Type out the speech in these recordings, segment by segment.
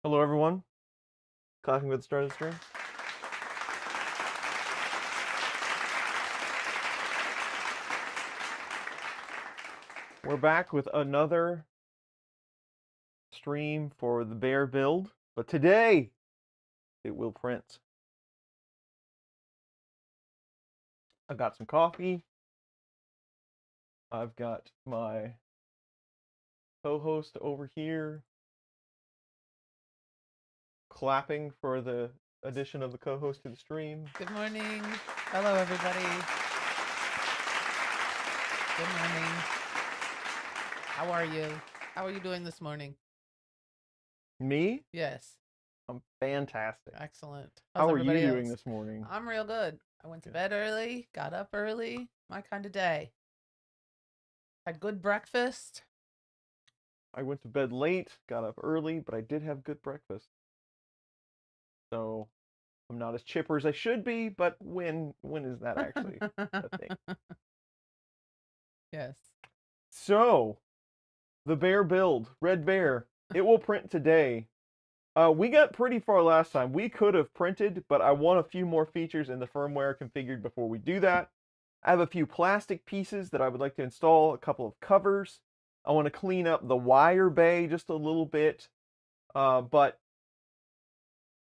Hello, everyone. Clapping with the start of the stream. We're back with another stream for the bear build, but today it will print. I've got some coffee. I've got my co-host over here clapping for the addition of the co-host to the stream. Good morning. Hello, everybody. Good morning. How are you? How are you doing this morning? Me? Yes. I'm fantastic. Excellent. How are you doing this morning? I'm real good. I went to bed early, got up early. My kind of day. Had good breakfast. I went to bed late, got up early, but I did have good breakfast. So I'm not as chipper as I should be, but when is that actually a thing? Yes. So, the bear build, Red Bear, it will print today. We got pretty far last time. We could have printed, but I want a few more features in the firmware configured before we do that. I have a few plastic pieces that I would like to install, a couple of covers. I want to clean up the wire bay just a little bit. But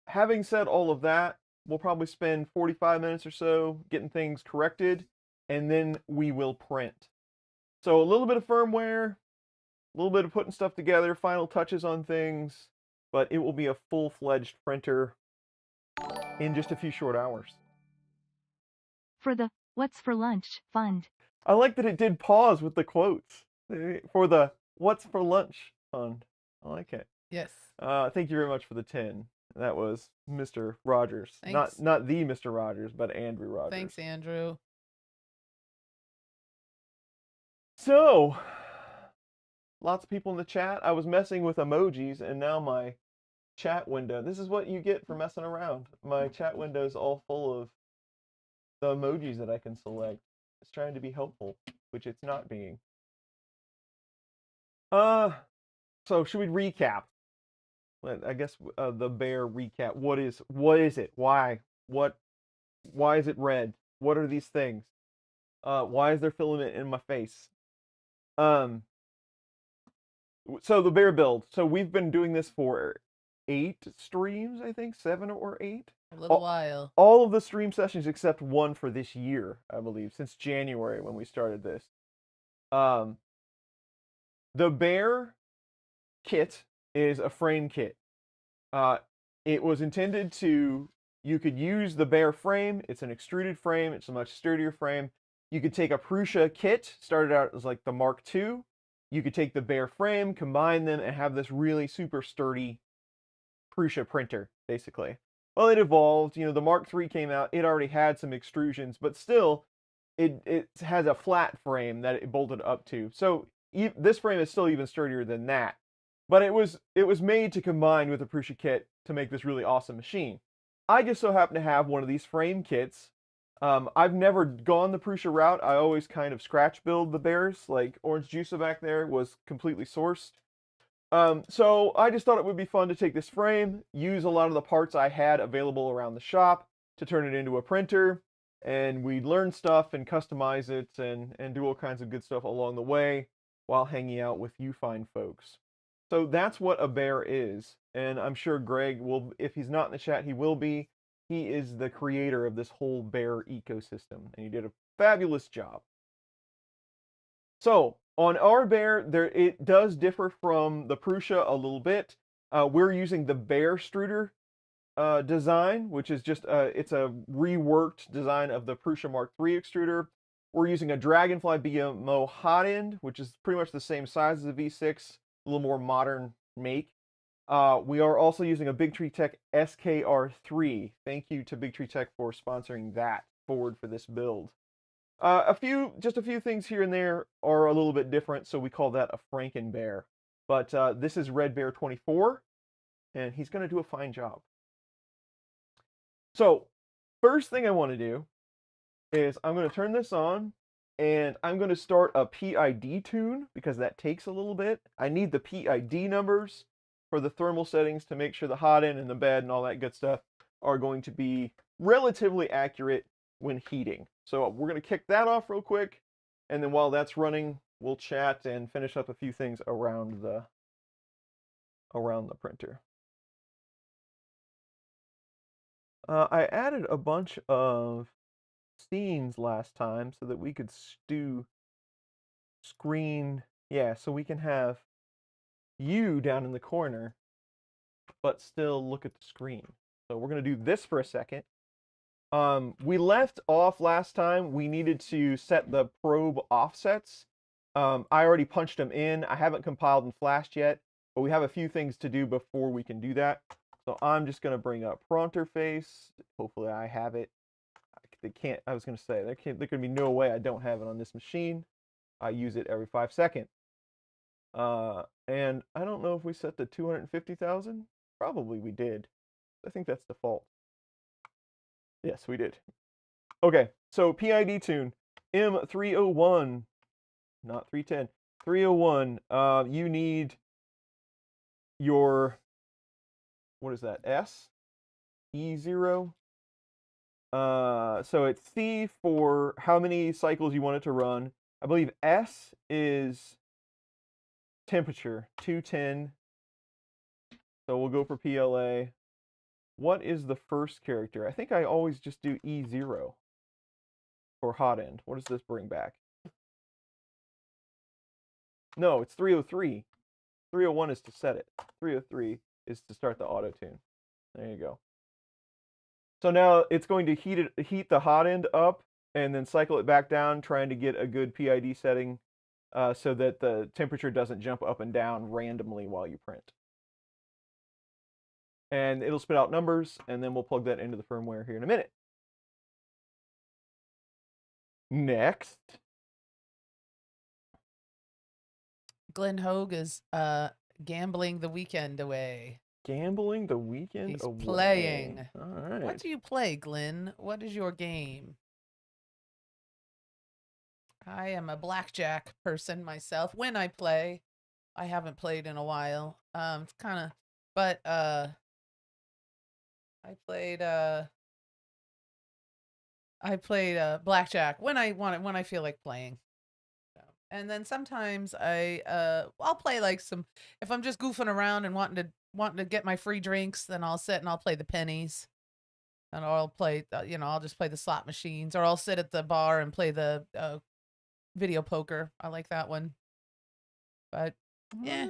having said all of that, we'll probably spend 45 minutes or so getting things corrected, and then we will print. So a little bit of firmware, a little bit of putting stuff together, final touches on things, but it will be a full-fledged printer in just a few short hours. For the What's for Lunch fund. I like that it did pause with the quotes for the What's for Lunch fund. I like it. Yes. Thank you very much for the 10. That was Mr. Rogers. Thanks. Not the Mr. Rogers, but Andrew Rogers. Thanks, Andrew. So, lots of people in the chat. I was messing with emojis, and now my chat window. This is what you get for messing around. My chat window is all full of the emojis that I can select. It's trying to be helpful, which it's not being. So should we recap? I guess the bear recap. What is it? Why? Why is it red? What are these things? Why is there filament in my face? So the bear build. So we've been doing this for 8 streams, I think, 7 or 8. A little while. All of the stream sessions except one for this year, I believe, since January when we started this. The bear kit is a frame kit. It was intended to, you could use the bear frame. It's an extruded frame. It's a much sturdier frame. You could take a Prusa kit, started out as like the Mark II. You could take the bear frame, combine them, and have this really super sturdy Prusa printer, basically. Well, it evolved. You know, the Mark III came out. It already had some extrusions, but still, it has a flat frame that it bolted up to. So this frame is still even sturdier than that. But it was made to combine with the Prusa kit to make this really awesome machine. I just so happen to have one of these frame kits. I've never gone the Prusa route. I always kind of scratch build the bears. Like Orange Juicer back there was completely sourced. So I just thought it would be fun to take this frame, use a lot of the parts I had available around the shop to turn it into a printer, and we'd learn stuff and customize it and do all kinds of good stuff along the way while hanging out with you fine folks. So that's what a bear is, and I'm sure Greg will, if he's not in the chat, he will be. He is the creator of this whole bear ecosystem, and he did a fabulous job. So on our bear, it does differ from the Prusa a little bit. We're using the bear extruder design, which is just it's a reworked design of the Prusa Mark III extruder. We're using a Dragonfly BMO Hotend, which is pretty much the same size as the V6, a little more modern make. We are also using a Big Tree Tech SKR3. Thank you to Big Tree Tech for sponsoring that board for this build. Just a few things here and there are a little bit different, so we call that a Franken bear. But this is Red Bear 24, and he's going to do a fine job. So, first thing I want to do is I'm going to turn this on, and I'm going to start a PID tune, because that takes a little bit. I need the PID numbers for the thermal settings to make sure the hot end and the bed and all that good stuff are going to be relatively accurate when heating. So we're going to kick that off real quick, and then while that's running, we'll chat and finish up a few things around the printer. I added a bunch of scenes last time so that we could screen, so we can have you down in the corner, but still look at the screen. So we're going to do this for a second. We left off last time. We needed to set the probe offsets. I already punched them in. I haven't compiled and flashed yet, but we have a few things to do before we can do that. So I'm just going to bring up Pronter Face. Hopefully I have it. I was going to say, there could be no way I don't have it on this machine. I use it every 5 seconds. And I don't know if we set the 250,000. Probably we did. I think that's default. Yes, we did. Okay, so PID tune M301, not 310, 301. You need your, what is that, S? E0? So it's C for how many cycles you want it to run. I believe S is temperature, 210. So we'll go for PLA. What is the first character? I think I always just do E0 for hot end. What does this bring back? No, it's 303. 301 is to set it. 303 is to start the auto tune. There you go. So now it's going to heat the hot end up and then cycle it back down, trying to get a good PID setting so that the temperature doesn't jump up and down randomly while you print. And it'll spit out numbers, and then we'll plug that into the firmware here in a minute. Next. Glenn Hogue is gambling the weekend away. Gambling the weekend He's away. playing. All right. What do you play, Glenn? What is your game? I am a blackjack person myself. When I play, I haven't played in a while. It's kind of, but I played blackjack when I feel like playing. And then sometimes I'll play like some, if I'm just goofing around and wanting to get my free drinks, then I'll sit and I'll play the pennies. And I'll play, I'll just play the slot machines, or I'll sit at the bar and play the video poker. I like that one. But yeah,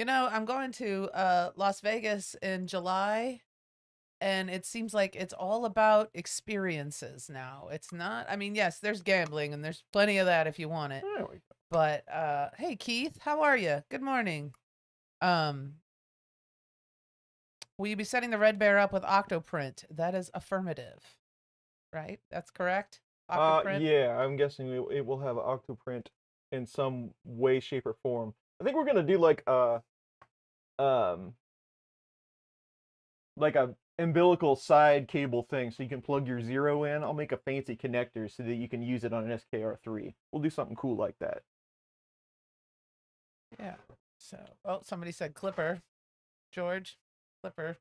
I'm going to Las Vegas in July, and it seems like it's all about experiences now. It's not, I mean, yes, there's gambling and there's plenty of that if you want it. There we go. But hey Keith, how are you? Good morning. Will you be setting the Red Bear up with Octoprint? That is affirmative, right? That's correct? Octoprint? Yeah, I'm guessing it will have Octoprint in some way, shape, or form. I think we're gonna do like a umbilical side cable thing, so you can plug your 0 in. I'll make a fancy connector so that you can use it on an SKR3. We'll do something cool like that. Yeah. So, oh, somebody said Clipper. George, Clipper.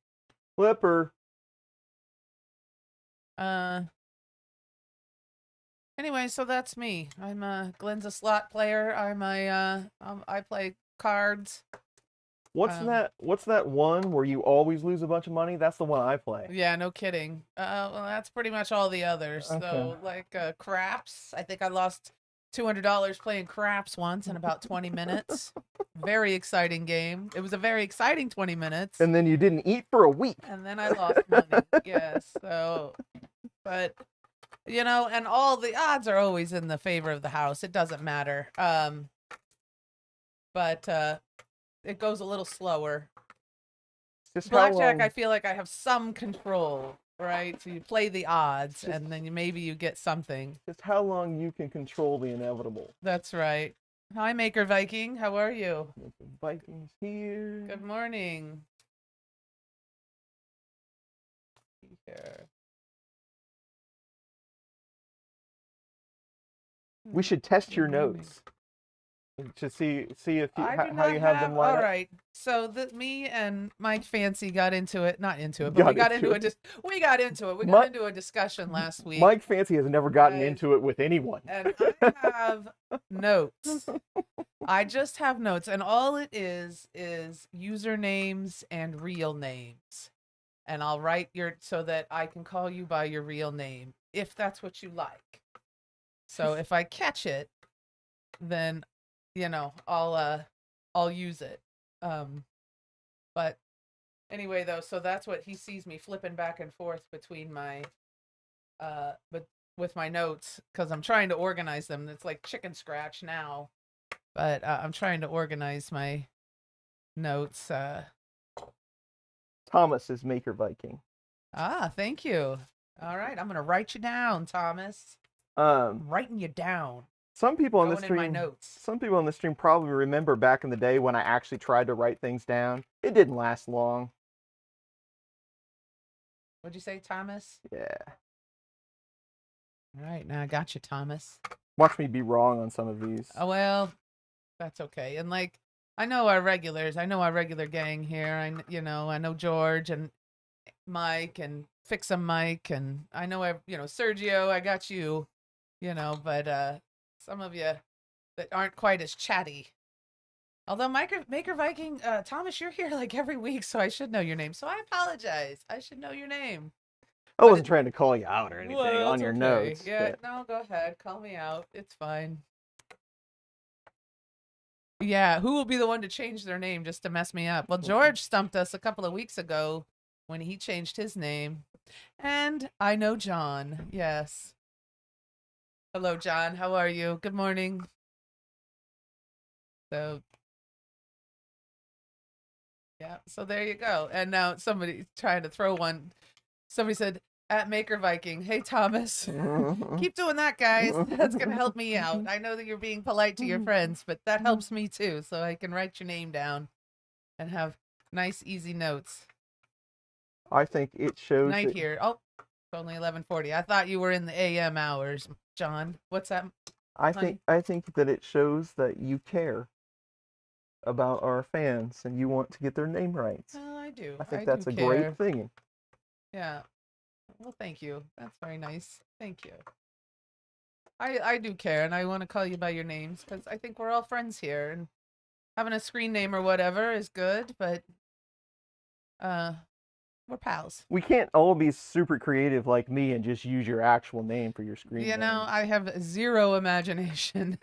Anyway, so that's me. I'm Glenn's a slot player. I play cards. What's that one where you always lose a bunch of money? That's the one I play. Yeah, no kidding. Well, that's pretty much all the others. Okay. So, like craps. I think I lost $200 playing craps once in about 20 minutes. Very exciting game. It was a very exciting 20 minutes. And then you didn't eat for a week. And then I lost money. Yes. So, but and all the odds are always in the favor of the house. It doesn't matter. But it goes a little slower. Blackjack, I feel like I have some control, right? So you play the odds, and then maybe you get something. Just how long you can control the inevitable. That's right. Hi, Maker Viking. How are you? Vikings here. Good morning. Here. We should test your notes. to see if you, I do how not you have them lined all up. right. So me and Mike Fancy got into it, not into it, but Got we got into into it. we got into it. We got Mi- into a discussion last week. Mike Fancy has never gotten Right. into it with anyone. And I have notes. I just have notes, and all it is usernames and real names. And I'll write so that I can call you by your real name if that's what you like. So if I catch it, then I'll use it. But anyway, though, so that's what he sees me flipping back and forth between my but with my notes, because I'm trying to organize them. It's like chicken scratch now, but I'm trying to organize my notes. Thomas is Maker Viking. Thank you. All right, I'm gonna write you down, Thomas. Um, Writing you down. some people on the Going in my stream, notes. some people on the stream probably remember back in the day when I actually tried to write things down. It didn't last long. What'd you say, Thomas? Yeah. All right, now I got you, Thomas. Watch me be wrong on some of these. Oh well, that's okay. And like, I know our regulars. I know our regular gang here. I know George and Mike and Fix'em Mike, and I know Sergio. I got you. But some of you that aren't quite as chatty. Although Maker Viking, Thomas, you're here like every week, so I should know your name. So I apologize. I should know your name. I wasn't trying to call you out or anything Well, on that's your okay. notes. Yeah, but- no, go ahead. Call me out. It's fine. Yeah, who will be the one to change their name just to mess me up? Well, George stumped us a couple of weeks ago when he changed his name. And I know John. Yes. Hello, John. How are you? Good morning. So, yeah, so there you go. And now somebody's trying to throw one. Somebody said, at Maker Viking, hey, Thomas. Keep doing that, guys. That's going to help me out. I know that you're being polite to your friends, but that helps me too, so I can write your name down and have nice, easy notes. I think it shows. Night that- here. Oh, it's only 11:40. I thought you were in the AM hours, John. What's that? I think that it shows that you care about our fans and you want to get their name right. Oh, I do. I think do that's a care. great thing. Yeah. Well, thank you. That's very nice. Thank you. I do care, and I want to call you by your names because I think we're all friends here, and having a screen name or whatever is good, but we're pals. We can't all be super creative like me and just use your actual name for your screen You name. know, I have zero imagination,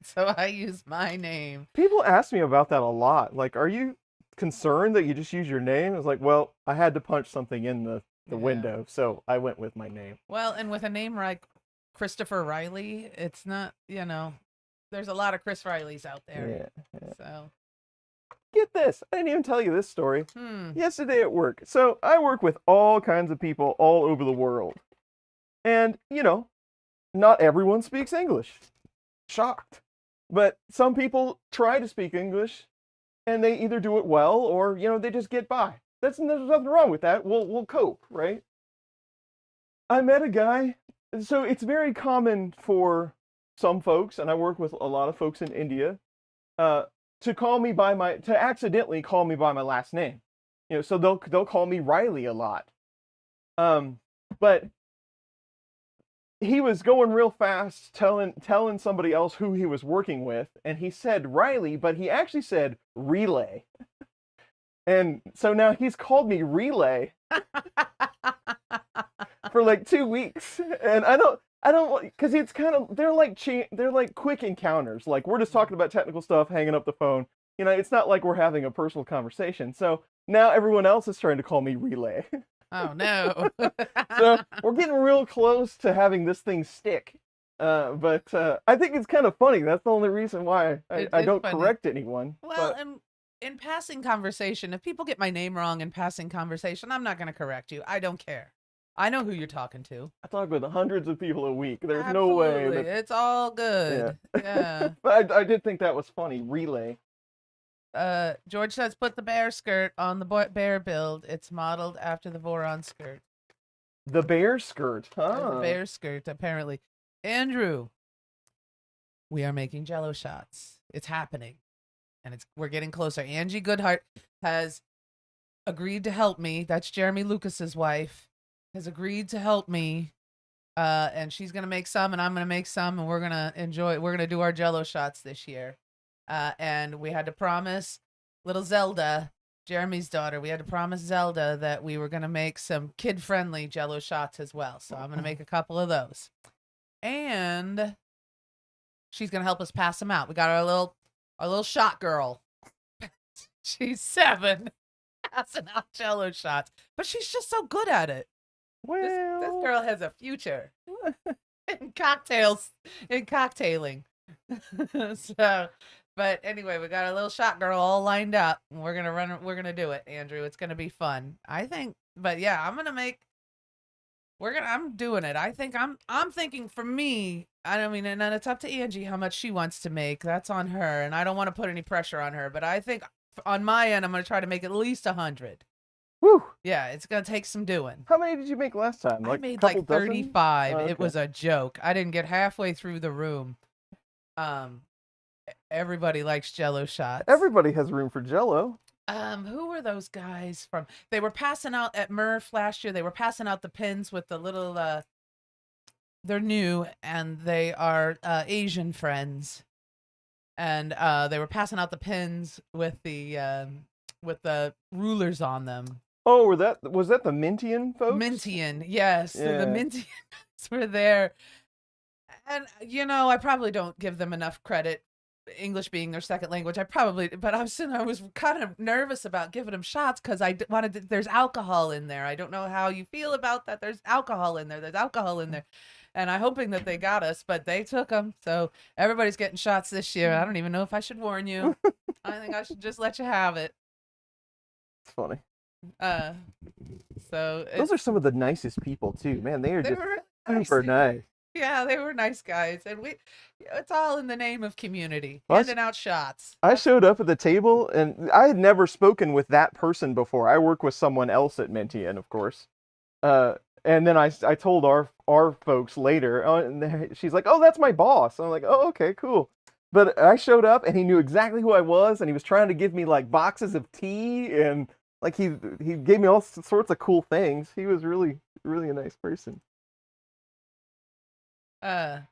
so I use my name. People ask me about that a lot. Like, are you concerned that you just use your name? It's like, well, I had to punch something in the Yeah. window, so I went with my name. Well, and with a name like Christopher Riley, it's not, there's a lot of Chris Rileys out there. Yeah. So, Get this. I didn't even tell you this story. hmm. Yesterday at work. So I work with all kinds of people all over the world. And, not everyone speaks English. Shocked. But some people try to speak English and they either do it well or, they just get by. There's nothing wrong with that. We'll cope, right? I met a guy. So it's very common for some folks, and I work with a lot of folks in India, to accidentally call me by my last name. So they'll call me Riley a lot. But he was going real fast telling somebody else who he was working with, and he said Riley, but he actually said Relay. And so now he's called me Relay for like 2 weeks, and I don't, because it's kind of, they're like quick encounters. Like, we're just talking about technical stuff, hanging up the phone. It's not like we're having a personal conversation. So now everyone else is trying to call me Relay. Oh, no. So we're getting real close to having this thing stick. But I think it's kind of funny. That's the only reason why I It's don't funny. correct anyone. Well, but and in passing conversation, if people get my name wrong in passing conversation, I'm not going to correct you. I don't care. I know who you're talking to. I talk with hundreds of people a week. There's no way. Absolutely. It's all good. Yeah. But I did think that was funny. Relay. George says, put the bear skirt on the bear build. It's modeled after the Voron skirt. The bear skirt, huh? The bear skirt, apparently. Andrew, we are making Jello shots. It's happening, and we're getting closer. Angie Goodhart has agreed to help me. That's Jeremy Lucas's wife. Has agreed to help me. And she's gonna make some, and I'm gonna make some, and we're gonna enjoy. We're gonna do our Jello shots this year. And we had to promise little Zelda, Jeremy's daughter. We had to promise Zelda that we were gonna make some kid-friendly Jello shots as well. So I'm gonna make a couple of those, and she's gonna help us pass them out. We got our little shot girl. She's 7, passing out Jello shots, but she's just so good at it. This girl has a future in cocktailing. So, but anyway, we got a little shot girl all lined up. And we're gonna do it, Andrew. It's gonna be fun, I think. But yeah, I'm doing it. I think I'm thinking for me. I don't mean, and then it's up to Angie how much she wants to make. That's on her, and I don't want to put any pressure on her. But I think on my end, I'm gonna try to make at least 100. Woo! Yeah, it's gonna take some doing. How many did you make last time? I made like 35. Oh, It was a joke. I didn't get halfway through the room. Everybody likes Jello shots. Everybody has room for Jello. Who were those guys from? They were passing out at Murph last year. They were passing out the pins with the little. They're new and they are Asian friends, and they were passing out the pins with the rulers on them. Oh, was that the Mintian folks? Mintian, yes. Yeah. The Mintians were there. And, I probably don't give them enough credit, English being their second language. I was kind of nervous about giving them shots because there's alcohol in there. I don't know how you feel about that. There's alcohol in there. And I'm hoping that they got us, but they took them. So everybody's getting shots this year. I don't even know if I should warn you. I think I should just let you have it. It's funny. So those are some of the nicest people too, man. They were just really super nice. Yeah, they were nice guys, and it's all in the name of community, Well, handing out shots. I showed up at the table, and I had never spoken with that person before. I work with someone else at Mentian, of course. And then I told our folks later, and she's like, "Oh, that's my boss." I'm like, "Oh, okay, cool." But I showed up, and he knew exactly who I was, and he was trying to give me like boxes of tea, and like he gave me all sorts of cool things. He was really, really a nice person. Yeah,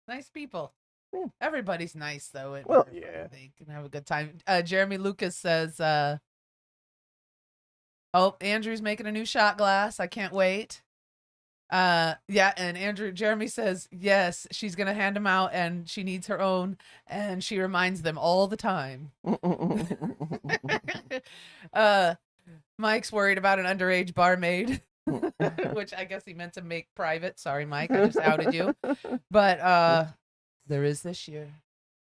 nice people. Yeah. Everybody's nice though. Yeah, they can have a good time. Jeremy Lucas says, "Oh, Andrew's making a new shot glass. I can't wait." Yeah, and Jeremy says, yes, she's gonna hand them out, and she needs her own, and she reminds them all the time. Mike's worried about an underage barmaid. Which I guess he meant to make private. Sorry, Mike, I just outed you. But there is this year.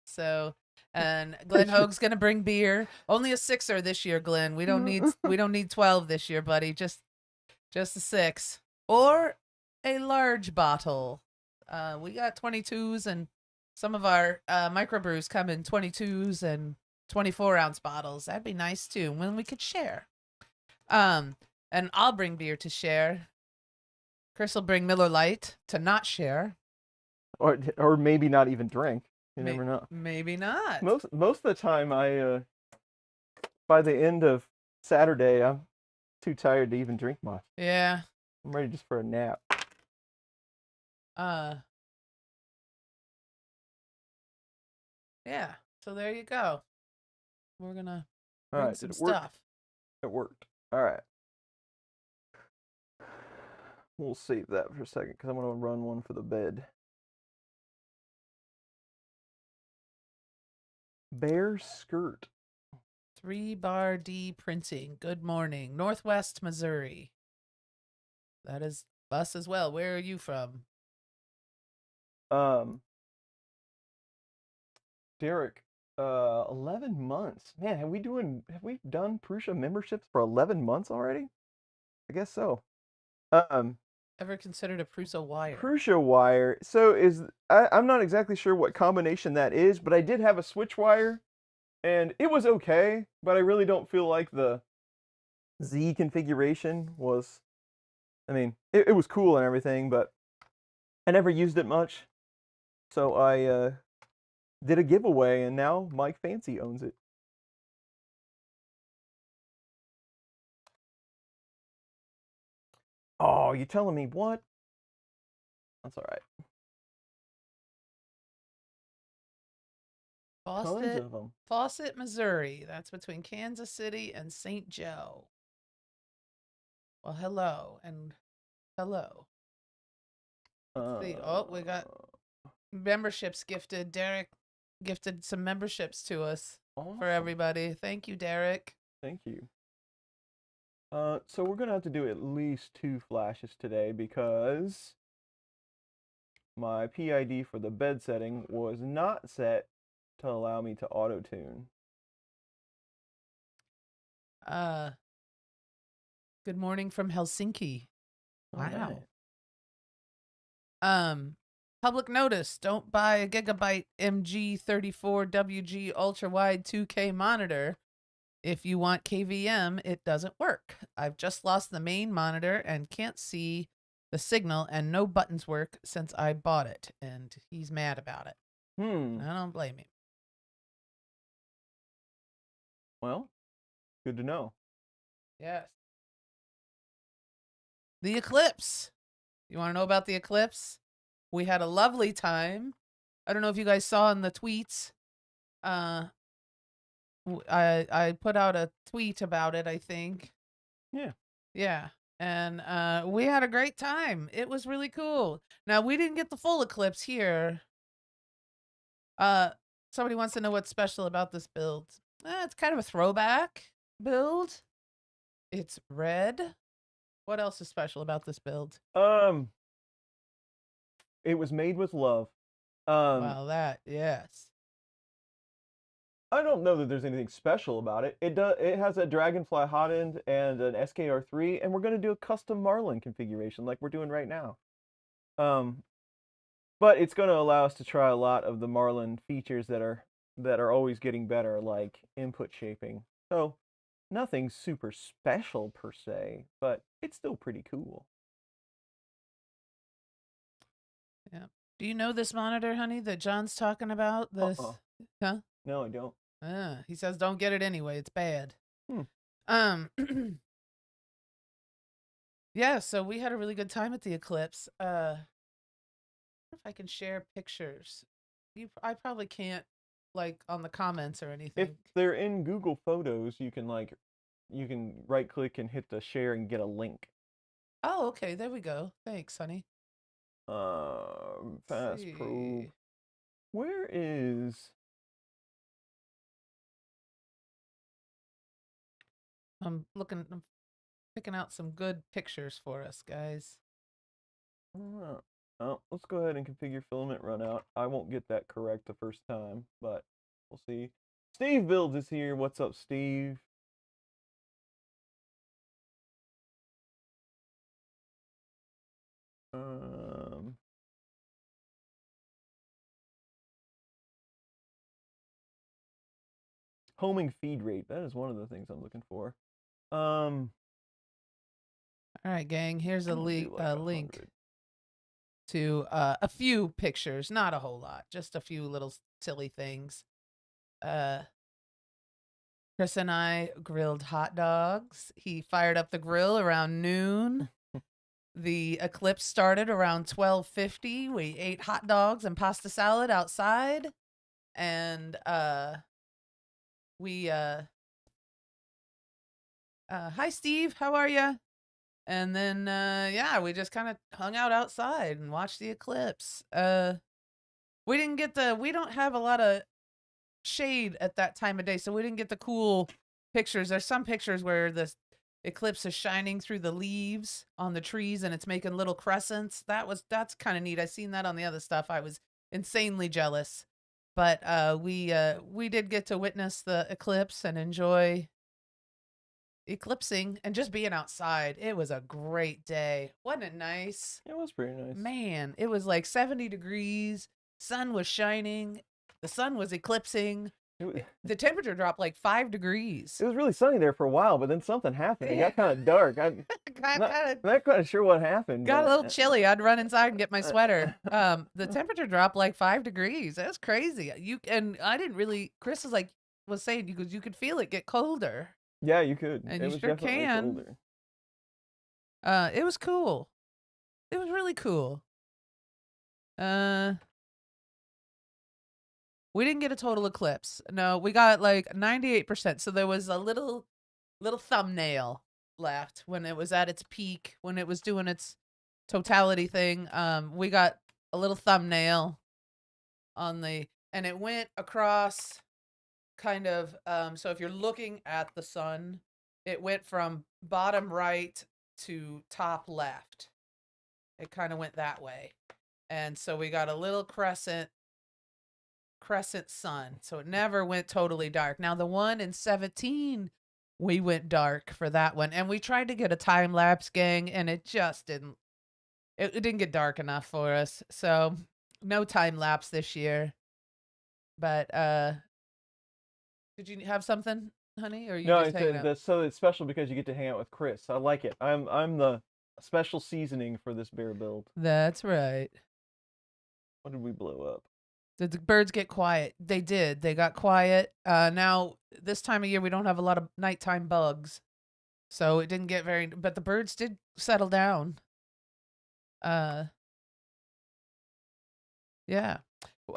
So, and Glenn Hoag's gonna bring beer. Only a 6er this year, Glenn. We don't need 12 this year, buddy. Just a 6 or a large bottle. We got 22s, and some of our microbrews come in 22s and 24-ounce bottles. That'd be nice too, when we could share. And I'll bring beer to share. Chris will bring Miller Lite to not share. Or maybe not even drink. You never know. Maybe not. Most of the time, by the end of Saturday, I'm too tired to even drink much. Yeah. I'm ready just for a nap. Yeah. So there you go. We're gonna All bring right, some did it work? stuff. It worked. All right. We'll save that for a second because I'm going to run one for the bed. Bear skirt. 3-bar D printing. Good morning. Northwest Missouri. That is us as well. Where are you from? Derek, 11 months. Man, have we done Prusa memberships for 11 months already? I guess so. Ever considered a Prusa wire? Prusa wire. So I'm not exactly sure what combination that is, but I did have a switch wire, and it was okay, but I really don't feel like the Z configuration was, I mean, it was cool and everything, but I never used it much. So I did a giveaway, and now Mike Fancy owns it. Oh, you telling me what? That's all right. Tons of them. Fawcett, Missouri. That's between Kansas City and St. Joe. Well, hello and hello. Let's see. Oh, we got memberships gifted. Derek gifted some memberships to us awesome. for everybody. Thank you, Derek. Thank you. So we're gonna have to do at least 2 flashes today because my PID for the bed setting was not set to allow me to auto tune. Good morning from Helsinki. Wow. Right. Public notice, don't buy a Gigabyte MG34WG ultra wide 2K monitor. If you want KVM, it doesn't work. I've just lost the main monitor and can't see the signal, and no buttons work since I bought it, and he's mad about it. I don't blame him. Well, good to know. Yes. The Eclipse. You want to know about the Eclipse? We had a lovely time. I don't know if you guys saw in the tweets. I put out a tweet about it, I think. Yeah. Yeah. And we had a great time. It was really cool. Now, we didn't get the full Eclipse here. Somebody wants to know what's special about this build. It's kind of a throwback build. It's red. What else is special about this build? It was made with love. Well, yes. I don't know that there's anything special about it. It has a Dragonfly hot end and an SKR3, and we're going to do a custom Marlin configuration like we're doing right now. But it's going to allow us to try a lot of the Marlin features that are always getting better, like input shaping. So nothing super special per se, but it's still pretty cool. Yeah. Do you know this monitor, honey, that John's talking about? This? Huh? No, I don't. He says don't get it anyway. It's bad. Yeah, so we had a really good time at the Eclipse. I wonder if I can share pictures. I probably can't, like, on the comments or anything. If they're in Google Photos, you can right click and hit the share and get a link. Oh, okay, there we go. Thanks, honey. Fast probe. Where is? I'm picking out some good pictures for us, guys. Oh, let's go ahead and configure filament runout. I won't get that correct the first time, but we'll see. Steve Builds is here. What's up, Steve? Homing feed rate. That is one of the things I'm looking for. All right, gang. Here's a link to a few pictures, not a whole lot, just a few little silly things. Chris and I grilled hot dogs. He fired up the grill around noon. The Eclipse started around 12:50. We ate hot dogs and pasta salad outside, and we hi Steve, how are you? And then yeah, we just kind of hung out outside and watched the Eclipse. We don't have a lot of shade at that time of day, so we didn't get the cool pictures. There's some pictures where the Eclipse is shining through the leaves on the trees and it's making little crescents. That's kind of neat. I seen that on the other stuff. I was insanely jealous. But we did get to witness the Eclipse and enjoy eclipsing and just being outside. It was a great day. Wasn't it nice? It was pretty nice. Man, it was like 70 degrees. Sun was shining. The sun was eclipsing. The temperature dropped like 5 degrees. It was really sunny there for a while, but then something happened. It got kind of dark. I'm not quite sure what happened. Got a but, little chilly. I'd run inside and get my sweater. The temperature dropped like 5 degrees. That's crazy. And I didn't really. Chris was saying you could feel it get colder. Yeah, you could. And it you was sure definitely can. colder. It was cool. It was really cool. We didn't get a total eclipse. No, we got like 98%. So there was a little thumbnail left when it was at its peak, when it was doing its totality thing. We got a little thumbnail on and it went across kind of, so if you're looking at the sun, it went from bottom right to top left. It kind of went that way. And so we got a little crescent sun. So it never went totally dark. Now the one in 17, we went dark for that one. And we tried to get a time lapse, gang, and it just didn't. It didn't get dark enough for us. So no time lapse this year. But did you have something, honey? Or are you No, just hanging out? so it's special because you get to hang out with Chris. I like it. I'm the special seasoning for this bear build. That's right. What did we blow up? Did the birds get quiet? They did. They got quiet. Now, this time of year, we don't have a lot of nighttime bugs. So it didn't get but the birds did settle down. Yeah.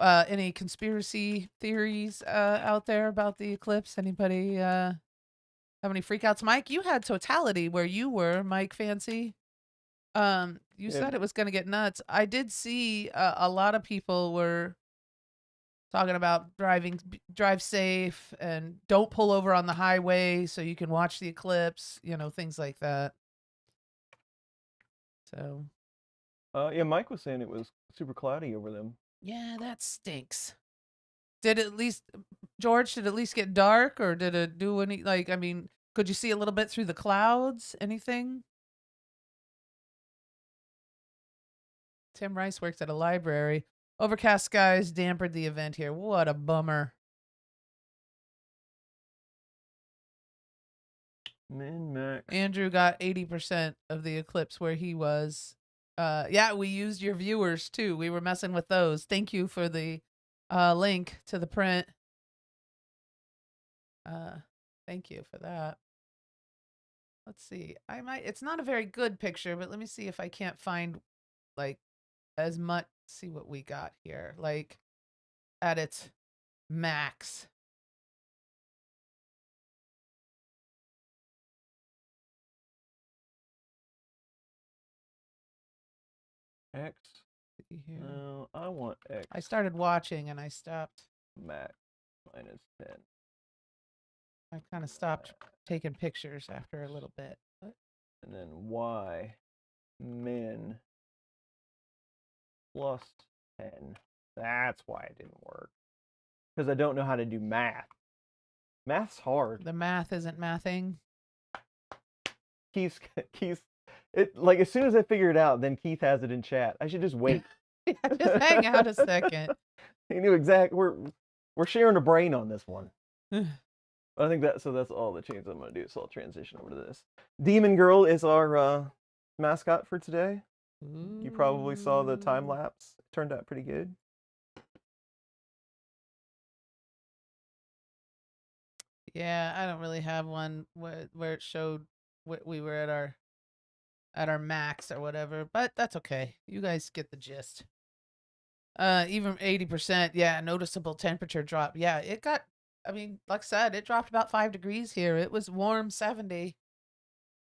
Any conspiracy theories out there about the eclipse? Anybody have any freakouts? Mike, you had totality where you were, Mike Fancy. You said it was going to get nuts. I did see a lot of people were talking about drive safe and don't pull over on the highway so you can watch the eclipse, things like that. So. Yeah, Mike was saying it was super cloudy over them. Yeah, that stinks. Did it at least, George, did it at least get dark, or did it do any, could you see a little bit through the clouds? Anything? Tim Rice works at a library. Overcast skies dampened the event here. What a bummer. Min-max. Andrew got 80% of the eclipse where he was. Yeah, we used your viewers too. We were messing with those. Thank you for the link to the print. Thank you for that. Let's see. It's not a very good picture, but let me see if I can't find as much. See what we got here. At its max. X. Here. No, I want X. I started watching and I stopped. Max minus 10. I kind of stopped taking pictures after a little bit. What? And then Y min plus 10. That's why it didn't work. Because I don't know how to do math. Math's hard. The math isn't mathing. Keith's as soon as I figure it out, then Keith has it in chat. I should just wait. Yeah, just hang out a second. He knew exactly. We're sharing a brain on this one. I think that's all the changes I'm gonna do. So I'll transition over to this. Demon Girl is our mascot for today. Ooh. You probably saw the time lapse. It turned out pretty good. Yeah, I don't really have one where it showed we were at our max or whatever, but that's okay. You guys get the gist. Even 80%, yeah, noticeable temperature drop. Yeah, it got, like I said, it dropped about 5 degrees here. It was warm 70.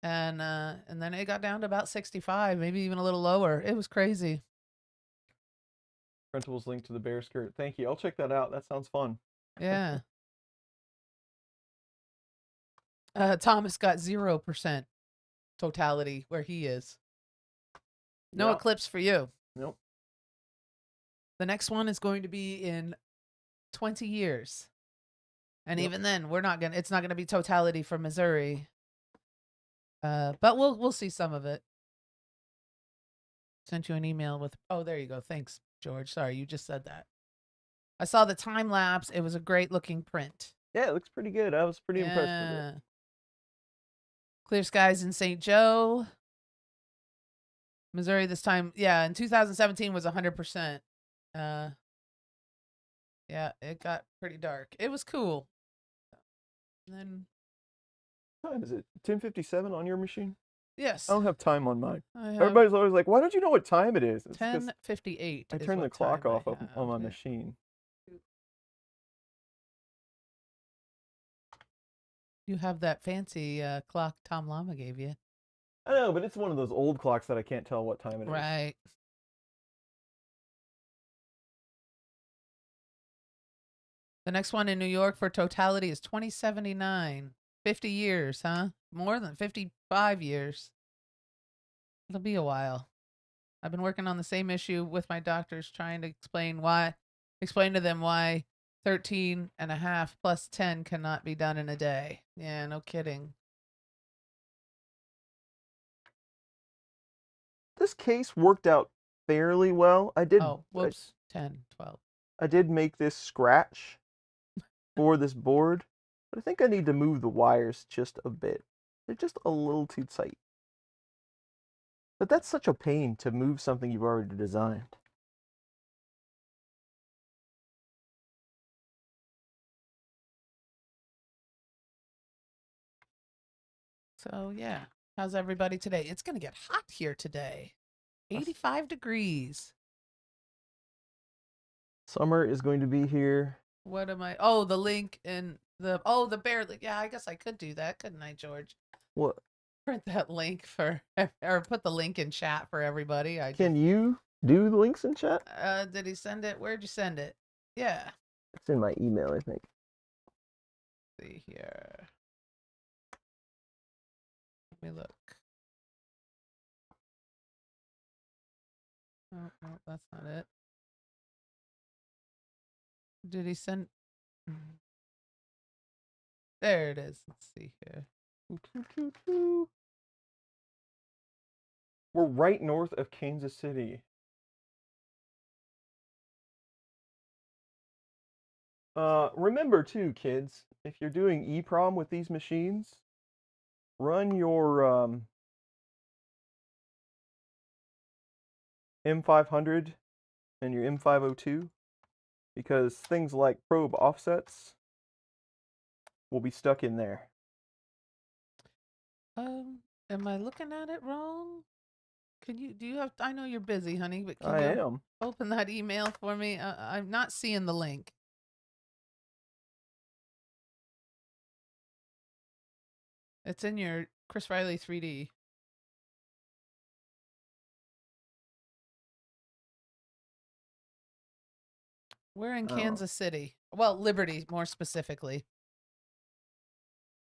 And then it got down to about 65, maybe even a little lower. It was crazy. Printable's link to the bear skirt. Thank you. I'll check that out. That sounds fun. Yeah. Thomas got 0% totality where he is. No eclipse for you. Nope. The next one is going to be in 20 years. And even then, it's not gonna be totality for Missouri. But we'll see some of it. Sent you an email with, oh, there you go. Thanks, George. Sorry, you just said that. I saw the time lapse. It was a great looking print. Yeah, it looks pretty good. I was pretty impressed with it. Yeah. Clear skies in St. Joe, Missouri this time. Yeah, in 2017 was 100%. Yeah, it got pretty dark. It was cool. And then, What time is it? 10:57 on your machine? yes, I don't have time on mine. I have Everybody's always like, "Why don't you know what time it is?" It's 'cause 10:58. I is turned the what clock time I off on have. my Yeah. machine. You have that fancy clock Tom Llama gave you. I know, but it's one of those old clocks that I can't tell what time it is. Right. The next one in New York for totality is 2079. 50 years, huh? More than 55 years. It'll be a while. I've been working on the same issue with my doctors, trying to explain to them why 13 and a half plus 10 cannot be done in a day. Yeah, no kidding. This case worked out fairly well. Oh, whoops. 10, 12. I did make this scratch for this board, but I think I need to move the wires just a bit. They're just a little too tight. But that's such a pain to move something you've already designed. So, yeah. How's everybody today? It's going to get hot here today. 85 degrees. Summer is going to be here. What am I? Oh, the link in the bear link. Yeah, I guess I could do that, couldn't I, George? What? Print that link for, or put the link in chat for everybody. Can you do the links in chat? Did he send it? Where'd you send it? Yeah. It's in my email, I think. Let's see here. Let me look. Oh, no, that's not it. Did he send? There it is. Let's see here. We're right north of Kansas City. Remember too, kids, if you're doing EEPROM with these machines, run your M500 and your M502, because things like probe offsets will be stuck in there. Am I looking at it wrong? Do you have, I know you're busy, honey, but can I you am. open that email for me? I'm not seeing the link. It's in your Chris Riley 3D. We're in Kansas City. Well, Liberty, more specifically.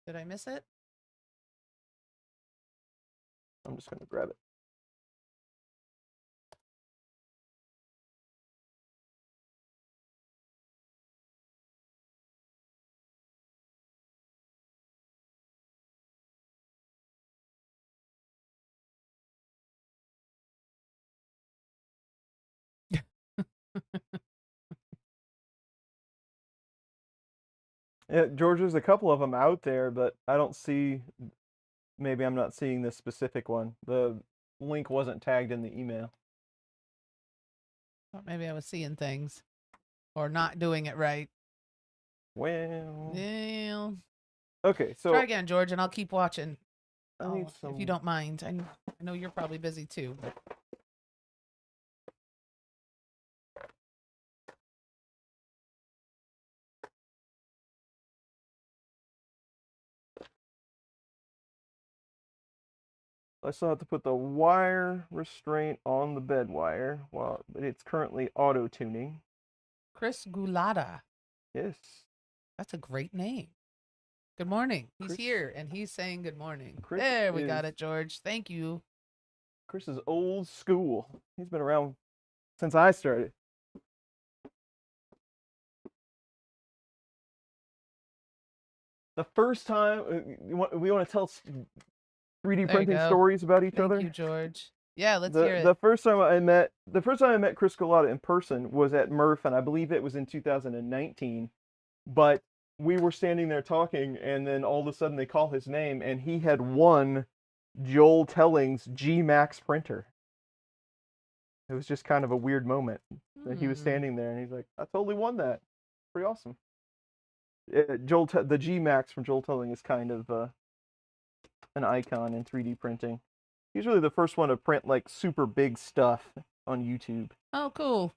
Did I miss it? I'm just going to grab it. Yeah, George, there's a couple of them out there, but I don't see, maybe I'm not seeing this specific one. The link wasn't tagged in the email. Or maybe I was seeing things or not doing it right. Well. Yeah. Okay, so try again, George, and I'll keep watching. I need some... If you don't mind. I know you're probably busy too. But... I still have to put the wire restraint on the bed wire, but it's currently auto-tuning. Chris Gulata. Yes. That's a great name. Good morning. He's here, and he's saying good morning. There, we got it, George. Thank you. Chris is old school. He's been around since I started. The first time, we want to tell 3D printing stories about each other? Thank you, George. Yeah, let's hear it. The first time I met Chris Galata in person was at Murph, and I believe it was in 2019. But we were standing there talking, and then all of a sudden they call his name, and he had won Joel Telling's G Max printer. It was just kind of a weird moment. That he was standing there, and he's like, "I totally won that. Pretty awesome." The G Max from Joel Telling is kind of an icon in 3D printing. He's really the first one to print like super big stuff on YouTube. Oh, cool.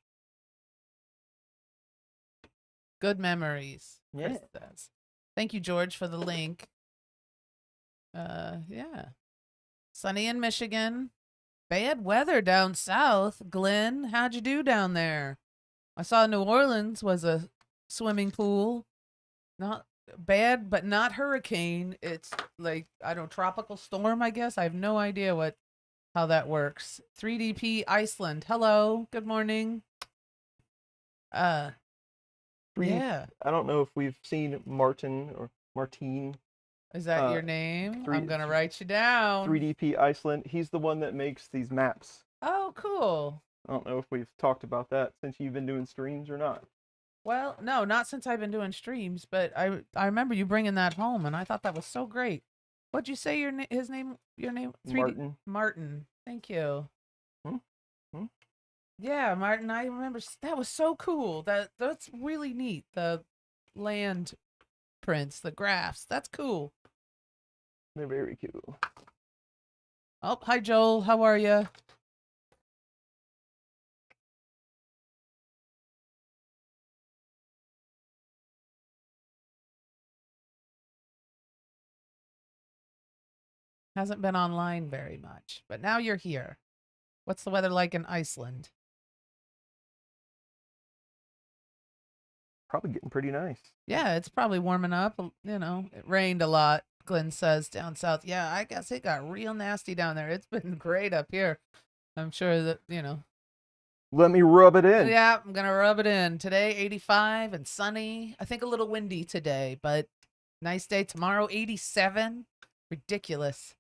Good memories. Yeah. Chris says. Thank you, George, for the link. Yeah. Sunny in Michigan. Bad weather down south. Glenn, how'd you do down there? I saw New Orleans was a swimming pool. Not bad, but not hurricane. It's like, I don't know, tropical storm, I guess. I have no idea how that works. 3DP Iceland. Hello. Good morning. Yeah. I don't know if we've seen Martin or Martine. Is that your name? I'm going to write you down. 3DP Iceland. He's the one that makes these maps. Oh, cool. I don't know if we've talked about that since you've been doing streams or not. Well, no, not since I've been doing streams, but I remember you bringing that home, and I thought that was so great. What'd you say your name? 3D? Martin. Martin. Thank you. Hmm? Yeah, Martin, I remember that was so cool. That's really neat. The land prints, the graphs. That's cool. They're very cool. Oh, hi Joel. How are you? Hasn't been online very much, but now you're here. What's the weather like in Iceland? Probably getting pretty nice. Yeah, it's probably warming up. You know, it rained a lot, Glenn says, down south. Yeah, I guess it got real nasty down there. It's been great up here. I'm sure that, Let me rub it in. Yeah, I'm going to rub it in. Today, 85 and sunny. I think a little windy today, but nice day. Tomorrow, 87. Ridiculous.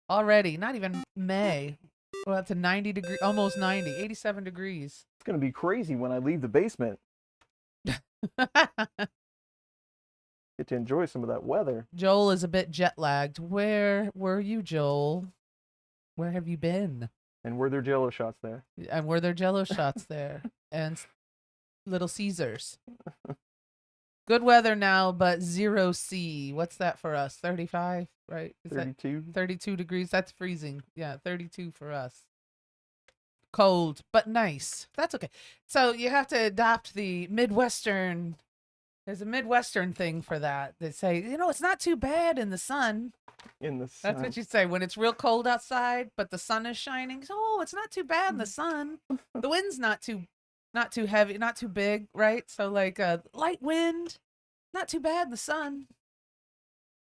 Already, not even May. We're up to 90 degrees, almost 90, 87 degrees. It's going to be crazy when I leave the basement. Get to enjoy some of that weather. Joel is a bit jet lagged. Where were you, Joel? Where have you been? And were there Jello shots there? And were there Jello shots there? And Little Caesars. Good weather now, but 0 C. What's that for us? 35, right? Is 32. That 32 degrees? That's freezing. Yeah, 32 for us. Cold, but nice. That's okay. So you have to adopt the Midwestern. There's a Midwestern thing for that. They say, it's not too bad in the sun. In the sun. That's what you say when it's real cold outside, but the sun is shining. Oh, it's not too bad in the sun. The wind's not too heavy, not too big, right? So like a light wind, not too bad in the sun.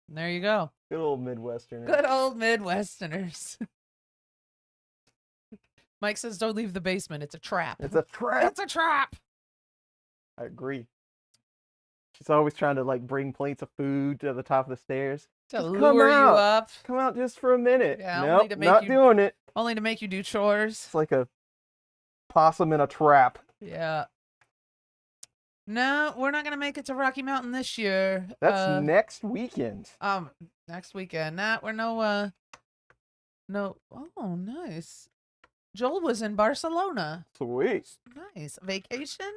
And there you go. Good old Midwesterners. Good old Midwesterners. Mike says, don't leave the basement. It's a trap. It's a trap. It's a trap. I agree. She's always trying to bring plates of food to the top of the stairs. To Just lure you up. Come out just for a minute. Yeah, nope, not doing it. Only to make you do chores. It's like a possum in a trap. Yeah. No, we're not gonna make it to Rocky Mountain this year. That's next weekend. Next weekend. We're no. Oh, nice. Joel was in Barcelona. Sweet. Nice. Vacation?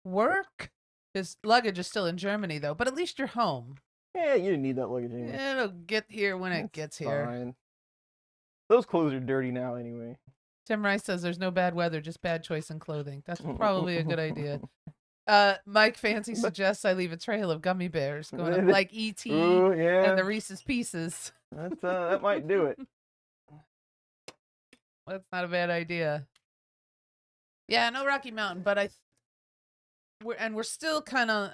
Work? His luggage is still in Germany, though, but at least you're home. Yeah, you didn't need that luggage anyway. It'll get here when it gets here. Fine. Those clothes are dirty now anyway. Tim Rice says there's no bad weather, just bad choice in clothing. That's probably a good idea. Mike Fancy suggests I leave a trail of gummy bears going up like E.T. Ooh, yeah. and the Reese's Pieces. That might do it. That's not a bad idea. Yeah, no Rocky Mountain, but we're still kind of,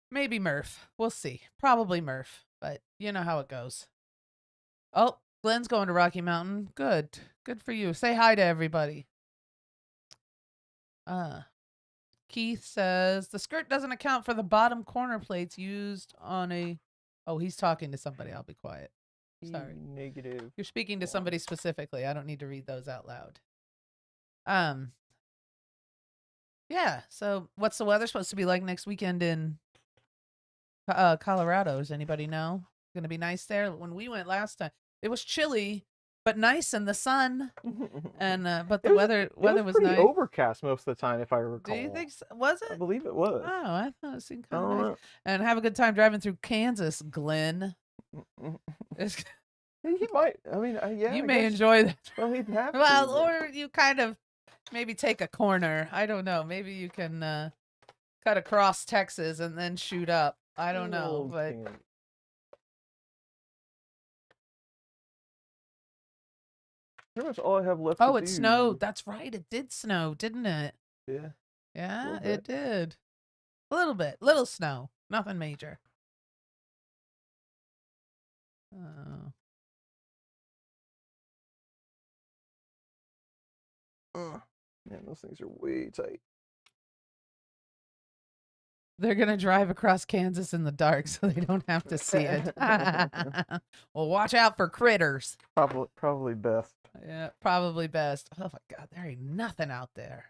maybe Murph. We'll see. Probably Murph, but you know how it goes. Oh, Glenn's going to Rocky Mountain. Good. Good for you. Say hi to everybody. Keith says the skirt doesn't account for the bottom corner plates used on a... Oh, he's talking to somebody. I'll be quiet. Sorry. Negative. You're speaking to 1. somebody specifically. I don't need to read those out loud. Yeah. So, what's the weather supposed to be like next weekend in Colorado? Does anybody know? Going to be nice there. When we went last time, it was chilly but nice in the sun, and but the weather was pretty nice. overcast most of the time, if I recall. Do you think so? Was I it? believe it was. Oh, I thought it seemed I kind of don't nice. know. And have a good time driving through Kansas, Glenn. It's- He might. I mean, yeah. you I may guess. enjoy that. Well, he'd have Well, to. or you kind of maybe take a corner. I don't know. Maybe you can cut across Texas and then shoot up. I don't know, but pretty much all I have left. oh, to it do. snowed. That's right. It did snow, didn't it? Yeah. Yeah, Little it bit. did. A little bit. Little snow. Nothing major. Oh. Man, those things are way tight. They're going to drive across Kansas in the dark so they don't have to see it. Well, watch out for critters. Probably best. Yeah, probably best. Oh my God, there ain't nothing out there.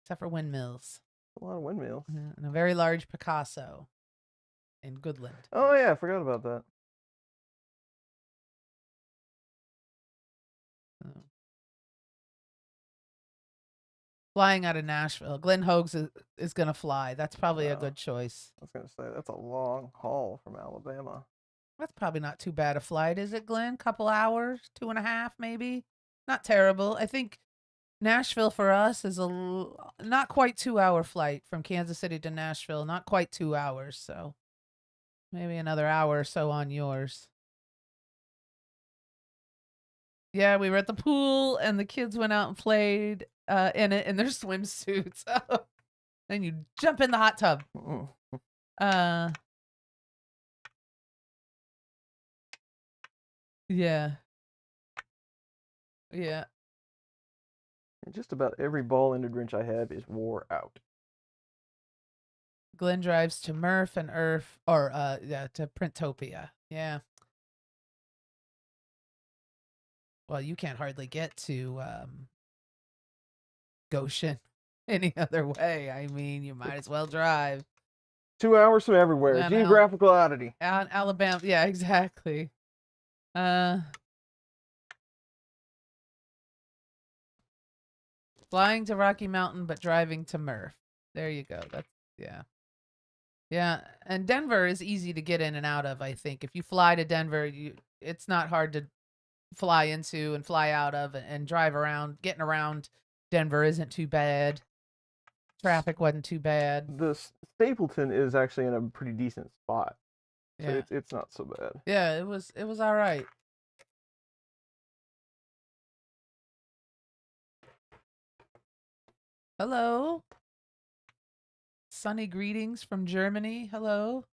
Except for windmills. A lot of windmills. And a very large Picasso in Goodland. Oh yeah, I forgot about that. Oh. Flying out of Nashville. Glenn Hogues is going to fly. That's probably a good choice. I was gonna say that's a long haul from Alabama. That's probably not too bad a flight, is it, Glenn? Couple hours, 2.5 maybe. Not terrible. I think Nashville for us is not quite 2-hour flight from Kansas City to Nashville. Not quite 2 hours, so maybe another hour or so on yours. Yeah, we were at the pool and the kids went out and played in it in their swimsuits. Then you jump in the hot tub. Yeah. Yeah. And just about every ball-ended wrench I have is wore out. Glenn drives to Murph and Irf, or to Printopia. Yeah. Well, you can't hardly get to Goshen any other way. I mean, you might as well drive. 2 hours from everywhere. And Geographical oddity. Out in Alabama. Yeah, exactly. Flying to Rocky Mountain, but driving to Murph. There you go. That's, yeah. Yeah, and Denver is easy to get in and out of, I think. If you fly to Denver, it's not hard to fly into and fly out of and drive around. Getting around Denver isn't too bad. Traffic wasn't too bad. The Stapleton is actually in a pretty decent spot. So Yeah. it's not so bad. Yeah, it was all right. Hello. Sunny greetings from Germany. Hello.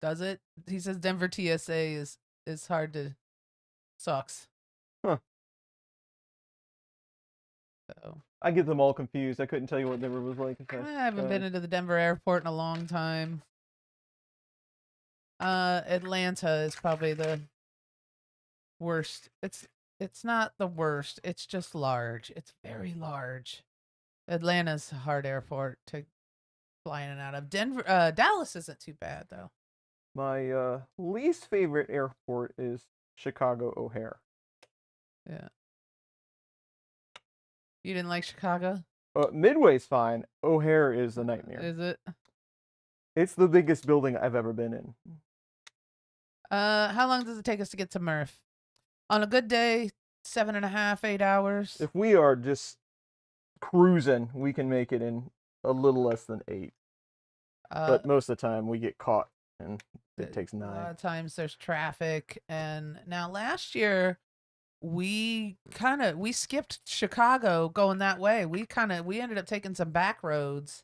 Does it? He says Denver TSA is hard to sucks. Huh. So I get them all confused. I couldn't tell you what Denver was like. I haven't been into the Denver airport in a long time. Atlanta is probably the worst. It's not the worst. It's just large. It's very large. Atlanta's a hard airport to fly in and out of. Denver, Dallas isn't too bad though. My least favorite airport is Chicago O'Hare. Yeah. You didn't like Chicago? Midway's fine. O'Hare is a nightmare. Is it? It's the biggest building I've ever been in. How long does it take us to get to Murph? On a good day, 7.5, 8 hours. If we are just cruising, we can make it in a little less than 8. But most of the time, we get caught, and it takes 9. A lot of times there's traffic. And now last year, we skipped Chicago going that way. We ended up taking some back roads.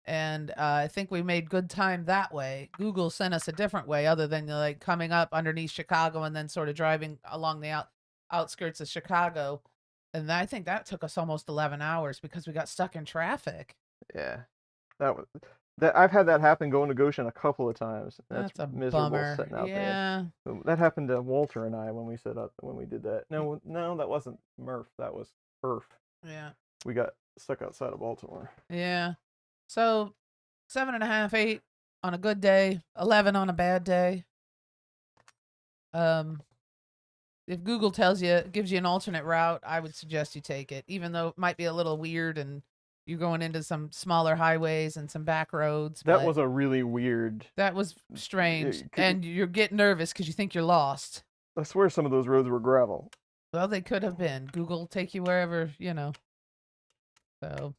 And I think we made good time that way. Google sent us a different way other than like coming up underneath Chicago and then sort of driving along the outskirts of Chicago. And I think that took us almost 11 hours because we got stuck in traffic. Yeah. That was That I've had that happen going to Goshen a couple of times. That's a miserable bummer. sitting out there. Yeah. So that happened to Walter and I when we did that. No, that wasn't Murph. That was Perf. Yeah. We got stuck outside of Baltimore. Yeah. So 7.5, 8 on a good day, 11 on a bad day. If Google gives you an alternate route, I would suggest you take it, even though it might be a little weird and you're going into some smaller highways and some back roads. That was a really weird. That was strange, and you're getting nervous because you think you're lost. I swear some of those roads were gravel. Well, they could have been. Google will take you wherever, So,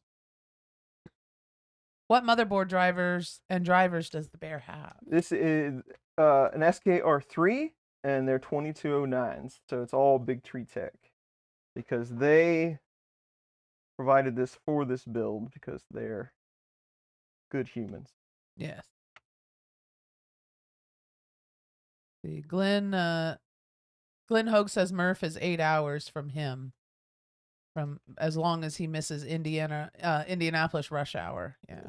what motherboard drivers does the Bear have? This is an SKR3, and they're 2209s, so it's all Big Tree Tech, because they provided this for this build because they're good humans. Yes. The Glenn Hogue says Murph is 8 hours from him, from as long as he misses Indianapolis rush hour. Yeah.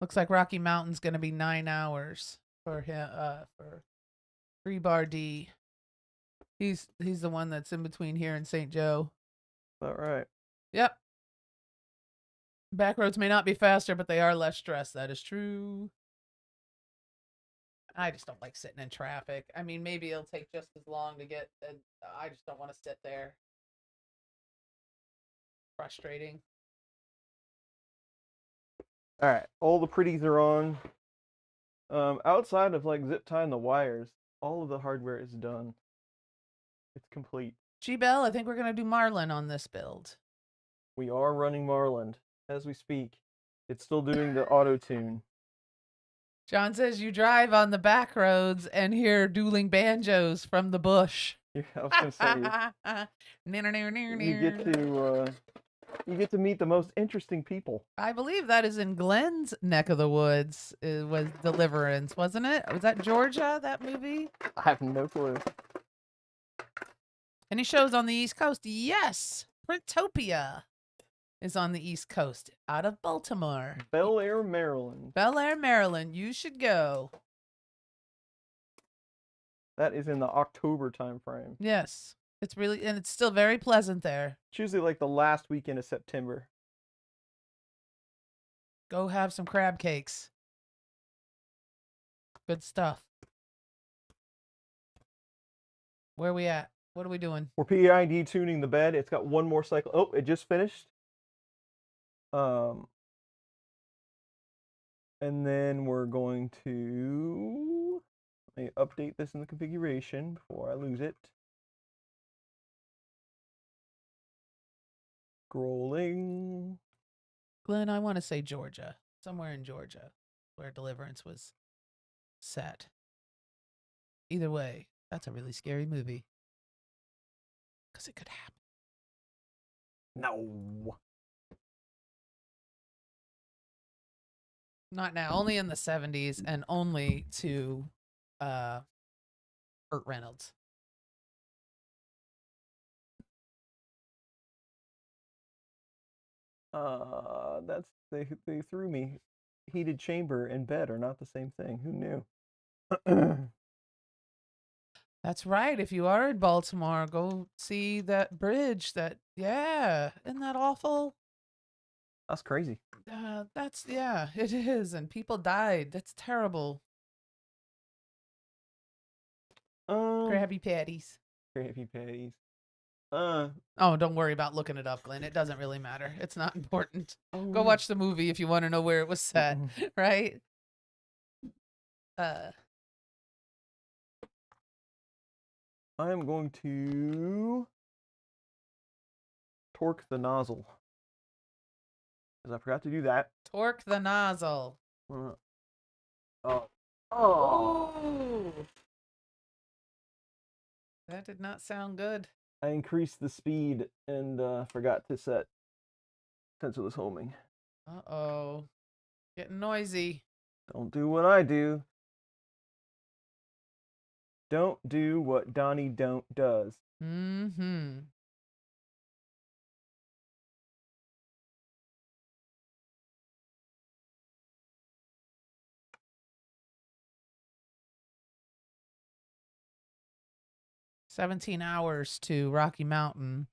Looks like Rocky Mountain's going to be 9 hours for him, for 3-bar D. He's the one that's in between here and St. Joe. All right. Yep. Back roads may not be faster, but they are less stressed. That is true. I just don't like sitting in traffic. I mean, maybe it'll take just as long to get. I just don't want to sit there. Frustrating. All right. All the pretties are on. Outside of like zip tying the wires, all of the hardware is done. It's complete. G-Bell, I think we're going to do Marlin on this build. We are running Marlin as we speak. It's still doing the auto tune. John says you drive on the back roads and hear dueling banjos from the bush. Yeah, I was gonna say you get to meet the most interesting people. I believe that is in Glenn's neck of the woods. It was Deliverance, wasn't it? Was that Georgia, that movie? I have no clue. Any shows on the East Coast? Yes. Printopia is on the East Coast, out of Baltimore. Bel Air, Maryland. Bel Air, Maryland. You should go. That is in the October time frame. Yes. It's still very pleasant there. It's usually like the last weekend of September. Go have some crab cakes. Good stuff. Where are we at? What are we doing? We're PID tuning the bed. It's got one more cycle. Oh, it just finished. And then we're going to let me update this in the configuration before I lose it. Scrolling. Glenn, I want to say Georgia. Somewhere in Georgia where Deliverance was set. Either way, that's a really scary movie. Because it could happen. No. Not now. Only in the 70s and only to Burt Reynolds. They threw me. Heated chamber and bed are not the same thing. Who knew? That's right. If you are in Baltimore, go see that bridge. Isn't that awful? That's crazy. It is. And people died. That's terrible. Krabby Patties. Krabby Patties. Oh, don't worry about looking it up, Glenn. It doesn't really matter. It's not important. Go Oh. watch the movie if you want to know where it was set, right? I'm going to torque the nozzle. Because I forgot to do that. Torque the nozzle. Oh. That did not sound good. I increased the speed and forgot to set sensorless homing. Uh-oh. Getting noisy. Don't do what I do. Don't do what Donnie don't does. Mm-hmm. 17 hours to Rocky Mountain.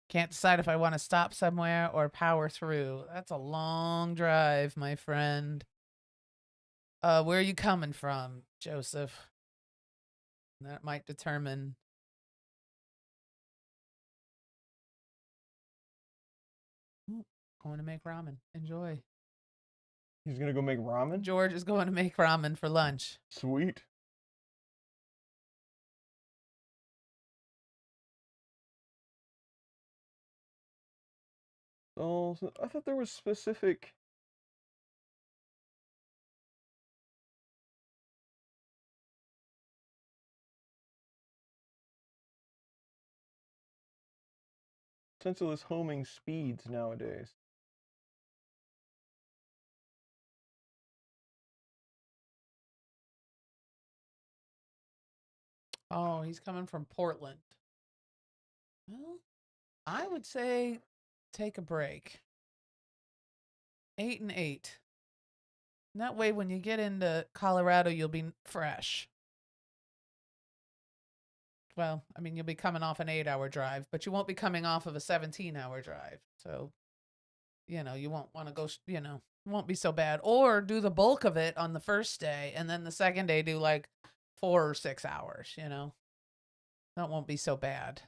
Can't decide if I want to stop somewhere or power through. That's a long drive, my friend. Where are you coming from, Joseph? That might determine. Ooh, going to make ramen. Enjoy. He's gonna go make ramen? George is going to make ramen for lunch. Sweet. Oh, so I thought there was specific. Sensorless homing speeds nowadays. Oh, he's coming from Portland. Well, I would say take a break. 8 and 8. And that way, when you get into Colorado, you'll be fresh. Well, I mean, you'll be coming off an 8-hour drive, but you won't be coming off of a 17-hour drive. So, you won't want to go, it won't be so bad. Or do the bulk of it on the first day, and then the second day do like 4 or 6 hours, That won't be so bad.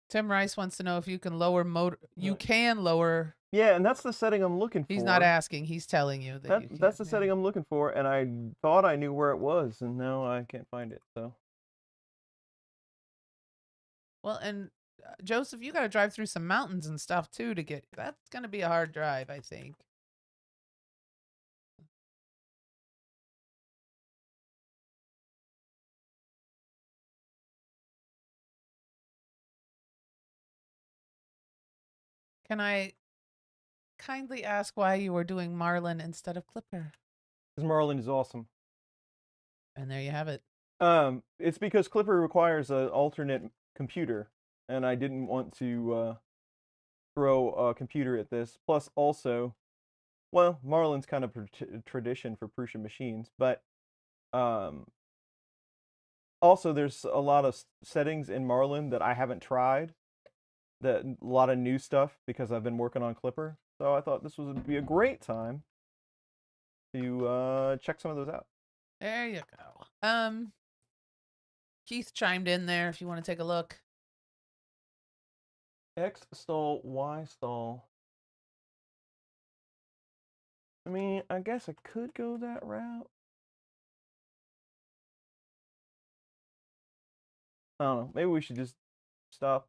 Tim Rice wants to know if you can lower motor. You can lower. Yeah, and that's the setting I'm looking for. He's not asking. He's telling you that you can. That's the setting I'm looking for, and I thought I knew where it was, and now I can't find it. So. Well, and Joseph, you got to drive through some mountains and stuff too to get. That's going to be a hard drive, I think. Can I kindly ask why you were doing Marlin instead of Clipper? Because Marlin is awesome. And there you have it. It's because Clipper requires an alternate computer, and I didn't want to throw a computer at this. Plus, also, well, Marlin's kind of tradition for Prussian machines, but also there's a lot of settings in Marlin that I haven't tried. A lot of new stuff because I've been working on Clipper. So I thought this would be a great time to check some of those out. There you go. Keith chimed in there if you want to take a look. X stall, Y stall. I mean, I guess I could go that route. I don't know. Maybe we should just stop.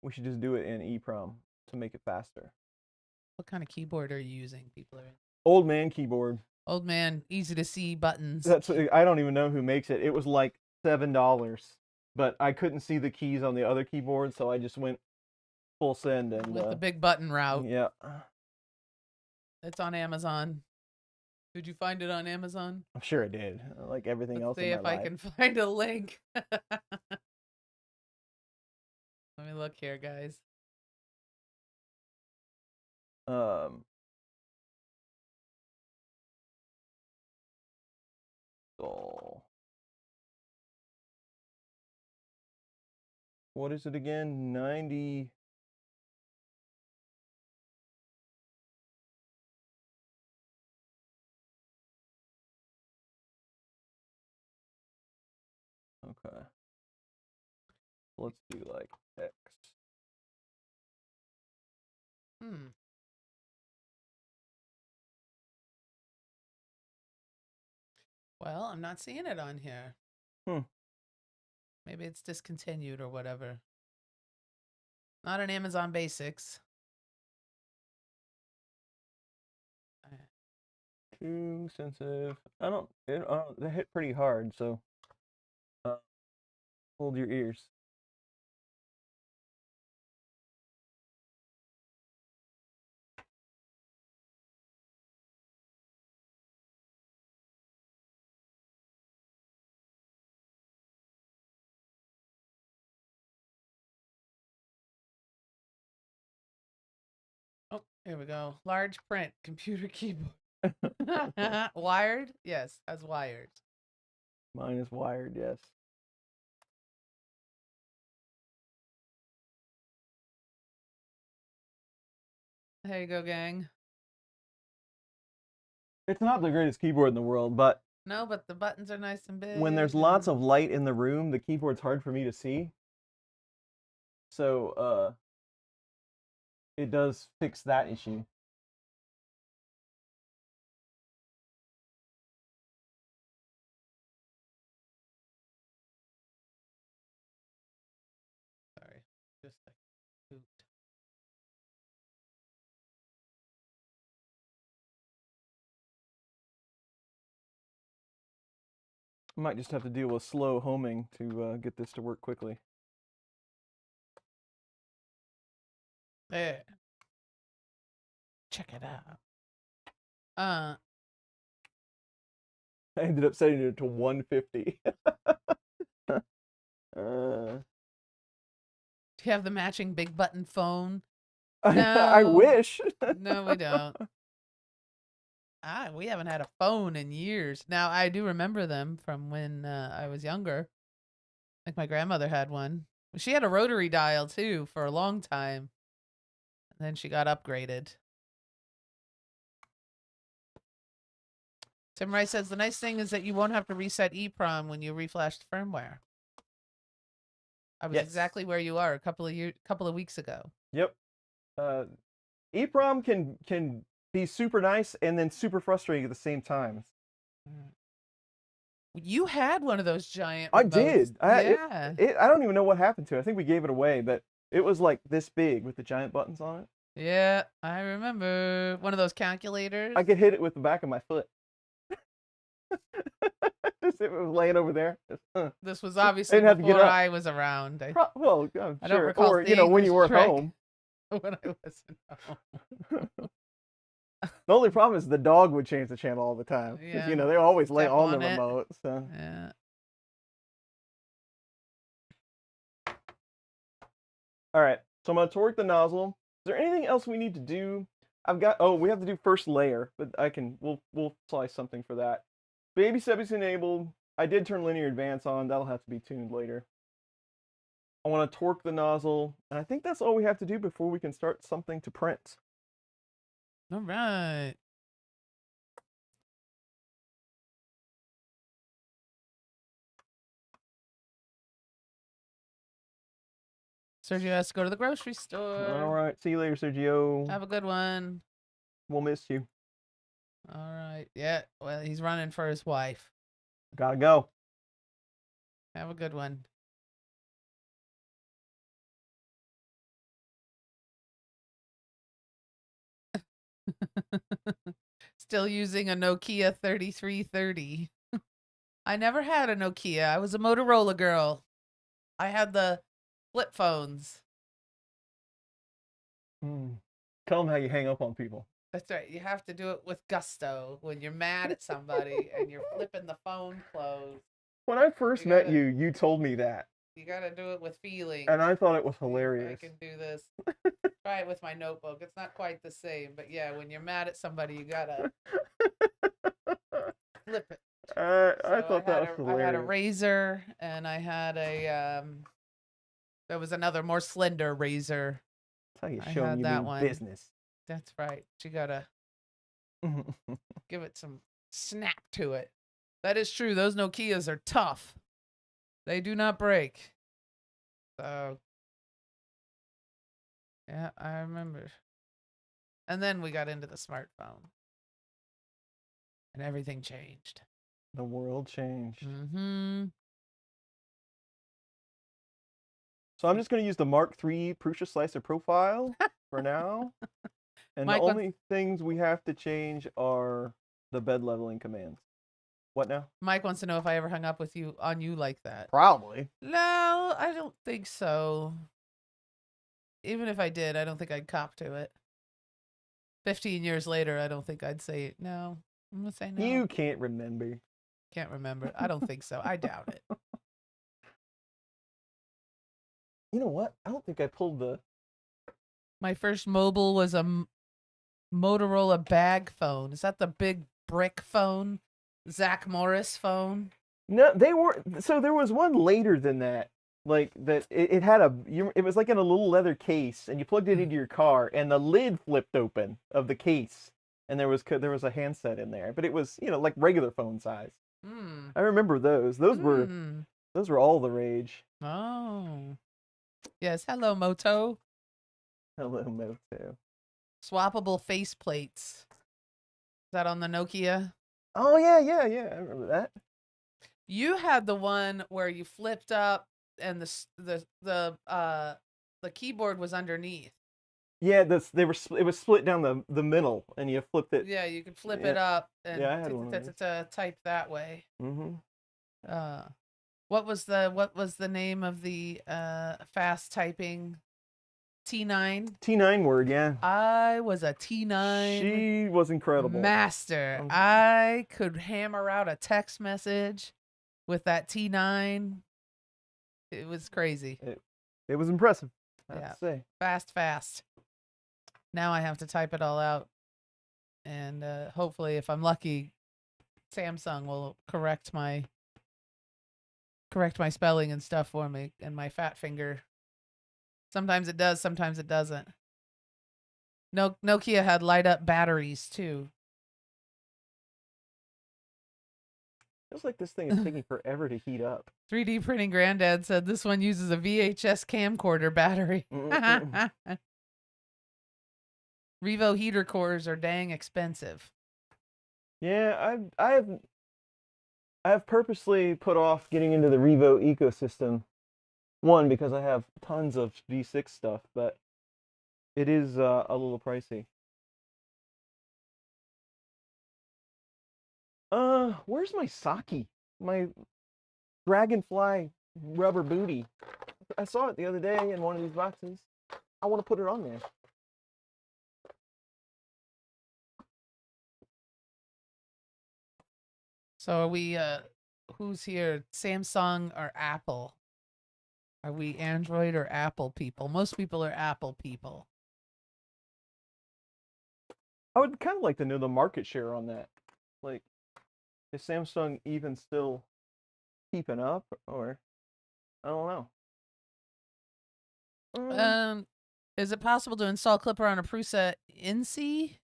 We should just do it in EEPROM to make it faster. What kind of keyboard are you using? People are. Old man keyboard. Old man, easy to see buttons. I don't even know who makes it. It was like $7, but I couldn't see the keys on the other keyboard, so I just went full send and with the big button route. Yeah. It's on Amazon. Did you find it on Amazon? I'm sure I did. Like everything else See in my if life. I can find a link. Let me look here, guys. So what is it again? 90. Okay. Let's do like X. Well, I'm not seeing it on here. Maybe it's discontinued or whatever. Not on Amazon Basics. Too sensitive. They hit pretty hard, so hold your ears. Oh, here we go. Large print computer keyboard. Wired? Yes, as wired. Mine is wired, yes. There you go, gang. It's not the greatest keyboard in the world, but No, but the buttons are nice and big. when there's lots and- of light in the room, the keyboard's hard for me to see. So, it does fix that issue. Sorry, just like boot. I might just have to deal with slow homing to get this to work quickly. There. Check it out. I ended up setting it to 150. Do you have the matching big button phone? I No. wish. No, we don't. We haven't had a phone in years. Now, I do remember them from when I was younger. Like my grandmother had one. She had a rotary dial too for a long time. And then she got upgraded. Tim Rice says the nice thing is that you won't have to reset EEPROM when you reflash the firmware. I was Yes. exactly where you are a couple of weeks ago. Yep. EEPROM can be super nice and then super frustrating at the same time. You had one of those giant I remotes. did. Yeah. I don't even know what happened to it. I think we gave it away, but it was like this big with the giant buttons on it. Yeah, I remember one of those calculators. I could hit it with the back of my foot. Just it was laying over there. Just, This was obviously didn't have to get before up. I was around. Well, I'm I don't sure. recall Or seeing when you this were trick. home. When I wasn't home. The only problem is the dog would change the channel all the time. 'Cause, Yeah. they always lay Step on the on it. remote. So. Yeah. All right. So I'm gonna torque the nozzle. Is there anything else we need to do? We have to do first layer, but we'll slice something for that. Baby step is enabled. I did turn linear advance on. That'll have to be tuned later. I want to torque the nozzle, and I think that's all we have to do before we can start something to print. All right. Sergio has to go to the grocery store. All right. See you later, Sergio. Have a good one. We'll miss you. All right. Yeah. Well, he's running for his wife. Gotta go. Have a good one. Still using a Nokia 3330. I never had a Nokia. I was a Motorola girl. I had the flip phones. Tell them how you hang up on people. That's right. You have to do it with gusto when you're mad at somebody and you're flipping the phone closed. When I first You met gotta- you, you told me that, You got to do it with feeling. and I thought it was See if hilarious. I can do this. Try it with my notebook. It's not quite the same, but yeah, when you're mad at somebody, you gotta flip it. I So thought that was I hilarious. had a razor, and I had a there was another more slender razor. That's how you I show had them you that mean one. business. That's right. You gotta give it some snap to it. That is true. Those Nokias are tough. They do not break. So yeah, I remember. And then we got into the smartphone. And everything changed. The world changed. Mm-hmm. So I'm just going to use the Mark III Prusa Slicer profile for now. And Mike the wants- only things we have to change are the bed leveling commands. What now? Mike wants to know if I ever hung up with you on you like that. Probably. No, I don't think so. Even if I did, I don't think I'd cop to it. 15 years later, I don't think I'd say no. I'm gonna say no. You can't remember. Can't remember. I don't think so. I doubt it. You know what? I don't think I pulled the... My first mobile was a Motorola bag phone. Is that the big brick phone? Zach Morris phone? No, they weren't. So there was one later than that. Like that, it had it was like in a little leather case, and you plugged it into your car, and the lid flipped open of the case, and there was a handset in there, but it was like regular phone size. Hmm. I remember those. Those were all the rage. Oh. Yes. Hello, Moto. Hello, Moto. Swappable face plates. Is that on the Nokia? Oh yeah. I remember that. You had the one where you flipped up and the keyboard was underneath. Yeah, it was split down the middle, and you flipped it. Yeah, you could flip it up and I had one of those. type that way. Mm-hmm. What was the name of the fast typing? T9. T9 word, yeah. I was a T9. She was incredible. Master. I could hammer out a text message with that T9. It was crazy. It was impressive, I have to say. Fast. Now I have to type it all out. And hopefully, if I'm lucky, Samsung will correct my spelling and stuff for me and my fat finger. Sometimes it does, sometimes it doesn't. Nokia had light up batteries too. Feels like this thing is taking forever to heat up. 3D Printing Granddad said this one uses a VHS camcorder battery. Revo heater cores are dang expensive. Yeah, I have purposely put off getting into the Revo ecosystem. One, because I have tons of V6 stuff, but it is a little pricey. Where's my Saki? My Dragonfly rubber booty. I saw it the other day in one of these boxes. I want to put it on there. So are we, who's here? Samsung or Apple? Are we Android or Apple people? Most people are Apple people. I would kind of like to know the market share on that. Like, is Samsung even still keeping up, or I don't know. Is it possible to install Clipper on a Prusa INSI?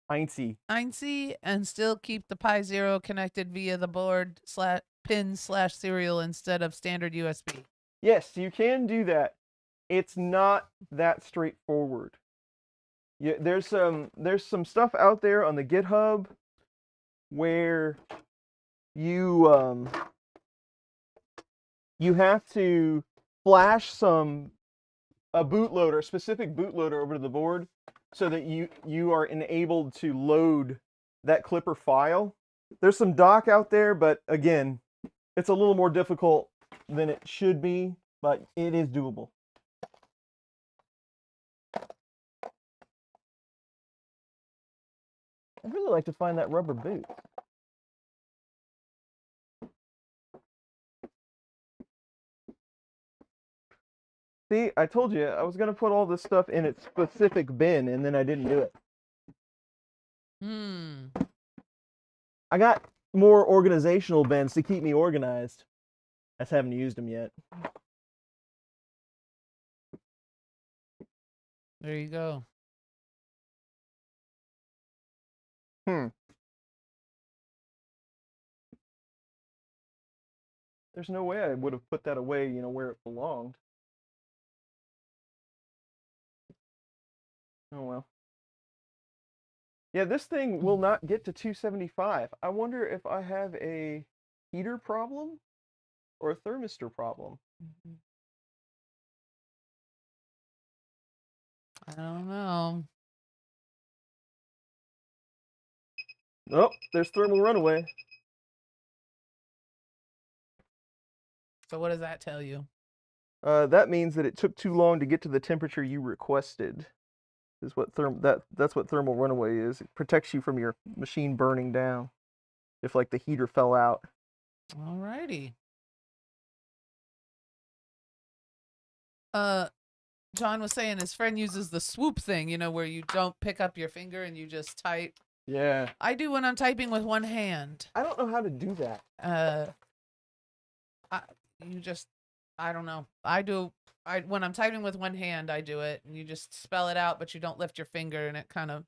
INSI. And still keep the Pi Zero connected via the board /pin/serial instead of standard USB? Yes, you can do that. It's not that straightforward. Yeah, there's some stuff out there on the GitHub where you have to flash a bootloader, a specific bootloader over to the board so that you are enabled to load that Clipper file. There's some doc out there, but again, it's a little more difficult than it should be, but it is doable. I'd really like to find that rubber boot. See, I told you I was going to put all this stuff in its specific bin, and then I didn't do it. I got more organizational bins to keep me organized. I just haven't used them yet. There you go. There's no way I would have put that away, where it belonged. Oh well. Yeah, this thing will not get to 275. I wonder if I have a heater problem or a thermistor problem. I don't know. Oh, there's thermal runaway. So what does that tell you? That means that it took too long to get to the temperature you requested. Is what that's what thermal runaway is. It protects you from your machine burning down if like the heater fell out. Alrighty. John was saying his friend uses the swoop thing, you know, where you don't pick up your finger and you just type. Yeah. I do when I'm typing with one hand. I don't know how to do that. I don't know. When I'm typing with one hand, I do it, and you just spell it out, but you don't lift your finger, and it kind of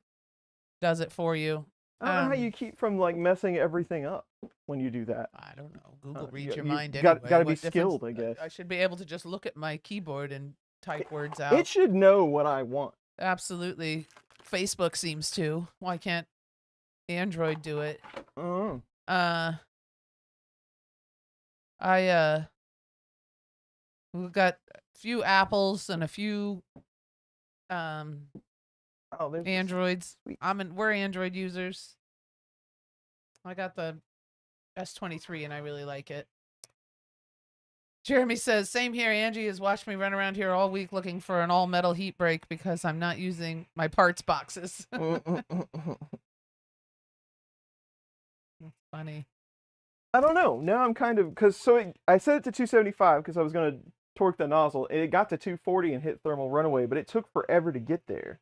does it for you. I don't know how you keep from like messing everything up when you do that. I don't know. Google reads your you mind got, anyway. Gotta be What difference- skilled, I guess. I should be able to just look at my keyboard and type words out. It should know what I want. Absolutely. Facebook seems to. Why can't Android do it? Oh. We've got a few Apples and a few there's Androids. sweet- We're Android users. I got the S23 and I really like it. Jeremy says, same here. Angie has watched me run around here all week looking for an all metal heat break because I'm not using my parts boxes. That's funny. I don't know. Now I'm kind of I set it to 275 because I was gonna torque the nozzle. It got to 240 and hit thermal runaway, but it took forever to get there.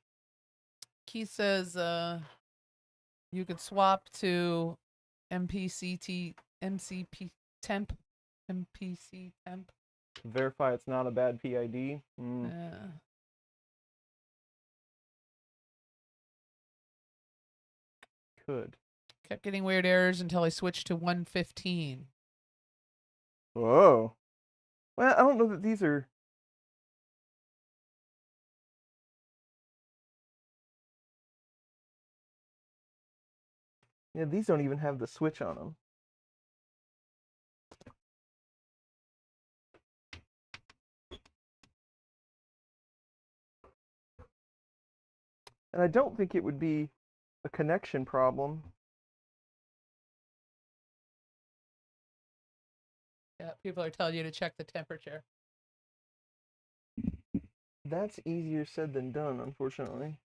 Keith says you could swap to MCP temp. Verify it's not a bad PID. Yeah. Could. Kept getting weird errors until I switched to 115. Whoa. Well, I don't know that these are. Yeah, these don't even have the switch on them. And I don't think it would be a connection problem. Yeah, people are telling you to check the temperature. That's easier said than done, unfortunately.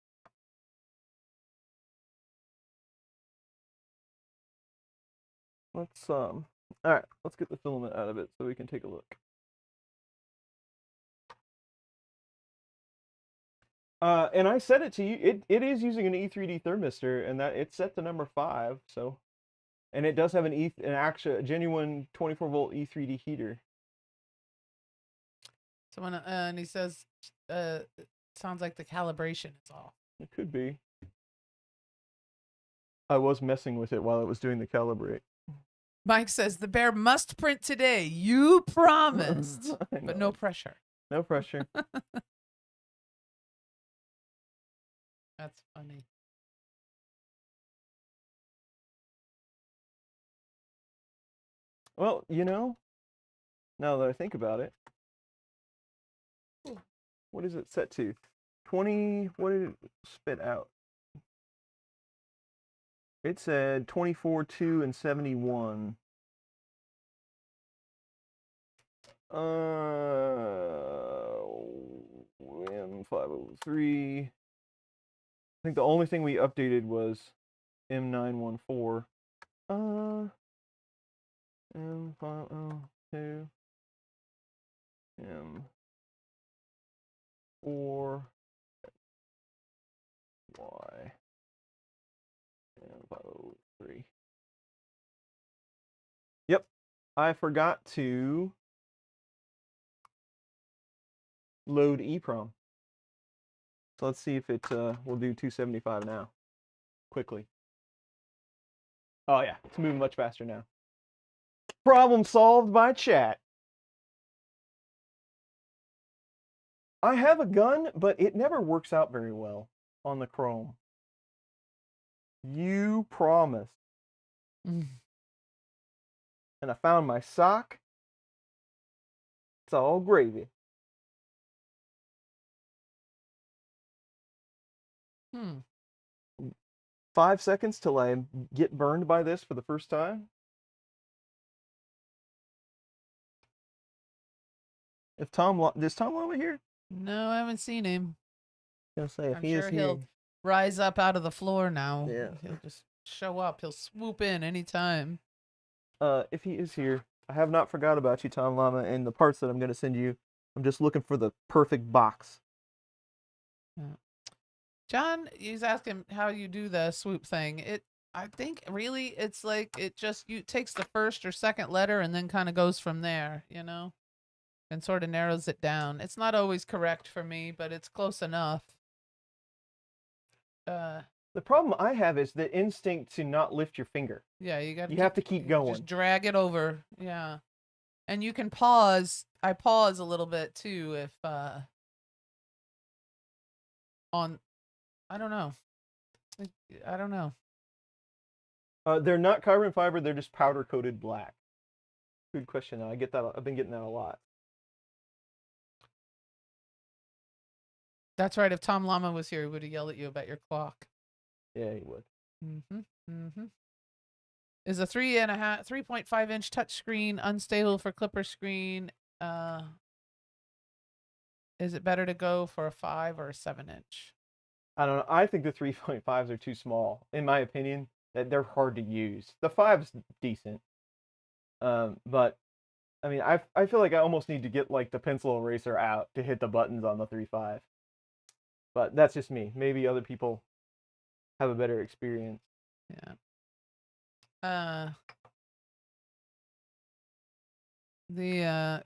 Let's all right, let's get the filament out of it so we can take a look. And I said it to you, it is using an E3D thermistor, and that it's set to number 5, so, and it does have a genuine 24-volt E3D heater. Someone and he says, it sounds like the calibration is off. It could be. I was messing with it while it was doing the calibrate. Mike says the bear must print today. You promised, but no pressure. No pressure. That's funny. Well, you know, now that I think about it, what is it set to? 20, what did it spit out? It said 24, 2, and 71. Wham 503. I think the only thing we updated was M914. M502. M4. Y. M503. Yep. I forgot to load EEPROM. So let's see if it will do 275 now. Quickly. Oh yeah, it's moving much faster now. Problem solved by chat. I have a gun, but it never works out very well on the Chrome. You promised. And I found my sock. It's all gravy. 5 seconds till I get burned by this for the first time. Is Tom Lama here? No, I haven't seen him. I was gonna say if I'm he sure is here. he'll rise up out of the floor now. Yeah. He'll just show up. He'll swoop in anytime. If he is here, I have not forgot about you, Tom Lama, and the parts that I'm gonna send you. I'm just looking for the perfect box. John, he's asking how you do the swoop thing. I think really it's like it just takes the first or second letter and then kind of goes from there, you know, and sort of narrows it down. It's not always correct for me, but it's close enough. The problem I have is the instinct to not lift your finger. Yeah, you have to keep going. Just drag it over. Yeah. And you can pause. I pause a little bit too if on I don't know. I don't know. They're not carbon fiber, they're just powder coated black. Good question. I get that. I've been getting that a lot. That's right. If Tom Llama was here, he would have yelled at you about your clock. Yeah, he would. Is a 3.5 inch touchscreen unstable for clipper screen? Is it better to go for a 5 or a 7 inch? I don't know. I think the 3.5s are too small, in my opinion. That they're hard to use. The 5's decent, but I mean, I feel like I almost need to get like the pencil eraser out to hit the buttons on the 3.5. But that's just me. Maybe other people have a better experience. Yeah.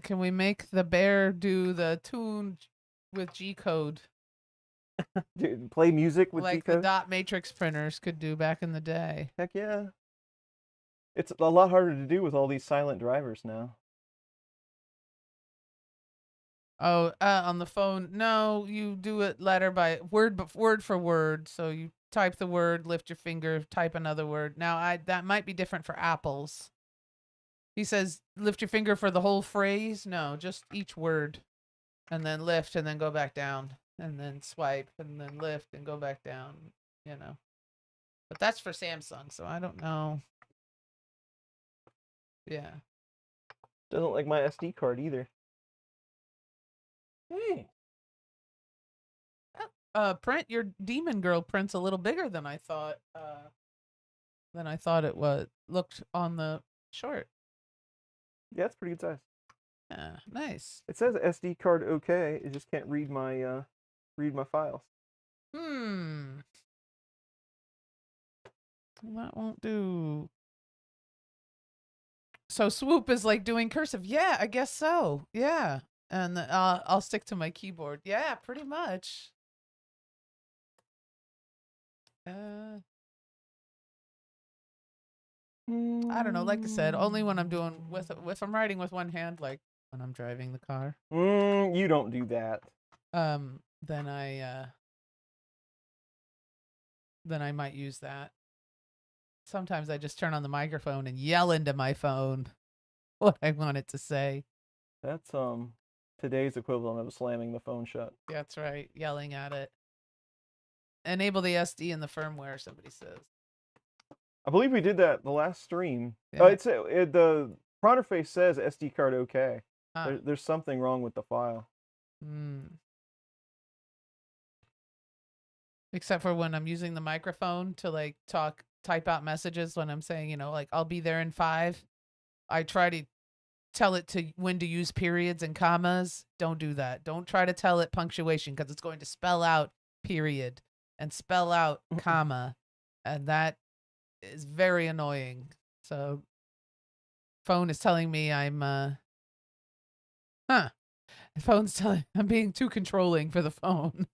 Can we make the bear do the tune with G code? Dude, play music with like G-code? The dot matrix printers could do back in the day. Heck yeah. It's a lot harder to do with all these silent drivers now. Oh, on the phone. No, you do it letter by word for word. So you type the word, lift your finger, type another word. Now that might be different for apples. He says lift your finger for the whole phrase. No, just each word. And then lift and then go back down. And then swipe and then lift and go back down, you know. But that's for Samsung, so I don't know. Yeah. Doesn't like my SD card either. Hey. Print, your demon girl prints a little bigger than I thought. It was. Looked on the short. Yeah, it's pretty good size. Yeah, nice. It says SD card okay. It just can't read my files. That won't do. So swoop is like doing cursive. Yeah, I guess so. Yeah. And I'll stick to my keyboard. Yeah, pretty much. I don't know. Like I said, only when I'm doing if I'm writing with one hand, like when I'm driving the car. You don't do that. Then I might use that. Sometimes I just turn on the microphone and yell into my phone what I want it to say. That's today's equivalent of slamming the phone shut. That's right, yelling at it. Enable the SD in the firmware, somebody says. I believe we did that the last stream. Yeah. The Pronterface says SD card okay. Huh. There's something wrong with the file. Except for when I'm using the microphone to like type out messages when I'm saying, you know, like I'll be there in 5. I try to tell it to when to use periods and commas. Don't do that. Don't try to tell it punctuation because it's going to spell out period and spell out comma, and that is very annoying. So phone is telling me I'm phone's telling I'm being too controlling for the phone.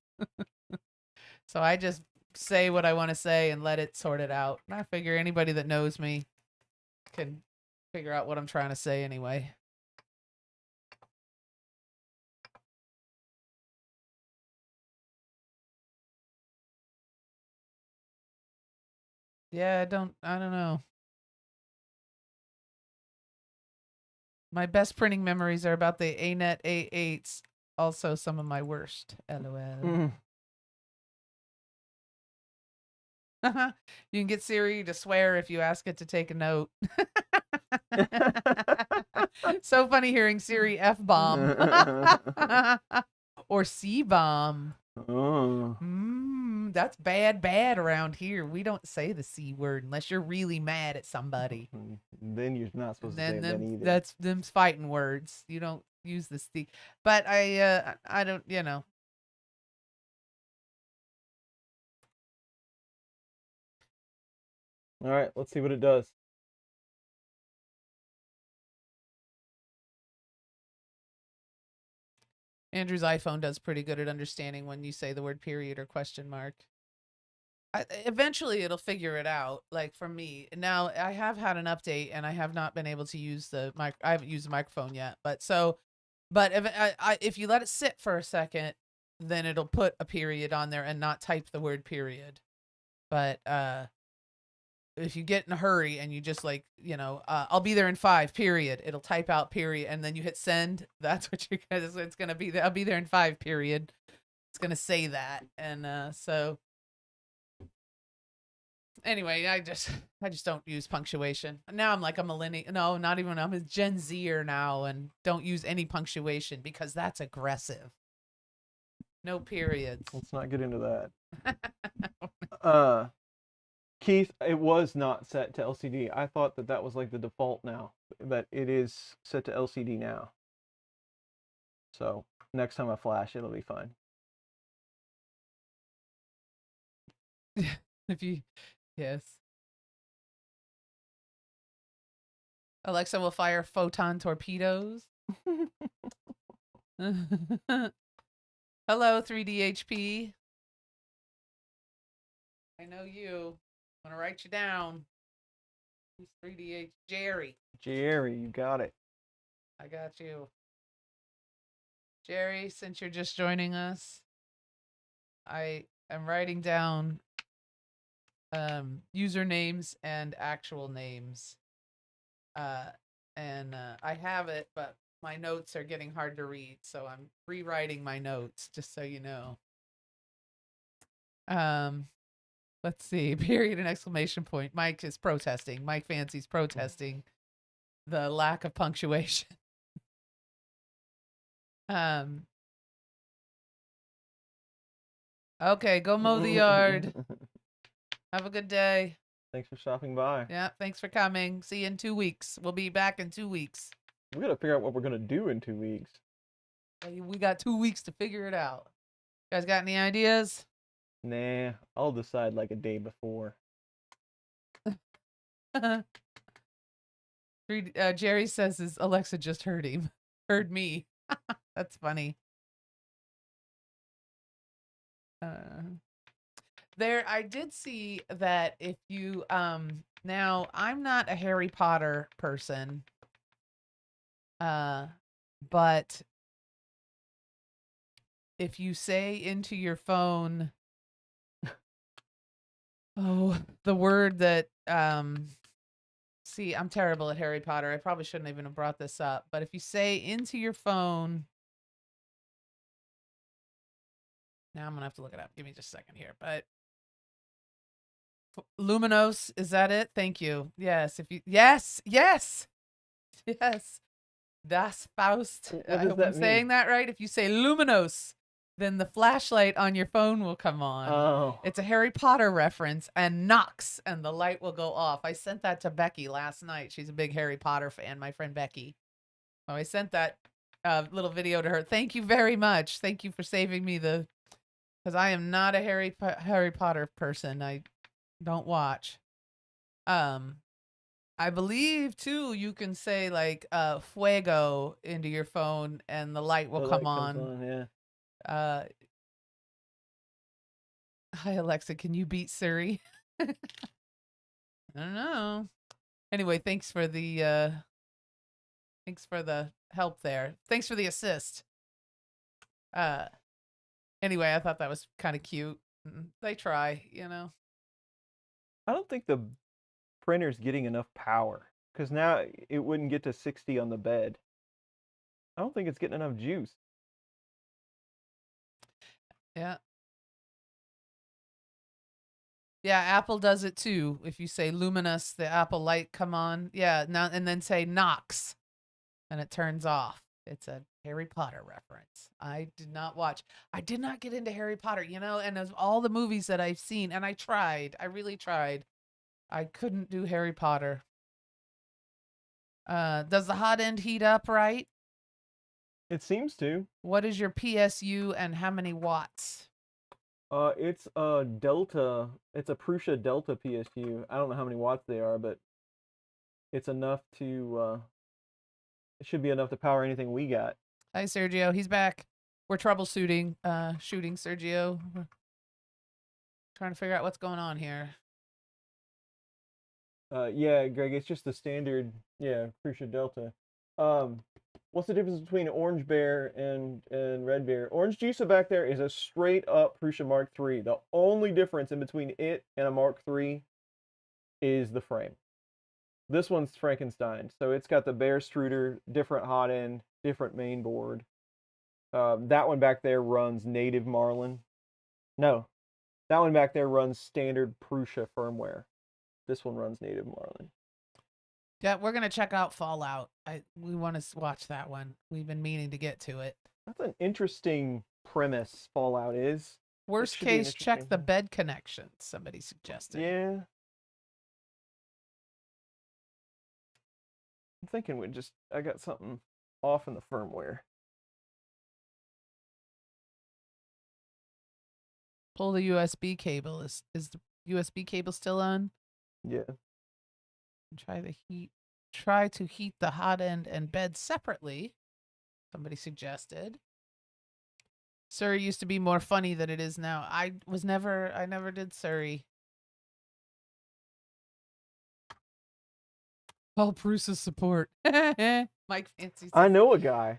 So I just say what I want to say and let it sort it out. And I figure anybody that knows me can figure out what I'm trying to say anyway. Yeah, I don't know. My best printing memories are about the ANET A8s. Also some of my worst. LOL. You can get Siri to swear if you ask it to take a note. So funny hearing Siri F-bomb. Or C-bomb. That's bad around here. We don't say the C word unless you're really mad at somebody. Then you're not supposed to say it then either. That's them's fighting words. You don't use the C. But I don't, you know. All right, let's see what it does. Andrew's iPhone does pretty good at understanding when you say the word period or question mark. Eventually, it'll figure it out. Like for me, now I have had an update and I have not been able to use the mic. I haven't used the microphone yet, but if you let it sit for a second, then it'll put a period on there and not type the word period. But if you get in a hurry and you just like, I'll be there in 5, period. It'll type out period, and then you hit send. That's what it's gonna be. I'll be there in 5, period. It's gonna say that, and so. Anyway, I just don't use punctuation. Now I'm like a millennial. No, not even. I'm a Gen Zer now and don't use any punctuation because that's aggressive. No periods. Let's not get into that. Keith, it was not set to LCD. I thought that was like the default now, but it is set to LCD now. So next time I flash, it'll be fine. Yes. Alexa will fire photon torpedoes. Hello, 3DHP. I know you. I'm going to write you down. Who's 3DH? Jerry. Jerry, you got it. I got you. Jerry, since you're just joining us, I am writing down usernames and actual names. I have it, but my notes are getting hard to read, so I'm rewriting my notes, just so you know. Let's see, period and exclamation point. Mike is protesting. Mike Fancy's protesting the lack of punctuation. Okay, go mow the yard. Have a good day. Thanks for stopping by. Yeah, thanks for coming. See you in 2 weeks. We'll be back in 2 weeks. We gotta figure out what we're gonna do in 2 weeks. We got 2 weeks to figure it out. You guys got any ideas? Nah, I'll decide like a day before. Jerry says his Alexa just heard him. Heard me. That's funny. I did see that if you now I'm not a Harry Potter person, but if you say into your phone, the word that see, I'm terrible at Harry Potter. I probably shouldn't even have brought this up, but if you say into your phone, now I'm gonna have to look it up. Give me just a second here, but. Luminos, is that it? Thank you. Yes, yes. Das Faust. What does that mean? Saying that right? If you say luminos, then the flashlight on your phone will come on. Oh. It's a Harry Potter reference, and knocks, and the light will go off. I sent that to Becky last night. She's a big Harry Potter fan, my friend Becky. So I sent that little video to her. Thank you very much. Thank you for saving me because I am not a Harry Potter person. I don't watch. I believe too you can say like fuego into your phone and the light will come on. Yeah. Hi Alexa, can you beat Siri? I don't know. Anyway, thanks for the help there. Thanks for the assist. Anyway, I thought that was kind of cute. They try, I don't think the printer's getting enough power because now it wouldn't get to 60 on the bed. I don't think it's getting enough juice. Yeah. Yeah, Apple does it too. If you say luminous, the Apple light come on. Yeah, now and then say knocks and it turns off. It's a Harry Potter reference. I did not watch. I did not get into Harry Potter, and of all the movies that I've seen, and I really tried. I couldn't do Harry Potter. Does the hot end heat up right? It seems to. What is your PSU and how many watts? It's a Delta. It's a Prusa Delta PSU. I don't know how many watts they are, but it's enough to. It should be enough to power anything we got. Hi, Sergio. He's back. We're troubleshooting, shooting Sergio. We're trying to figure out what's going on here. Yeah, Greg, it's just the standard, yeah, Prusa Delta. What's the difference between Orange Bear and Red Bear? Orange Juice back there is a straight up Prusa Mark III. The only difference in between it and a Mark III is the frame. This one's Frankenstein, so it's got the Bear Extruder, different hot end, different main board. That one back there runs native Marlin. No, that one back there runs standard Prusa firmware. This one runs native Marlin. Yeah, we're gonna check out Fallout. We want to watch that one. We've been meaning to get to it. That's an interesting premise. Fallout is. Worst should be an case, check the interesting- bed connections. Somebody suggested. Yeah. I'm thinking I got something off in the firmware. Pull the USB cable. Is the USB cable still on? Yeah. Try to heat the hot end and bed separately. Somebody suggested. Surrey used to be more funny than it is now. I never did Surrey. All Bruce's support. Mike Fancy. I know a guy.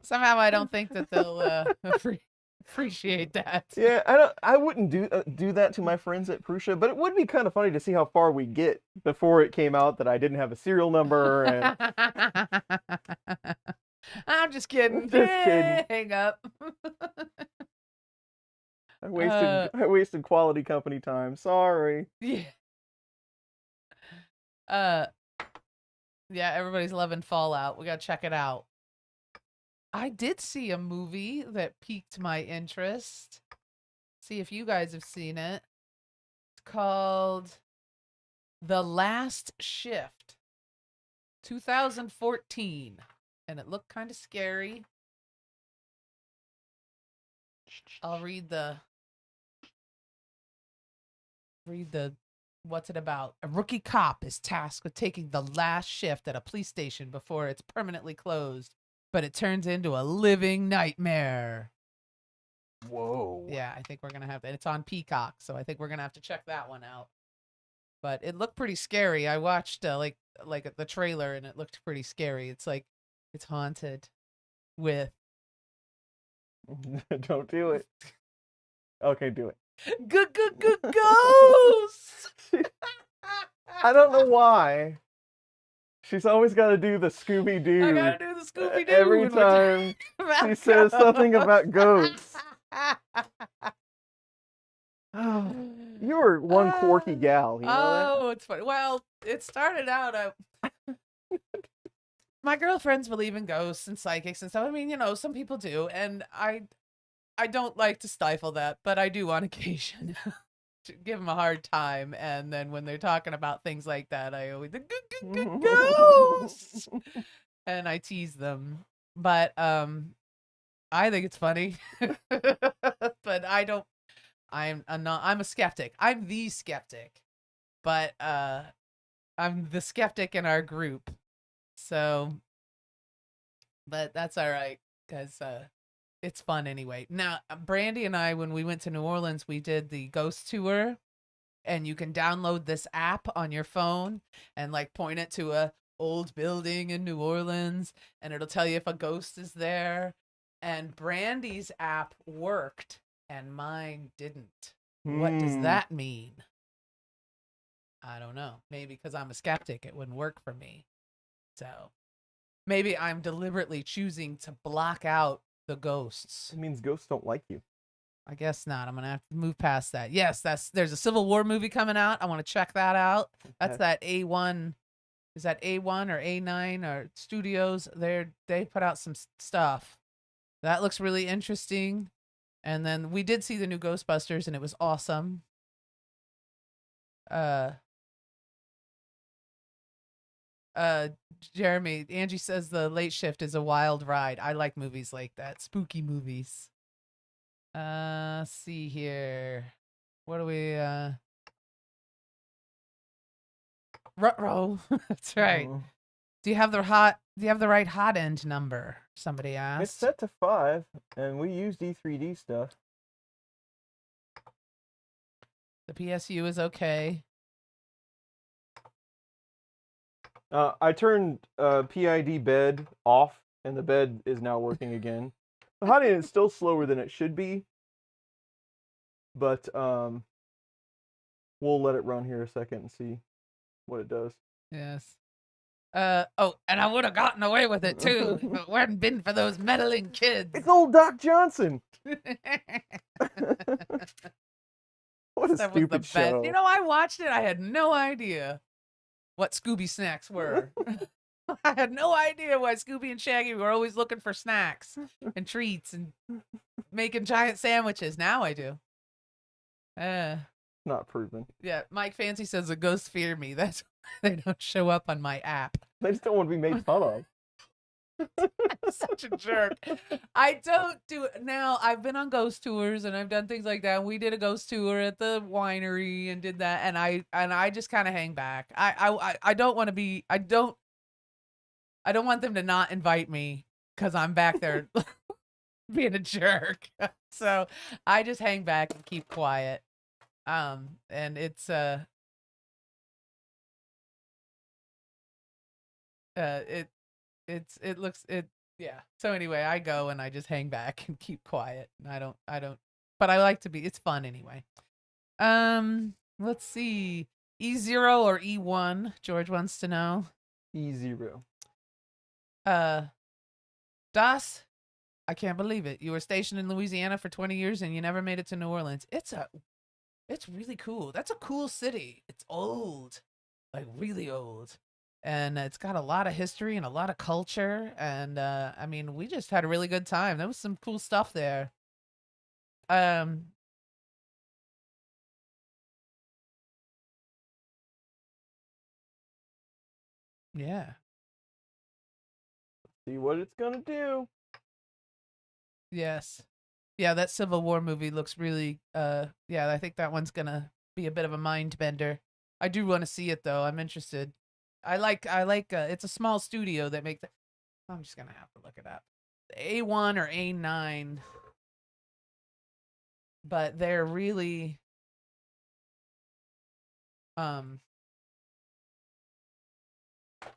Somehow I don't think that they'll appreciate that. Yeah, I wouldn't do that to my friends at Prusa, but it would be kind of funny to see how far we get before it came out that I didn't have a serial number. And I'm just kidding. Just kidding. Hang up. I wasted quality company time. Sorry. Yeah. Yeah, everybody's loving Fallout. We gotta check it out. I did see a movie that piqued my interest. See if you guys have seen it. It's called The Last Shift, 2014, and it looked kind of scary. I'll read the what's it about? A rookie cop is tasked with taking the last shift at a police station before it's permanently closed, but it turns into a living nightmare. Whoa. Yeah, I think we're gonna have to. It's on Peacock, so I think we're gonna have to check that one out. But it looked pretty scary. I watched like the trailer, and it looked pretty scary. It's like it's haunted with Don't do it. Okay, do it. ghosts. I don't know why. She's always got to do the Scooby I Doo gotta do the Scooby Doo every time she says something about ghosts. Oh, you're one quirky gal. You know Oh, it's funny. Well, it started out. My girlfriends believe in ghosts and psychics and stuff. I mean, some people do, and I don't like to stifle that, but I do on occasion to give them a hard time. And then when they're talking about things like that, I always ghosts, and I tease them. But I think it's funny, but I don't. I'm a skeptic. I'm the skeptic, but I'm the skeptic in our group. So, but that's all right, because it's fun anyway. Now, Brandy and I, when we went to New Orleans, we did the ghost tour, and you can download this app on your phone and like point it to a old building in New Orleans, and it'll tell you if a ghost is there. And Brandy's app worked, and mine didn't. What does that mean? I don't know. Maybe because I'm a skeptic, it wouldn't work for me. So maybe I'm deliberately choosing to block out the ghosts. It means ghosts don't like you. I guess not. I'm gonna have to move past that. Yes, there's a Civil War movie coming out. I want to check that out. That's that A1. Is that A1 or A9 or Studios? They put out some stuff that looks really interesting. And then we did see the new Ghostbusters, and it was awesome. Jeremy, Angie says the Late Shift is a wild ride. I like movies like that, spooky movies. See here. What do we Ruh-roh. That's right. Mhm. Do you have the right hot end number? Somebody It's asked. set to 5, and we use D3D stuff. The PSU is okay. I turned PID bed off, and the bed is now working again. The hot end is still slower than it should be, but we'll let it run here a second and see what it does. Yes. Oh, and I would have gotten away with it too if it hadn't been for those meddling kids. It's old Doc Johnson. What a That was the stupid best. show. You know, I watched it. I had no idea what Scooby snacks were. I had no idea why Scooby and Shaggy were always looking for snacks and treats and making giant sandwiches. Now I do. Not proven. Yeah, Mike Fancy says the ghosts fear me. That's why they don't show up on my app. They just don't want to be made fun of. Such a jerk. I don't do it now. I've been on ghost tours and I've done things like that. We did a ghost tour at the winery and did that, and I just kind of hang back. I don't want to be. I don't want them to not invite me because I'm back there being a jerk. So I just hang back and keep quiet. And it's yeah. So anyway, I go and I just hang back and keep quiet. And I don't but I like to be, it's fun anyway. Let's see. E0 or E1, George wants to know. E0. Das, I can't believe it. You were stationed in Louisiana for 20 years and you never made it to New Orleans. It's really cool. That's a cool city. It's old. Like really old. And it's got a lot of history and a lot of culture. And I mean, we just had a really good time. There was some cool stuff there. Yeah. See what it's gonna do. Yes. Yeah, that Civil War movie looks really yeah, I think that one's gonna be a bit of a mind bender. I do want to see it though. I'm interested. I like it's a small studio that makes it. I'm just gonna have to look it up. A1 or A9. But they're really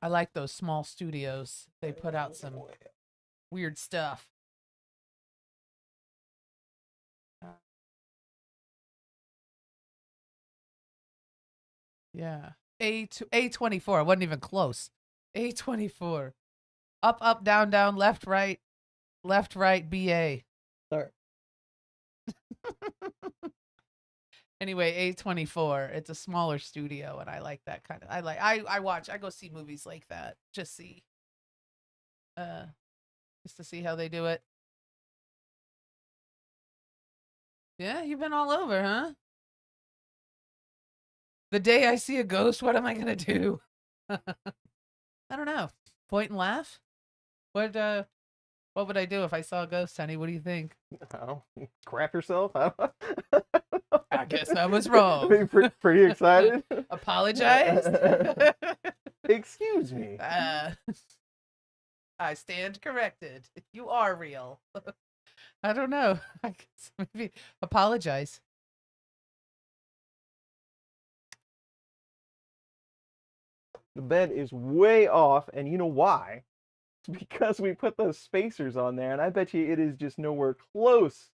I like those small studios. They put out some weird stuff. Yeah. A24. I wasn't even close. A24. Up, up, down, down, left, right, BA. Sorry. Anyway, A24. It's a smaller studio, and I like that kind of. I go see movies like that. Just to see how they do it. Yeah, you've been all over, huh? The day I see a ghost, what am I gonna do? I don't know. Point and laugh? What would I do if I saw a ghost, honey? What do you think? Oh, crap yourself? I guess I was wrong. Pretty excited. Apologize. Excuse me. I stand corrected. You are real. I don't know. I guess maybe apologize. The bed is way off, and you know why? It's because we put those spacers on there, and I bet you it is just nowhere close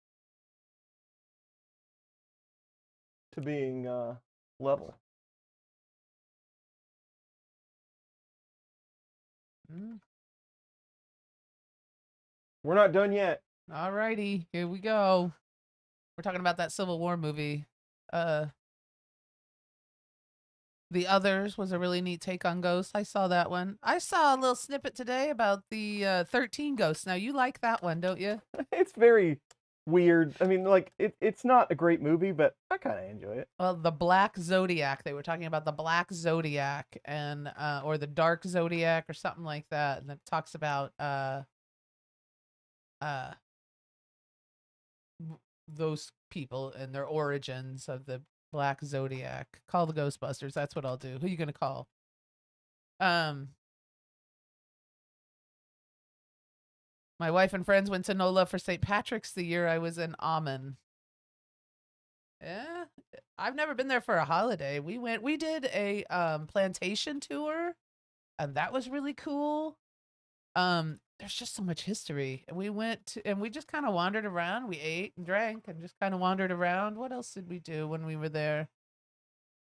to being level. We're not done yet. Alrighty, here we go. We're talking about that Civil War movie. The Others was a really neat take on ghosts. I saw that one. I saw a little snippet today about the 13 Ghosts. Now, you like that one, don't you? It's very weird. I mean, like, it's not a great movie, but I kind of enjoy it. Well, the Black Zodiac. They were talking about the Black Zodiac and or the Dark Zodiac or something like that. And it talks about those people and their origins of the Black Zodiac. Call the Ghostbusters. That's what I'll do. Who are you gonna call? My wife and friends went to No Love for St. Patrick's the year I was in Amen. Yeah, I've never been there for a holiday. We did a plantation tour, and that was really cool. There's just so much history. And we went to, and we just kind of wandered around. We ate and drank and just kind of wandered around. What else did we do when we were there?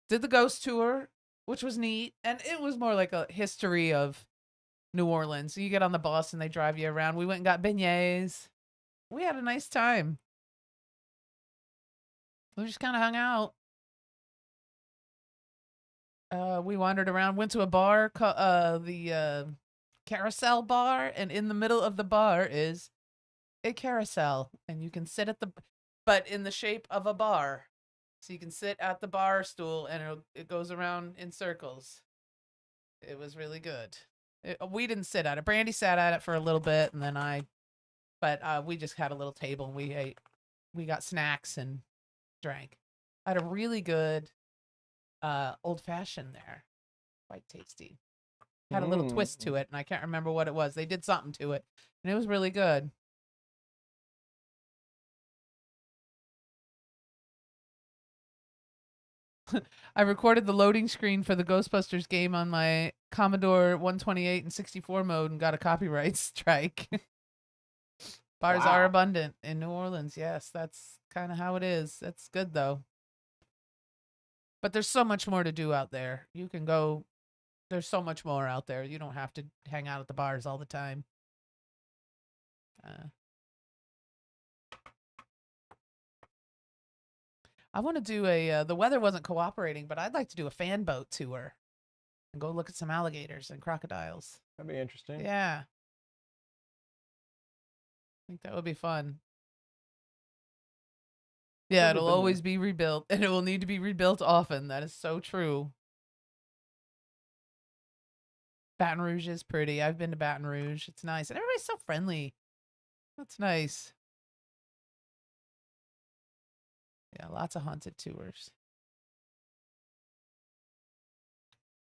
Did the ghost tour, which was neat, and it was more like a history of New Orleans. So you get on the bus and they drive you around. We went and got beignets. We had a nice time. We just kind of hung out. We wandered around, went to a bar, the Carousel Bar, and in the middle of the bar is a carousel, and you can sit at but in the shape of a bar. So you can sit at the bar stool, and it goes around in circles. It was really good. We didn't sit at it. Brandy sat at it for a little bit, and then but we just had a little table, and we ate. We got snacks and drank. I had a really good old fashioned there. Quite tasty. Had a little twist to it, and I can't remember what it was. They did something to it, and it was really good. I recorded the loading screen for the Ghostbusters game on my Commodore 128 and 64 mode and got a copyright strike. Bars are abundant in New Orleans. Yes, that's kind of how it is. That's good, though. But there's so much more to do out there. You can go. There's so much more out there. You don't have to hang out at the bars all the time. I want to do the weather wasn't cooperating, but I'd like to do a fan boat tour and go look at some alligators and crocodiles. That'd be interesting. Yeah. I think that would be fun. Yeah, it'll always be rebuilt, and it will need to be rebuilt often. That is so true. Baton Rouge is pretty. I've been to Baton Rouge. It's nice. And everybody's so friendly. That's nice. Yeah, lots of haunted tours.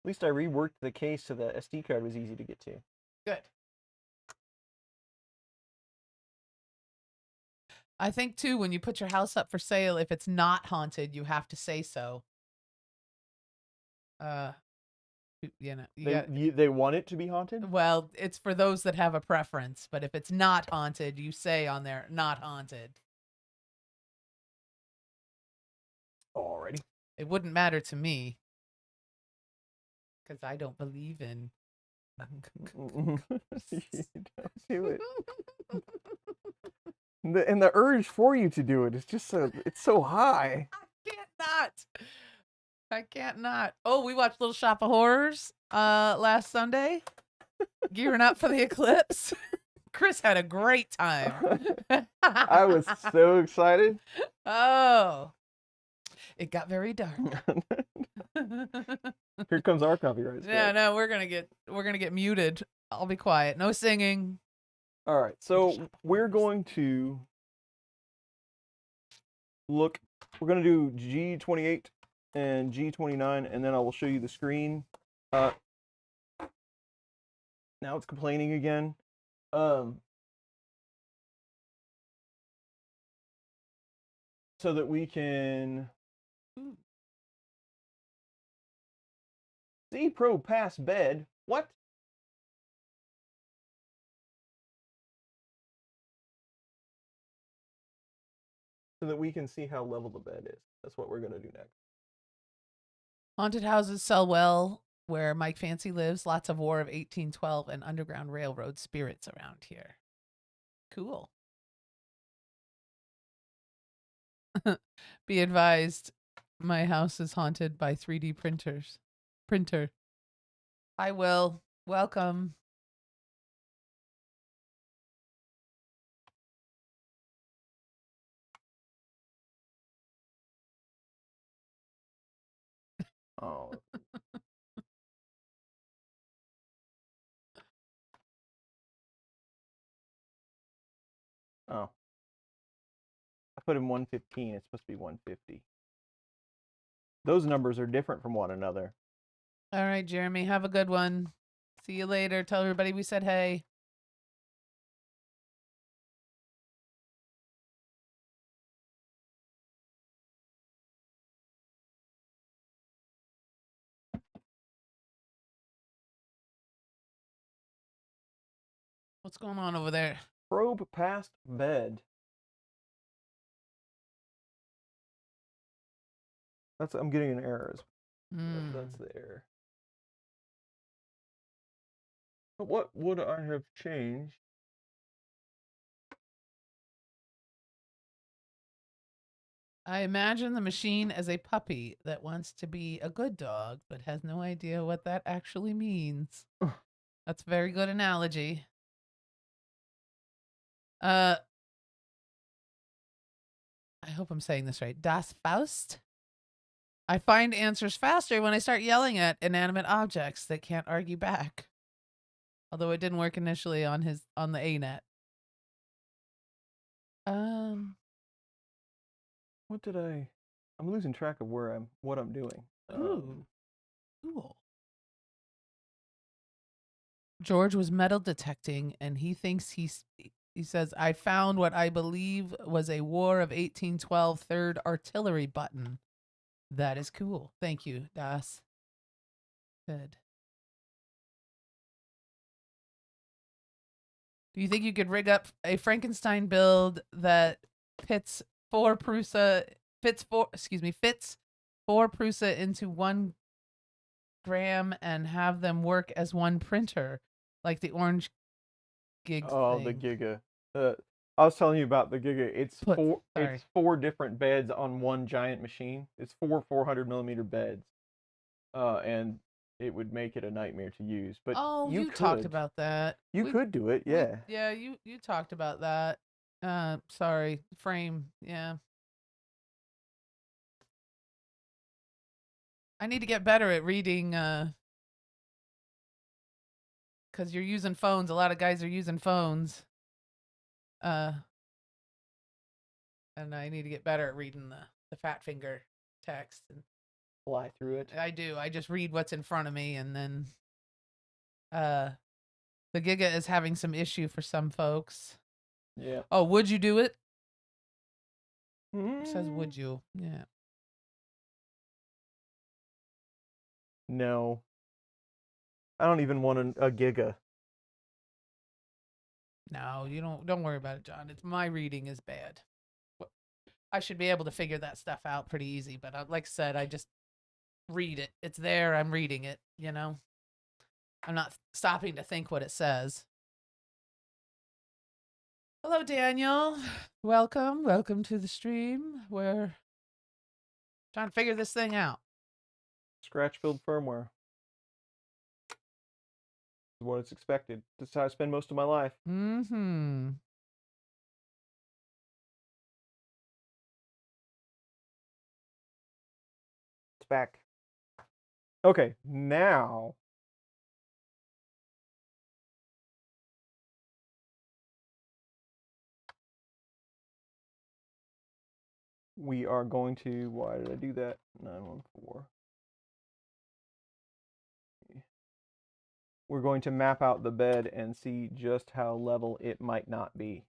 At least I reworked the case so the SD card was easy to get to. Good. I think, too, when you put your house up for sale, if it's not haunted, you have to say so. You know, they want it to be haunted? Well, it's for those that have a preference, but if it's not haunted, you say on there, not haunted. Alrighty. It wouldn't matter to me, because I don't believe in... You don't do it. And the urge for you to do it is just it's so high. I can't not. Oh, we watched Little Shop of Horrors last Sunday, gearing up for the Eclipse. Chris had a great time. I was so excited. Oh, it got very dark. Here comes our copyright strike. Yeah, no, we're gonna get muted. I'll be quiet. No singing. All right, so we're going to look. We're going to do G28 and G29, and then I will show you the screen. Now it's complaining again. So that we can C Pro pass bed. What? So that we can see how level the bed is. That's what we're going to do next. Haunted houses sell well where Mike Fancy lives. Lots of War of 1812 and Underground Railroad spirits around here. Cool. Be advised, my house is haunted by 3D printers. Printer. Hi, Will. Welcome. Oh. Oh. I put in 115. It's supposed to be 150. Those numbers are different from one another. All right, Jeremy, have a good one. See you later. Tell everybody we said hey. What's going on over there? Probe past bed. I'm getting an error. That's the error. But what would I have changed? I imagine the machine as a puppy that wants to be a good dog, but has no idea what that actually means. That's a very good analogy. I hope I'm saying this right. Das Faust? I find answers faster when I start yelling at inanimate objects that can't argue back. Although it didn't work initially on the ANET. What did I'm losing track of what I'm doing. Ooh. Cool. George was metal detecting, and he thinks he says, I found what I believe was a War of 1812 third artillery button. That is cool. Thank you, Das. Good. Do you think you could rig up a Frankenstein build that fits four Prusa into 1 gram and have them work as one printer, like the orange gig Oh, thing? the Giga. I was telling you about the Giga. It's Sorry. It's 4 different beds on one giant machine. It's 400mm beds, and it would make it a nightmare to use. But you talked about that. You could do it, yeah. You talked about that. Sorry, frame. Yeah. I need to get better at reading. Because you're using phones. A lot of guys are using phones. And I need to get better at reading the fat finger text and fly through it. I do. I just read what's in front of me, and then the Giga is having some issue for some folks. Yeah. Oh, would you do it? It says, would you? Yeah. No. I don't even want a Giga. No, you don't worry about it, John. It's my reading is bad. I should be able to figure that stuff out pretty easy, but like I said, I just read it. It's there. I'm reading it, you know? I'm not stopping to think what it says. Hello, Daniel. Welcome to the stream. We're trying to figure this thing out. Scratch build firmware. Is what it's expected. This is how I spend most of my life. Mm-hmm. It's back. Okay, now we are going to, why did I do that? 914. We're going to map out the bed and see just how level it might not be.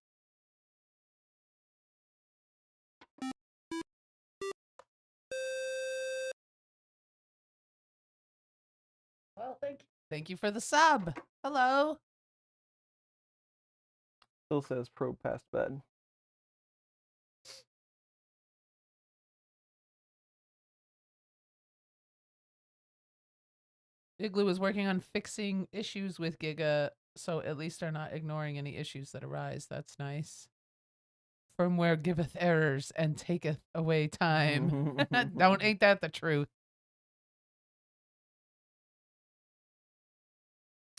Well, thank you for the sub. Hello. Still says probe past bed. Igloo is working on fixing issues with Giga, so at least they're not ignoring any issues that arise. That's nice. Firmware giveth errors and taketh away time. Ain't that the truth?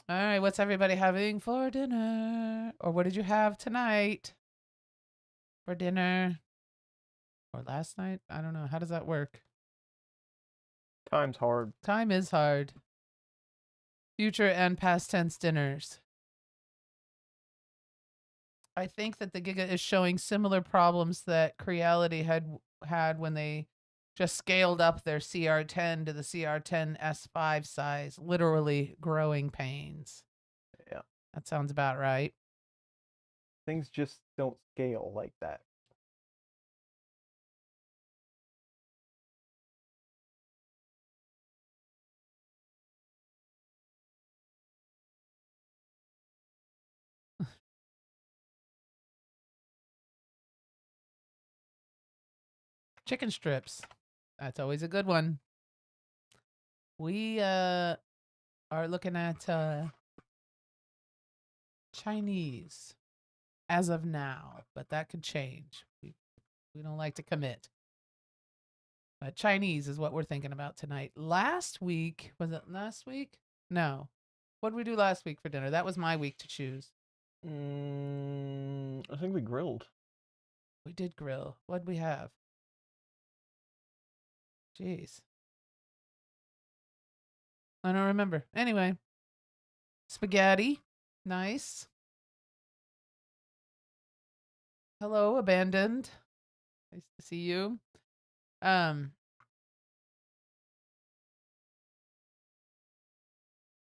All right, what's everybody having for dinner? Or what did you have tonight for dinner? Or last night? I don't know. How does that work? Time's hard. Time is hard. Future and past tense dinners. I think that the Giga is showing similar problems that Creality had when they just scaled up their CR10 to the CR10 S5 size, literally growing pains. Yeah. That sounds about right. Things just don't scale like that. Chicken strips. That's always a good one. We are looking at Chinese as of now, but that could change. We don't like to commit. But Chinese is what we're thinking about tonight. Last week, was it last week? No. What did we do last week for dinner? That was my week to choose. I think we grilled. We did grill. What did we have? Jeez. I don't remember. Anyway, spaghetti. Nice. Hello, abandoned. Nice to see you. There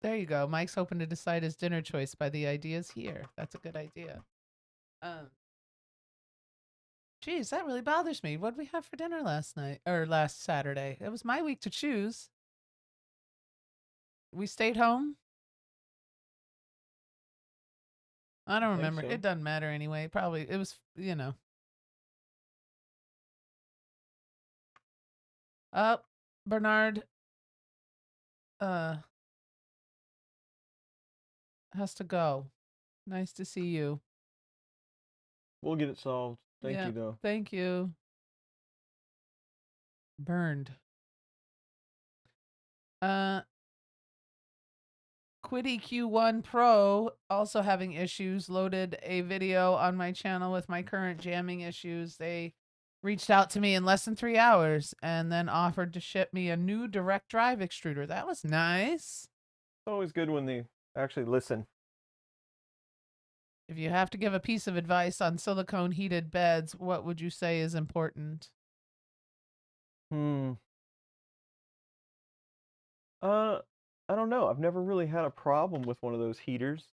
you go. Mike's hoping to decide his dinner choice by the ideas here. That's a good idea. Geez, that really bothers me. What did we have for dinner last night or last Saturday? It was my week to choose. We stayed home. I don't remember. so. It doesn't matter anyway. Probably it was, Bernard has to go. Nice to see you. We'll get it solved. Thank Yeah, you, though. Thank you. Burned. Quiddy Q1 Pro also having issues. Loaded a video on my channel with my current jamming issues. They reached out to me in less than 3 hours and then offered to ship me a new direct drive extruder. That was nice. It's always good when they actually listen. If you have to give a piece of advice on silicone heated beds, what would you say is important? I don't know. I've never really had a problem with one of those heaters.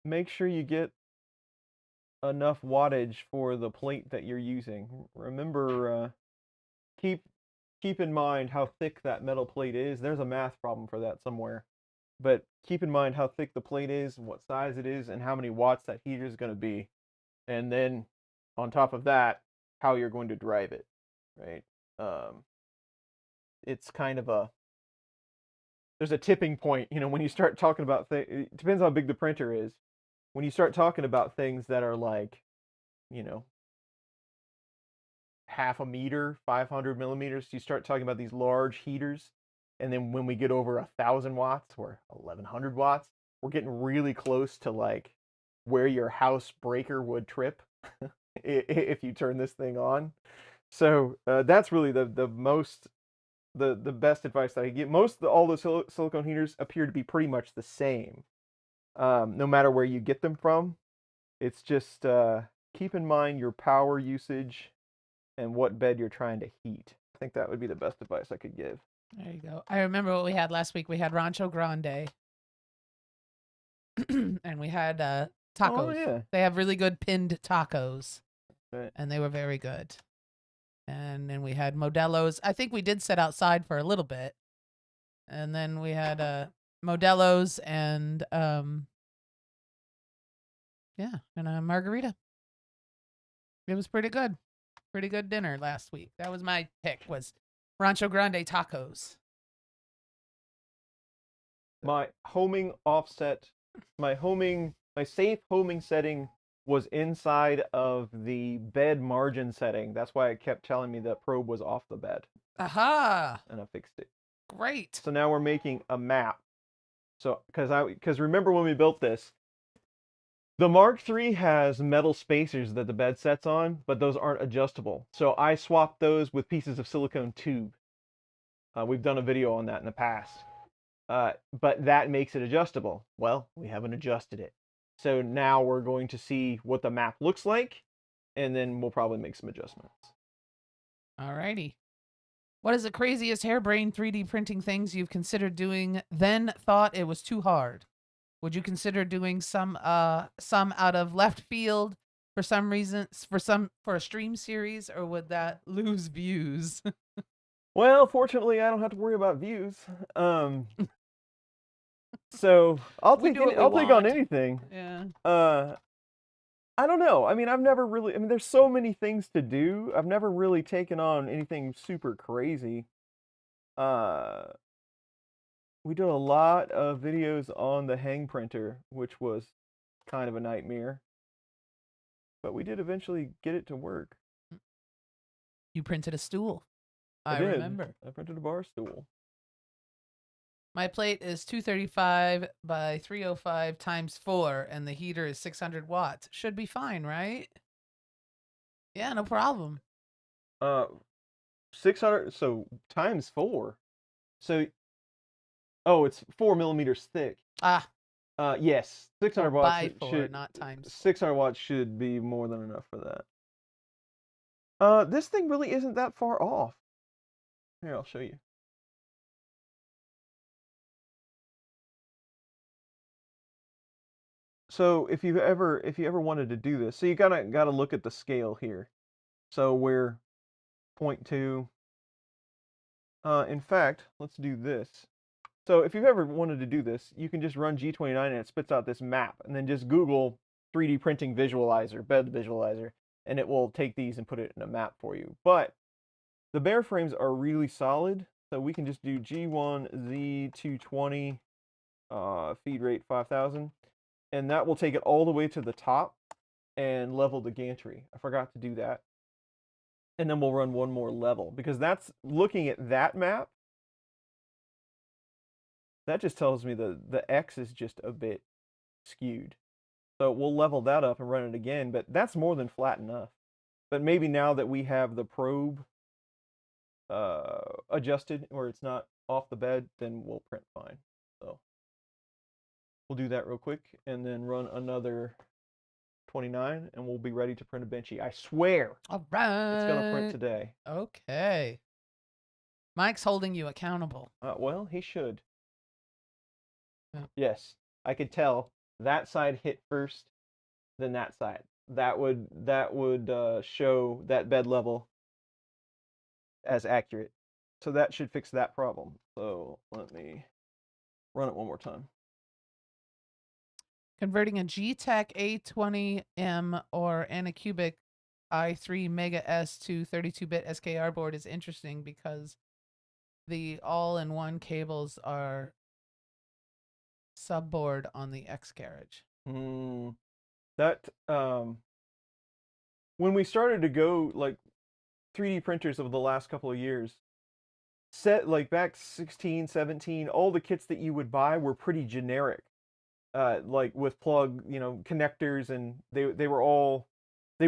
Make sure you get enough wattage for the plate that you're using. Remember, keep in mind how thick that metal plate is. There's a math problem for that somewhere. But keep in mind how thick the plate is, what size it is, and how many watts that heater is going to be. And then on top of that, how you're going to drive it, right? It's kind of there's a tipping point, when you start talking about things. It depends how big the printer is. When you start talking about things that are like, half a meter, 500 millimeters, you start talking about these large heaters. And then when we get over 1,000 watts or 1,100 watts, we're getting really close to like where your house breaker would trip if you turn this thing on. So that's really the best advice that I give. All the silicone heaters appear to be pretty much the same, no matter where you get them from. It's just keep in mind your power usage and what bed you're trying to heat. I think that would be the best advice I could give. There you go. I remember what we had last week. We had Rancho Grande. And we had tacos. Oh, yeah. They have really good pinned tacos. Right. And they were very good. And then we had Modelo's. I think we did sit outside for a little bit. And then we had Modelo's and and a margarita. It was pretty good. Pretty good dinner last week. That was my pick, was Rancho Grande tacos. My homing offset, my safe homing setting was inside of the bed margin setting. That's why it kept telling me the probe was off the bed. Aha! And I fixed it. Great. So now we're making a map. So because remember when we built this, the Mark III has metal spacers that the bed sets on, but those aren't adjustable. So I swapped those with pieces of silicone tube. We've done a video on that in the past. But that makes it adjustable. Well, we haven't adjusted it. So now we're going to see what the map looks like, and then we'll probably make some adjustments. Alrighty. What is the craziest harebrained 3D printing things you've considered doing, then thought it was too hard? Would you consider doing some out of left field for some reason, for a stream series, or would that lose views? Well, fortunately, I don't have to worry about views. So I'll We take do what we I'll take on want. anything. Yeah. I don't know. I mean, I've never really. I mean, there's so many things to do. I've never really taken on anything super crazy. We did a lot of videos on the hang printer, which was kind of a nightmare. But we did eventually get it to work. You printed a stool. I did. remember. I printed a bar stool. My plate is 235 by 305 times 4, and the heater is 600 watts. Should be fine, right? Yeah, no problem. 600. So times 4. So, oh, it's 4 millimeters thick. Ah, Yes, 600 watts by 4, should not times 600 watts should be more than enough for that. This thing really isn't that far off. Here, I'll show you. So if you ever wanted to do this, so you gotta look at the scale here. So we're 0.2. In fact, let's do this. So if you've ever wanted to do this, you can just run G29 and it spits out this map, and then just Google 3D printing visualizer, bed visualizer, and it will take these and put it in a map for you. But the bare frames are really solid, so we can just do G1Z220, feed rate 5000, and that will take it all the way to the top and level the gantry. I forgot to do that. And then we'll run one more level, because that's looking at that map. That just tells me the X is just a bit skewed. So we'll level that up and run it again, but that's more than flat enough. But maybe now that we have the probe adjusted, or it's not off the bed, then we'll print fine. So we'll do that real quick and then run another 29 and we'll be ready to print a benchy. I swear. All right. It's gonna print today. Okay. Mike's holding you accountable. Well, he should. Yeah. Yes, I could tell that side hit first, then that side. That would show that bed level as accurate. So that should fix that problem. So let me run it one more time. Converting a G-Tech A20M or Anycubic i3 Mega S to 32-bit SKR board is interesting because the all-in-one cables are subboard on the X carriage. That when we started to go like 3D printers over the last couple of years, like back 16, 17, all the kits that you would buy were pretty generic. Like with plug, connectors, and they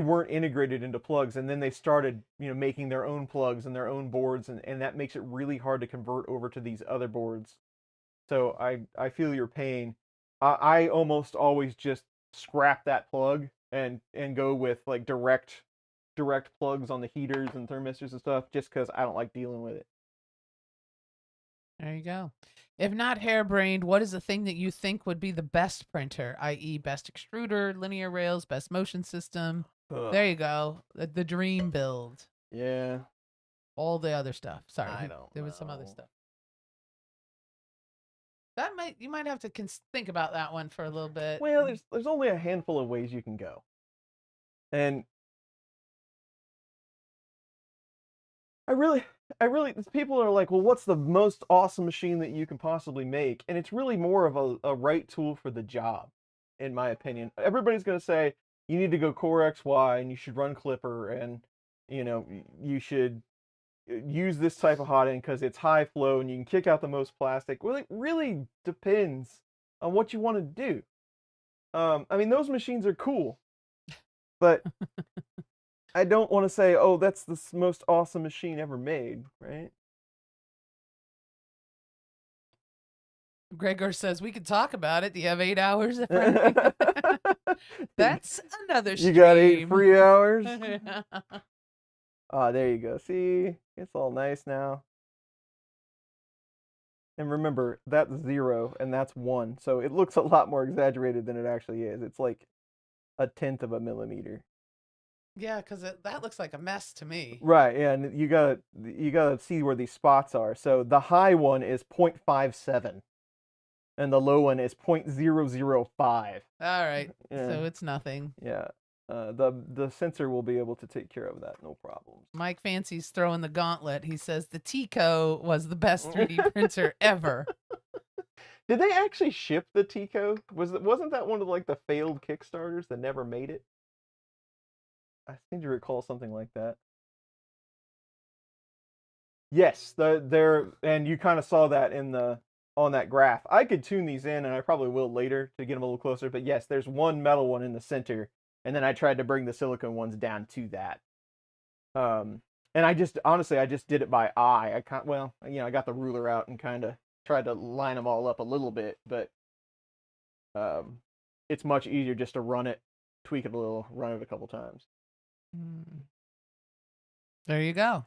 weren't integrated into plugs, and then they started, making their own plugs and their own boards, and that makes it really hard to convert over to these other boards. So I feel your pain. I almost always just scrap that plug and go with like direct plugs on the heaters and thermistors and stuff, just because I don't like dealing with it. There you go. If not harebrained, what is the thing that you think would be the best printer, i.e. best extruder, linear rails, best motion system? Ugh. There you go. The dream build. Yeah. All the other stuff. Sorry, there was some other know. stuff. You might have to think about that one for a little bit. Well, there's only a handful of ways you can go, and I really, people are like, well, what's the most awesome machine that you can possibly make? And it's really more of a right tool for the job, in my opinion. Everybody's going to say, you need to go Core XY, and you should run Clipper, and, you should use this type of hot end because it's high flow, and you can kick out the most plastic. Well, it really depends on what you want to do. I mean, those machines are cool, but I don't want to say, oh, that's the most awesome machine ever made, right? Gregor says we could talk about it. Do you have 8 hours? Frank? That's another stream. You got 8 free hours? There you go. See, it's all nice now. And remember, that's 0 and that's 1. So it looks a lot more exaggerated than it actually is. It's like 1/10 of a millimeter. Yeah, because that looks like a mess to me. Right, yeah, and you gotta see where these spots are. So the high one is 0.57, and the low one is 0.005. All right, Yeah. so it's nothing. Yeah, the sensor will be able to take care of that, no problems. Mike Fancy's throwing the gauntlet. He says the Tico was the best 3D printer ever. Did they actually ship the Tico? Wasn't that one of like the failed Kickstarters that never made it? I seem to recall something like that. Yes, and you kind of saw that on that graph. I could tune these in, and I probably will later to get them a little closer. But yes, there's one metal one in the center, and then I tried to bring the silicone ones down to that. And I just did it by eye. I got the ruler out and kind of tried to line them all up a little bit, but it's much easier just to run it, tweak it a little, run it a couple times. There you go.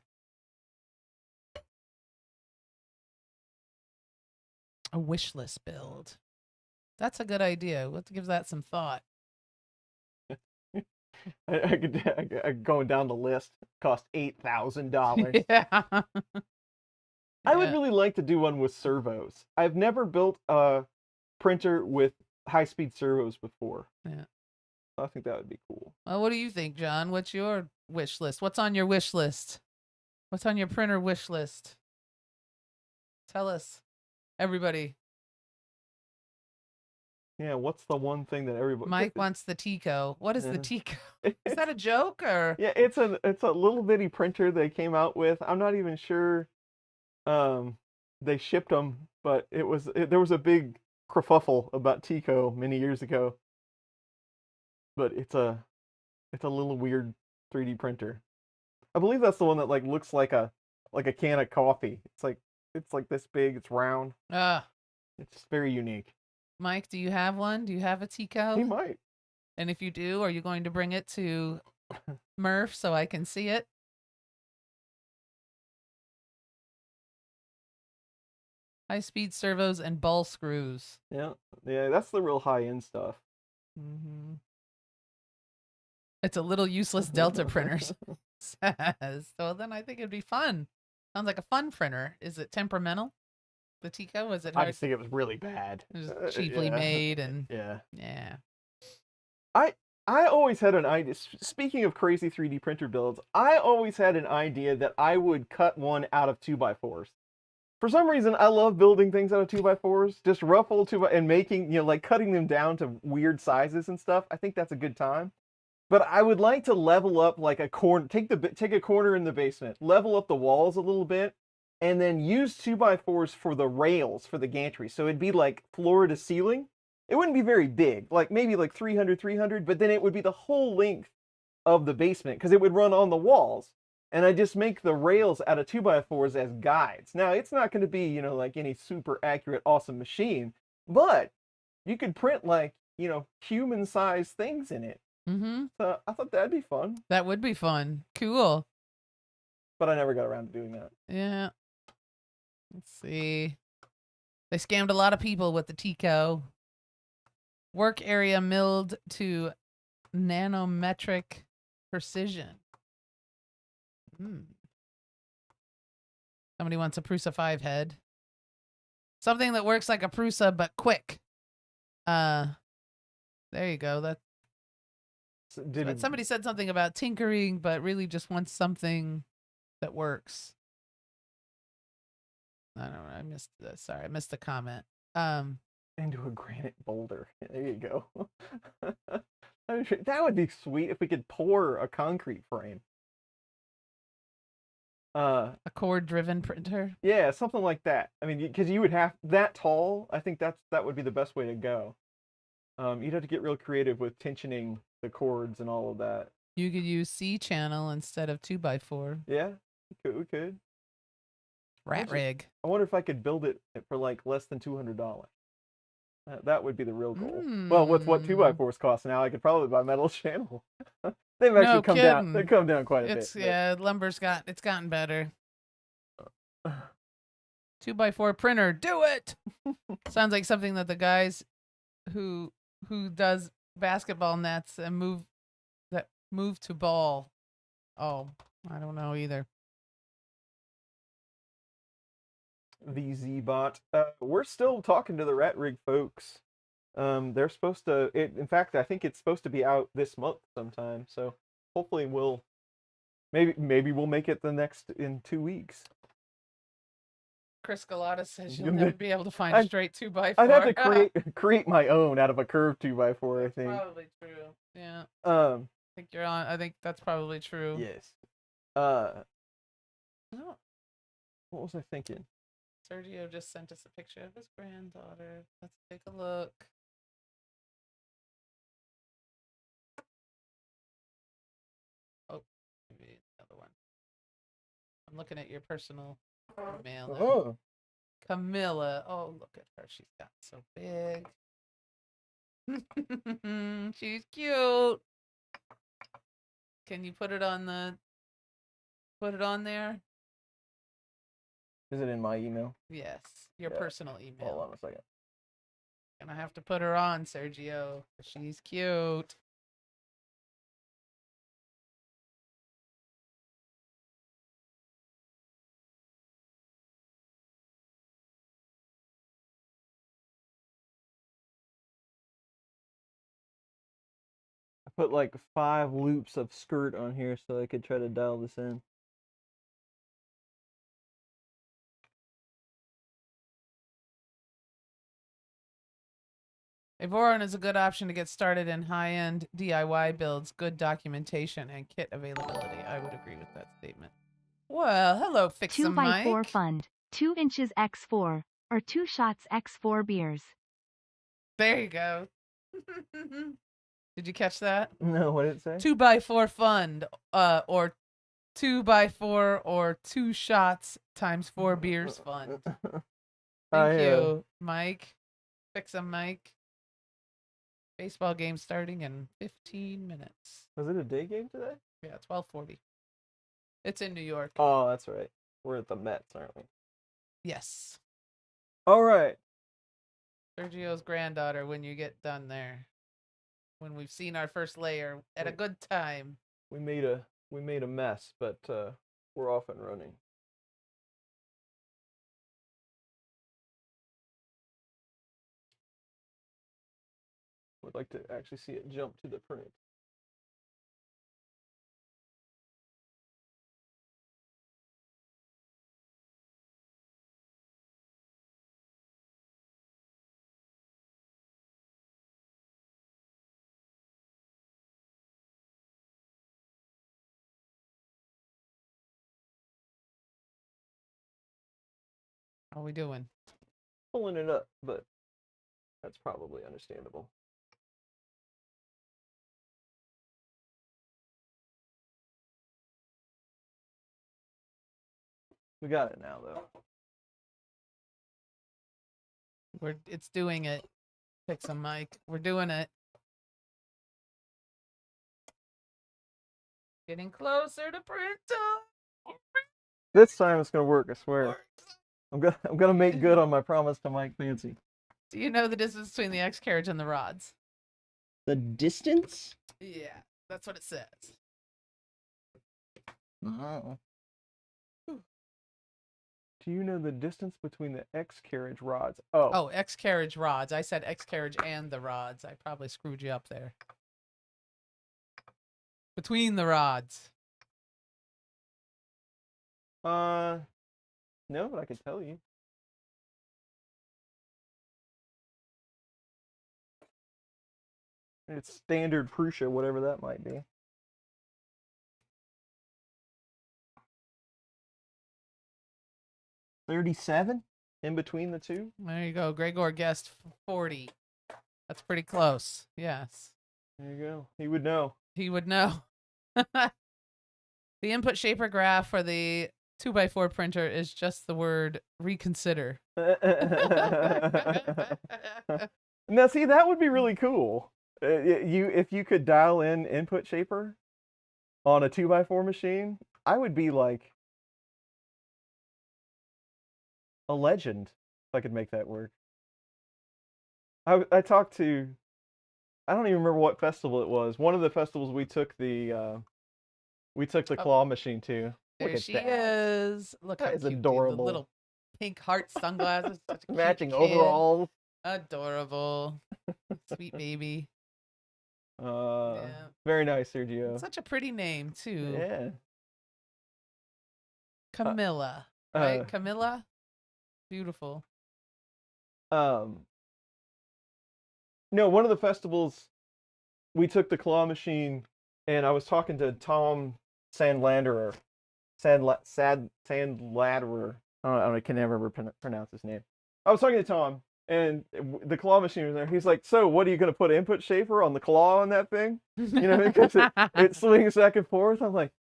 A wish list build. That's a good idea. Let's give that some thought. I could going down the list. Cost $8,000. Yeah. I would really like to do one with servos. I've never built a printer with high-speed servos before. Yeah. I think that would be cool. Well, what do you think, John? What's your wish list? What's on your wish list? What's on your printer wish list? Tell us, everybody. Yeah, what's the one thing that everybody... Mike wants the Tico. What is the Tico? Is that a joke or? Yeah, it's a little bitty printer they came out with. I'm not even sure they shipped them, but there was a big kerfuffle about Tico many years ago. But it's a little weird 3D printer. I believe that's the one that like looks like a can of coffee. It's like this big. It's round. It's very unique. Mike, do you have one? Do you have a Tico? He might. And if you do, are you going to bring it to Murph so I can see it? High-speed servos and ball screws. Yeah, that's the real high-end stuff. It's a little useless Delta printer, says. So then I think it'd be fun. Sounds like a fun printer. Is it temperamental? The Tico? Was it hard? I just think it was really bad. It was cheaply made and yeah. I always had an idea. Speaking of crazy 3D printer builds, I always had an idea that I would cut one out of 2x4s. For some reason, I love building things out of 2x4s, just rough old 2x, and making, like cutting them down to weird sizes and stuff. I think that's a good time. But I would like to level up like a corner, take a corner in the basement, level up the walls a little bit, and then use 2x4s for the rails for the gantry. So it'd be like floor to ceiling. It wouldn't be very big, like maybe like 300, but then it would be the whole length of the basement because it would run on the walls. And I just make the rails out of 2x4s as guides. Now, it's not going to be, like any super accurate, awesome machine, but you could print like, human-sized things in it. So I thought that'd be fun. That would be fun. Cool. But I never got around to doing that. Yeah. Let's see. They scammed a lot of people with the Tico. Work area milled to nanometric precision. Somebody wants a Prusa 5 head. Something that works like a Prusa but quick. There you go. Somebody said something about tinkering, but really just wants something that works. I don't know. I missed the comment. Into a granite boulder. There you go. That would be sweet if we could pour a concrete frame. A cord-driven printer? Yeah, something like that. I mean, because you would have that tall. I think that would be the best way to go. You'd have to get real creative with tensioning the cords and all of that. You could use C-channel instead of 2x4. Yeah, we could. Rat rig. I wonder if I could build it for like less than $200. That would be the real goal. Well, with what 2x4s cost now, I could probably buy metal channel. They've actually No come down. kidding. They've come down quite a It's bit. yeah, lumber's gotten better. 2x4 printer, do it. Sounds like something that the guys who does basketball nets and move to ball. Oh, I don't know either. The Z-Bot. We're still talking to the Rat Rig folks. They're supposed to. In fact, I think it's supposed to be out this month sometime. So hopefully maybe we'll make it in 2 weeks. Chris Galata says you'll never be able to find a straight 2x4. I'd have to create my own out of a curved 2x4. I think. Probably true. Yeah. I think you're on. I think that's probably true. Yes. Oh. What was I thinking? Sergio just sent us a picture of his granddaughter. Let's take a look. Oh, maybe another one. I'm looking at your personal email. Oh. Camilla. Oh, look at her. She's got so big. She's cute. Can you put it on there? Is it in my email? Yes, your personal email. Hold on a second. Gonna have to put her on, Sergio. She's cute. I put like 5 loops of skirt on here so I could try to dial this in. A Voron is a good option to get started in high-end DIY builds, good documentation, and kit availability. I would agree with that statement. Well, hello, Fix 'em Mike. 2x4 fund, 2 inches x4, or 2 shots x4 beers. There you go. Did you catch that? No, what did it say? 2x4 fund, or 2x4 or 2 shots times 4 beers fund. Thank you, Mike. Fix 'em Mike. Baseball game starting in 15 minutes. Was it a day game today? Yeah, 12:40. It's in New York. Oh, that's right. We're at the Mets, aren't we? Yes. All right. Sergio's granddaughter when you get done there. When we've seen our first layer at a good time. We made a mess, but we're off and running. Would like to actually see it jump to the print. How are we doing? Pulling it up, but that's probably understandable. We got it now, though. It's doing it. Fix 'em Mike. We're doing it. Getting closer to print time. This time it's gonna work, I swear. I'm gonna make good on my promise to Mike Fancy. Do you know the distance between the X carriage and the rods? The distance? Yeah, that's what it says. Oh. Do you know the distance between the X carriage rods? Oh, X carriage rods. I said X carriage and the rods. I probably screwed you up there. Between the rods. No, but I could tell you. It's standard Prusa, whatever that might be. $37 in between the two. There you go. Gregor guessed 40. That's pretty close. Yes. There you go. He would know. He would know. The input shaper graph for the 2x4 printer is just the word reconsider. Now, see, that would be really cool. If you could dial in input shaper on a 2x4 machine, I would be like a legend if I could make that work. I talked to, I don't even remember what festival it was. One of the festivals we took the Oh, claw machine to. Look there at she that. is. Look how That is cute, dude. The adorable. little pink heart sunglasses. Such a cute Matching kid. overalls. Adorable. Sweet baby. Yeah. Very nice, Sergio. Such a pretty name, too. Yeah. Camilla. Right? Camilla? Beautiful. No, one of the festivals we took the claw machine, and I was talking to Tom Sandlanderer. Sandlanderer. I can never pronounce his name. I was talking to Tom, and the claw machine was there. He's like, "So, what are you going to put input shaper on the claw on that thing? You know, because it swings back and forth." I'm like,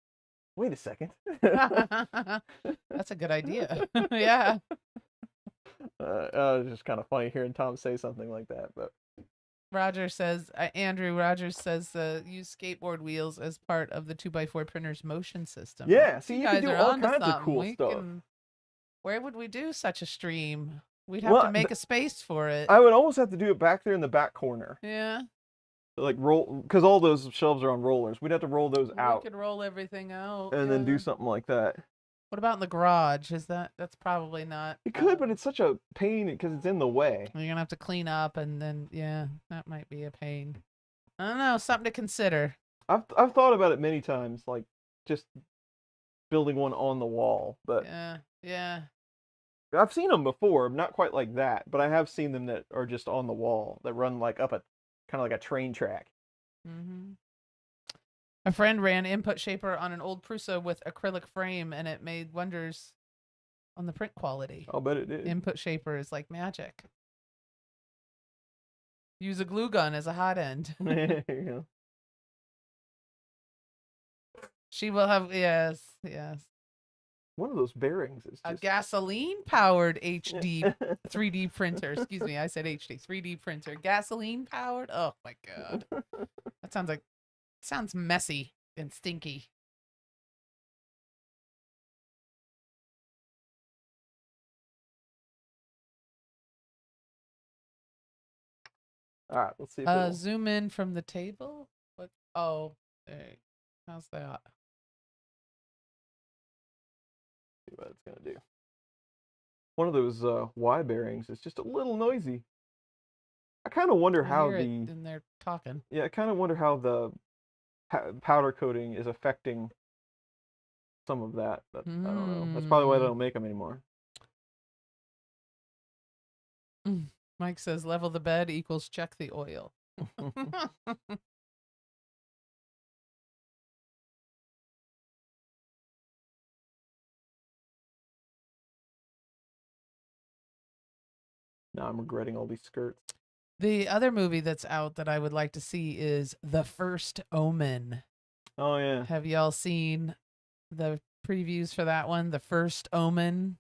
"Wait a second." That's a good idea. Yeah. It's just kind of funny hearing Tom say something like that, but. Roger says, Andrew Rogers says, use skateboard wheels as part of the 2x4 printer's motion system. Yeah, see, you guys can do are all onto kinds of something. cool stuff. Where would we do such a stream? We'd have to make a space for it. I would almost have to do it back there in the back corner. Yeah. Like roll, because all those shelves are on rollers. We'd have to roll those out. We could roll everything out. And then do something like that. What about in the garage? That's probably not. It could, but it's such a pain because it's in the way. You're gonna have to clean up, and then that might be a pain. I don't know, something to consider. I've thought about it many times, like just building one on the wall, but yeah. I've seen them before, not quite like that, but I have seen them that are just on the wall that run like up a kind of like a train track. Mm-hmm. A friend ran input shaper on an old Prusa with acrylic frame, and it made wonders on the print quality. I'll bet it did. Input shaper is like magic. Use a glue gun as a hot end. There you go. She will have, yes. One of those bearings is just... A gasoline-powered HD 3D printer. Excuse me, I said HD. 3D printer. Gasoline-powered? Oh, my God. That sounds messy and stinky. All right, let's see. If zoom in from the table. What? Oh, there. How's that? See what it's gonna do. One of those Y bearings is just a little noisy. I kind of wonder how and they're talking. Yeah, I kind of wonder how the powder coating is affecting some of that, but I don't know. That's probably why they don't make them anymore. Mike says level the bed equals check the oil. Now I'm regretting all these skirts. The other movie that's out that I would like to see is The First Omen. Oh, yeah. Have y'all seen the previews for that one? The First Omen.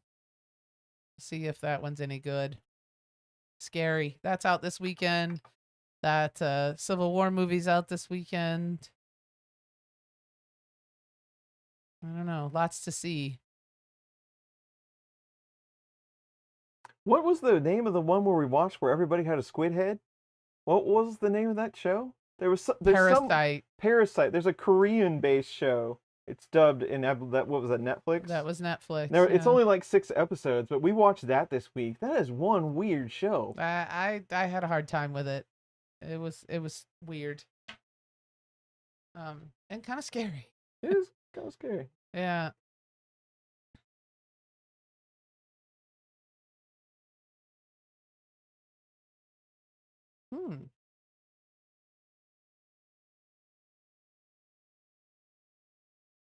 See if that one's any good. Scary. That's out this weekend. That Civil War movie's out this weekend. I don't know. Lots to see. What was the name of the one where we watched where everybody had a squid head? What was the name of that show? There's Parasite. Parasite. There's a Korean-based show. It's dubbed in what was that, Netflix? That was Netflix. It's only like 6 episodes, but we watched that this week. That is one weird show. I had a hard time with it. It was weird. And kind of scary. It is kind of scary. Yeah.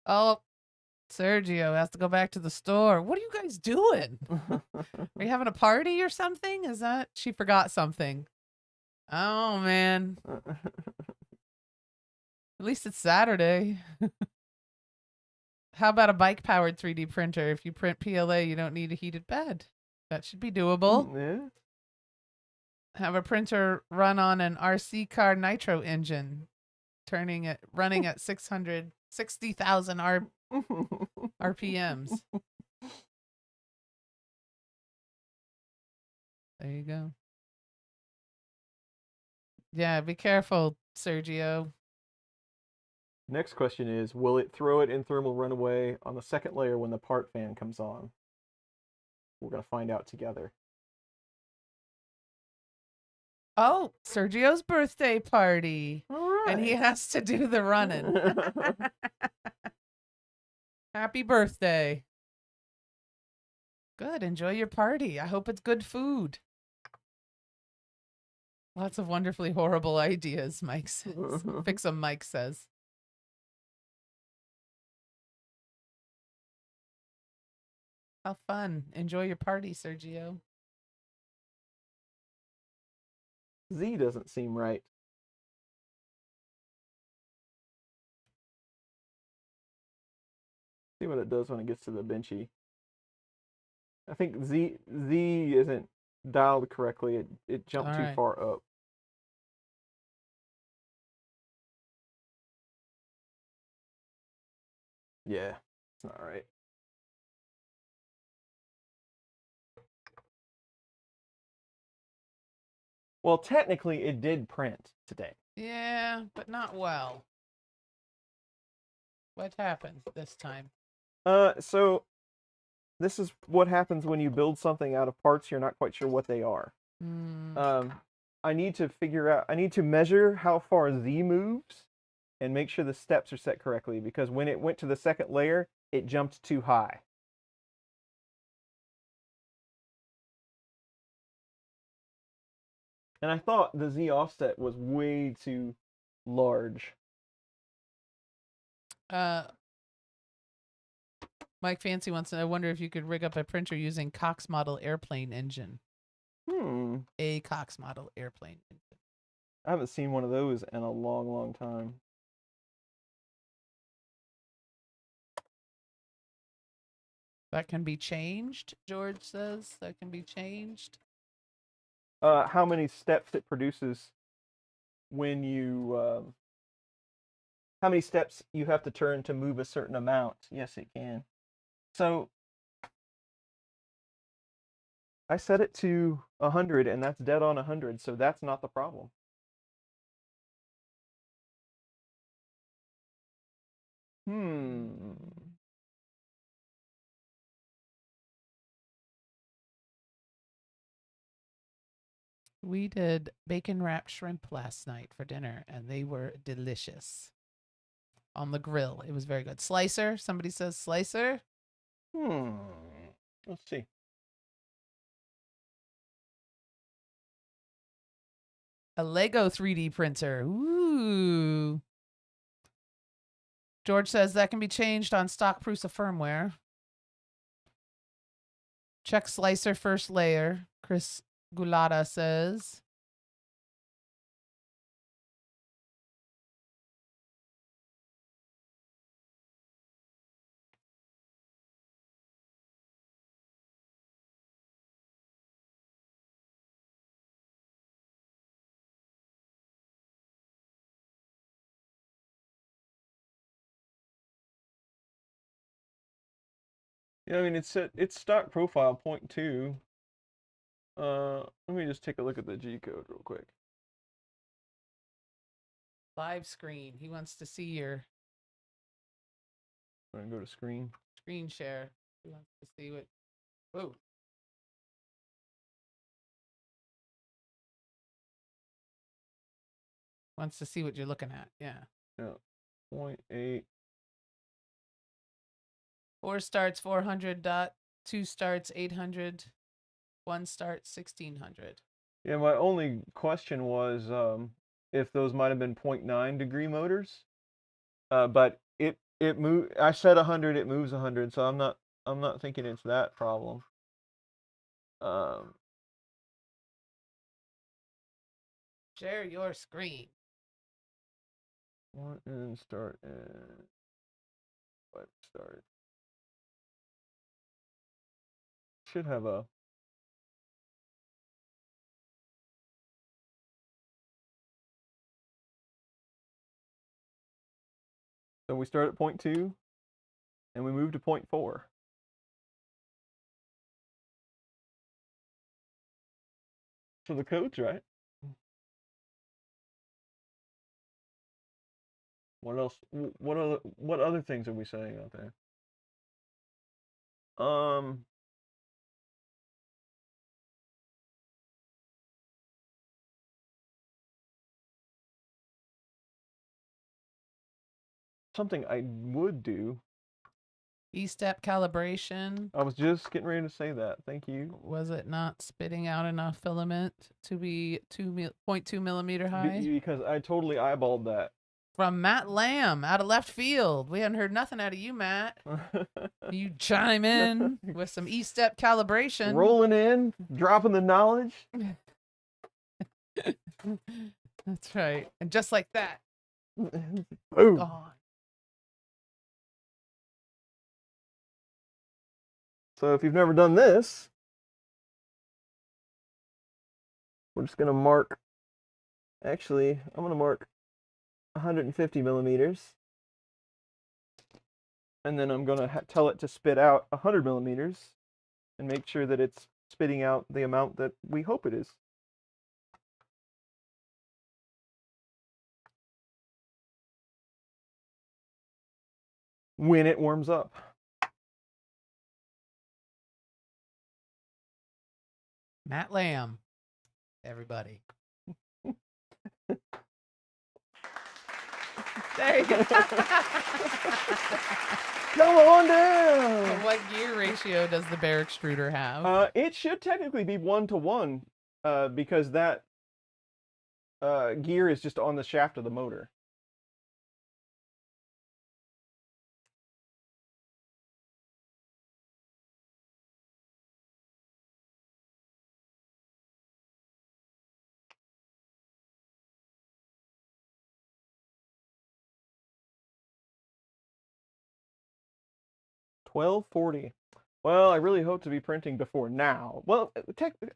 Oh, Sergio has to go back to the store. What are you guys doing? Are you having a party or something? Is that she forgot something? Oh man. At least it's Saturday. How about a bike powered 3D printer? If you print PLA, you don't need a heated bed. That should be doable. Yeah. Have a printer run on an RC car nitro engine, running at 60,000 RPMs. There you go. Yeah, be careful, Sergio. Next question is, will it throw it in thermal runaway on the second layer when the part fan comes on? We're going to find out together. Oh, Sergio's birthday party. All right. And he has to do the running. Happy birthday. Good. Enjoy your party. I hope it's good food. Lots of wonderfully horrible ideas, Mike says. Fix 'em, Mike says. How fun. Enjoy your party, Sergio. Z doesn't seem right. See what it does when it gets to the benchy. I think Z isn't dialed correctly. It jumped too far up. Yeah, it's not right. Well, technically, it did print today. Yeah, but not well. What happened this time? So this is what happens when you build something out of parts you're not quite sure what they are. I need to measure how far Z moves and make sure the steps are set correctly, because when it went to the second layer, it jumped too high. And I thought the Z offset was way too large. Mike Fancy wants to know, I wonder if you could rig up a printer using Cox model airplane engine. A Cox model airplane engine. I haven't seen one of those in a long, long time. That can be changed, George says. That can be changed. How many steps it produces when you... how many steps you have to turn to move a certain amount. Yes, it can. So I set it to 100, and that's dead on 100, so that's not the problem. We did bacon wrapped shrimp last night for dinner, and they were delicious. On the grill. It was very good. Slicer. Somebody says slicer. Let's see. A Lego 3D printer. Ooh. George says that can be changed on stock proofs of firmware. Check slicer first layer. Chris Gulata says. Yeah, I mean, it's stock profile 0.2. Let me just take a look at the G code real quick. Live screen. He wants to see your... I'm going to go to screen. Screen share. He wants to see what... Whoa. Wants to see what you're looking at. Yeah. Yeah. 0.8. 4 starts 400 dot. 2 starts 800. 1 starts 1600. Yeah, my only question was if those might have been 0.9 degree motors. But it move. I said 100, it moves 100, so I'm not thinking it's that problem. Share your screen. And start and start. Should have a So we start at 0.2 and we move to 0.4. So the code's right. What else? What other things are we saying out there? Something I would do. E-step calibration. I was just getting ready to say that. Thank you. Was it not spitting out enough filament to be 2.2 millimeter high? Because I totally eyeballed that. From Matt Lamb out of left field. We hadn't heard nothing out of you, Matt. You chime in with some E-step calibration. Rolling in, dropping the knowledge. That's right. And just like that, Boom. gone. So if you've never done this, we're just going to mark, actually, I'm going to mark 150 millimeters. And then I'm going to tell it to spit out 100 millimeters and make sure that it's spitting out the amount that we hope it is. When it warms up. Matt Lamb, everybody. There you go. Come on down. What gear ratio does the Bear Extruder have? It should technically be 1-to-1 because that gear is just on the shaft of the motor. $12.40. Well, I really hope to be printing before now. Well,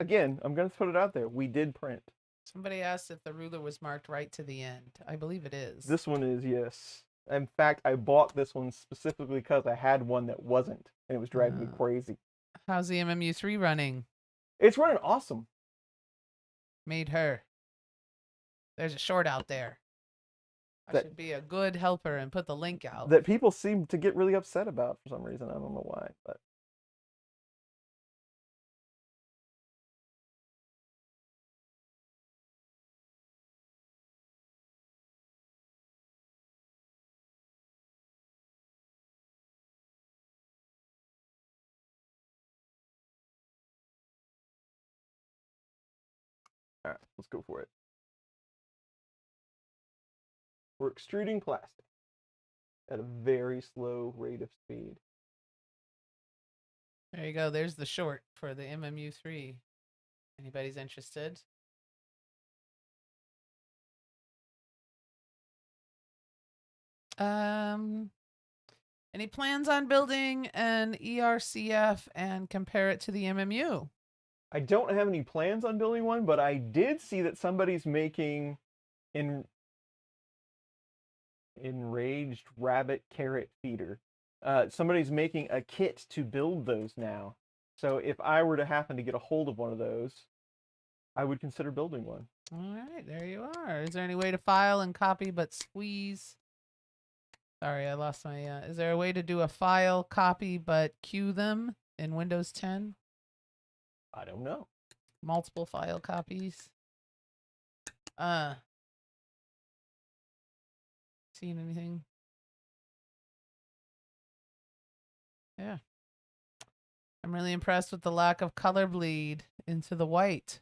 again, I'm going to put it out there. We did print. Somebody asked if the ruler was marked right to the end. I believe it is. This one is, yes. In fact, I bought this one specifically because I had one that wasn't, and it was driving me crazy. How's the MMU3 running? It's running awesome. Made her. There's a short out there. I should be a good helper and put the link out. That people seem to get really upset about for some reason. I don't know why, but. All right, let's go for it. We're extruding plastic at a very slow rate of speed. There you go. There's the short for the MMU3. Anybody's interested? Any plans on building an ERCF and compare it to the MMU? I don't have any plans on building one, but I did see that somebody's making enraged rabbit carrot feeder. Somebody's making a kit to build those now. So if I were to happen to get a hold of one of those, I would consider building one. All right, there you are. Is there any way to file and copy but squeeze? Sorry, I lost my... is there a way to do a file, copy, but queue them in Windows 10? I don't know. Multiple file copies. Seen anything? Yeah. I'm really impressed with the lack of color bleed into the white.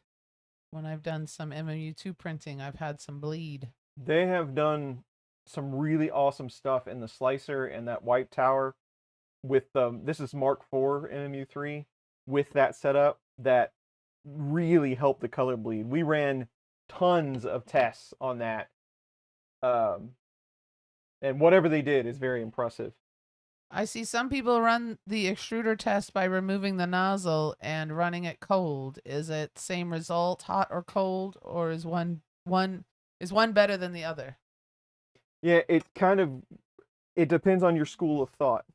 When I've done some MMU2 printing, I've had some bleed. They have done some really awesome stuff in the slicer and that white tower with this is Mark IV MMU3 with that setup that really helped the color bleed. We ran tons of tests on that. And whatever they did is very impressive. I see some people run the extruder test by removing the nozzle and running it cold. Is it same result, hot or cold, or is one better than the other? Yeah, it kind of It depends on your school of thought.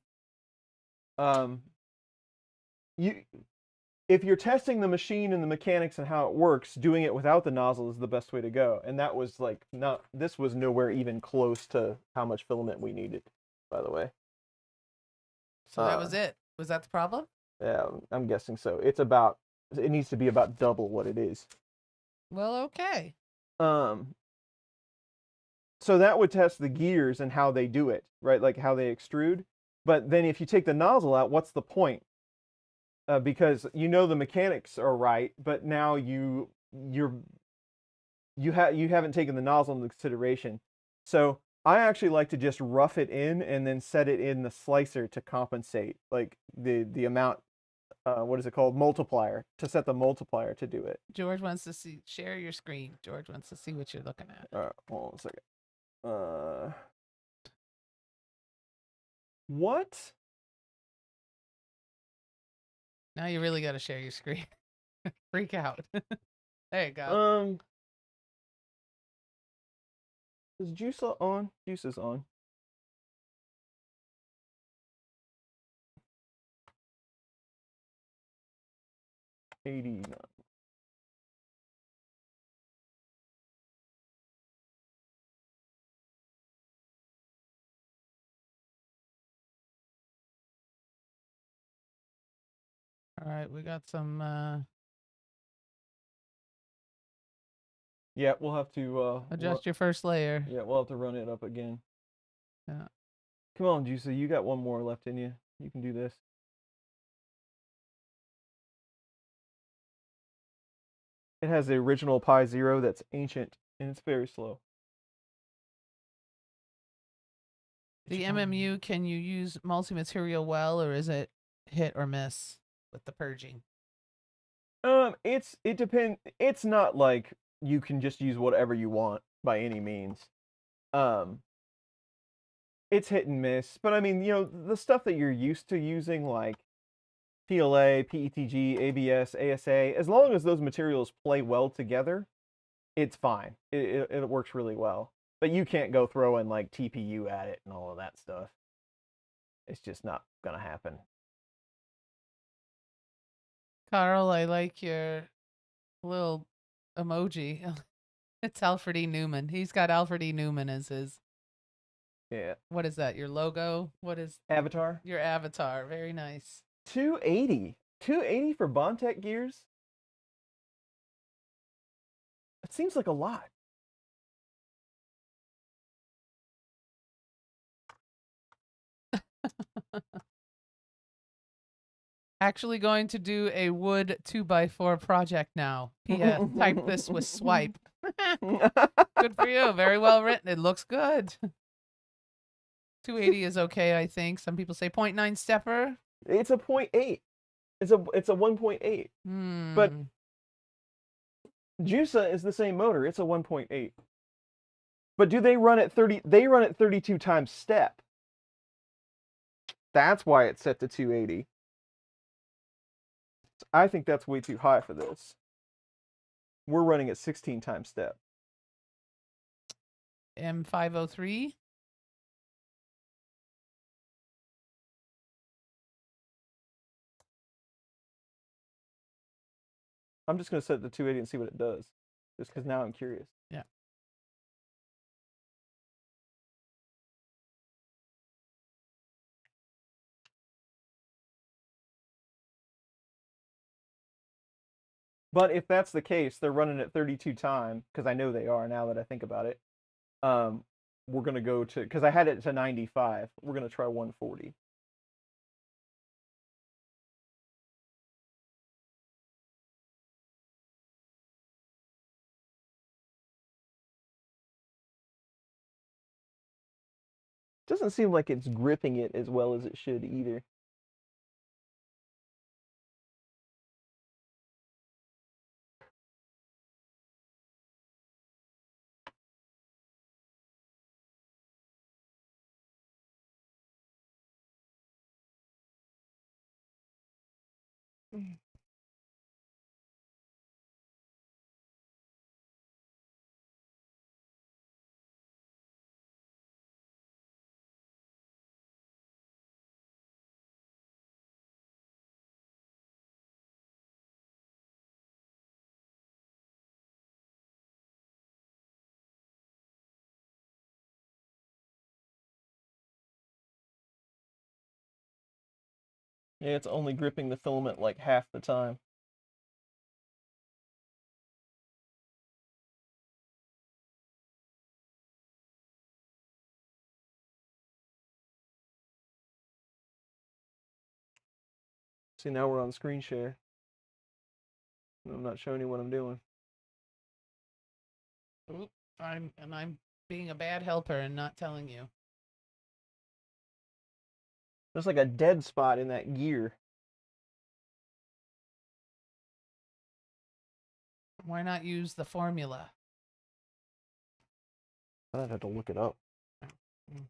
You if you're testing the machine and the mechanics and how it works, doing it without the nozzle is the best way to go. And that was like not this was nowhere even close to how much filament we needed, by the way. So that was it. Was that the problem? Yeah, I'm guessing so. It needs to be about double what it is. Well, okay. So that would test the gears and how they do it, right? Like how they extrude. But then if you take the nozzle out, what's the point? Because you know the mechanics are right, but now you haven't taken the nozzle into consideration. So I actually like to just rough it in and then set it in the slicer to compensate, like the amount. What is it called? Multiplier, to set the multiplier to do it. George wants to see. Share your screen. George wants to see what you're looking at. All right, hold on a second. What? Now you really got to share your screen. Freak out. There you go. Is Juice on? Juice is on. $89. All right, we got some. Yeah, we'll have to Adjust your first layer. Yeah, we'll have to run it up again. Yeah. Come on, Juicy, you got one more left in you. You can do this. It has the original Pi Zero that's ancient, and it's very slow. The MMU, can you use multi-material well, or is it hit or miss with the purging? It depends. It's not like you can just use whatever you want by any means. It's hit and miss, but I mean, you know, the stuff that you're used to using, like PLA, PETG, ABS, ASA, as long as those materials play well together, it's fine. It works really well. But you can't go throwing like TPU at it and all of that stuff. It's just not gonna happen. Carl, I like your little emoji. It's Alfred E. Newman. He's got Alfred E. Newman as his. Yeah. What is that? Your logo? What is Avatar? your avatar? Very nice. 280. 280 for Bontech gears? It seems like a lot. Actually going to do a wood 2x4 project now. P.S. Type this with swipe. Good for you. Very well written. It looks good. 280 is okay, I think. Some people say 0.9 stepper. It's a 0.8. It's a 1.8. But Juica is the same motor. It's a 1.8. But do they run at 30? They run at 32 times step. That's why it's set to 280. I think that's way too high for this. We're running at 16 times step. M503. I'm just going to set it to 280 and see what it does. Just because now I'm curious. Yeah. But if that's the case, they're running at 32 times, because I know they are now that I think about it. We're going to go to, because I had it to 95. We're going to try 140. Doesn't seem like it's gripping it as well as it should either. Yeah, it's only gripping the filament like half the time. See, now we're on screen share. I'm not showing you what I'm doing. Oop, I'm being a bad helper and not telling you. There's like a dead spot in that gear. Why not use the formula? I'd have to look it up. Mm.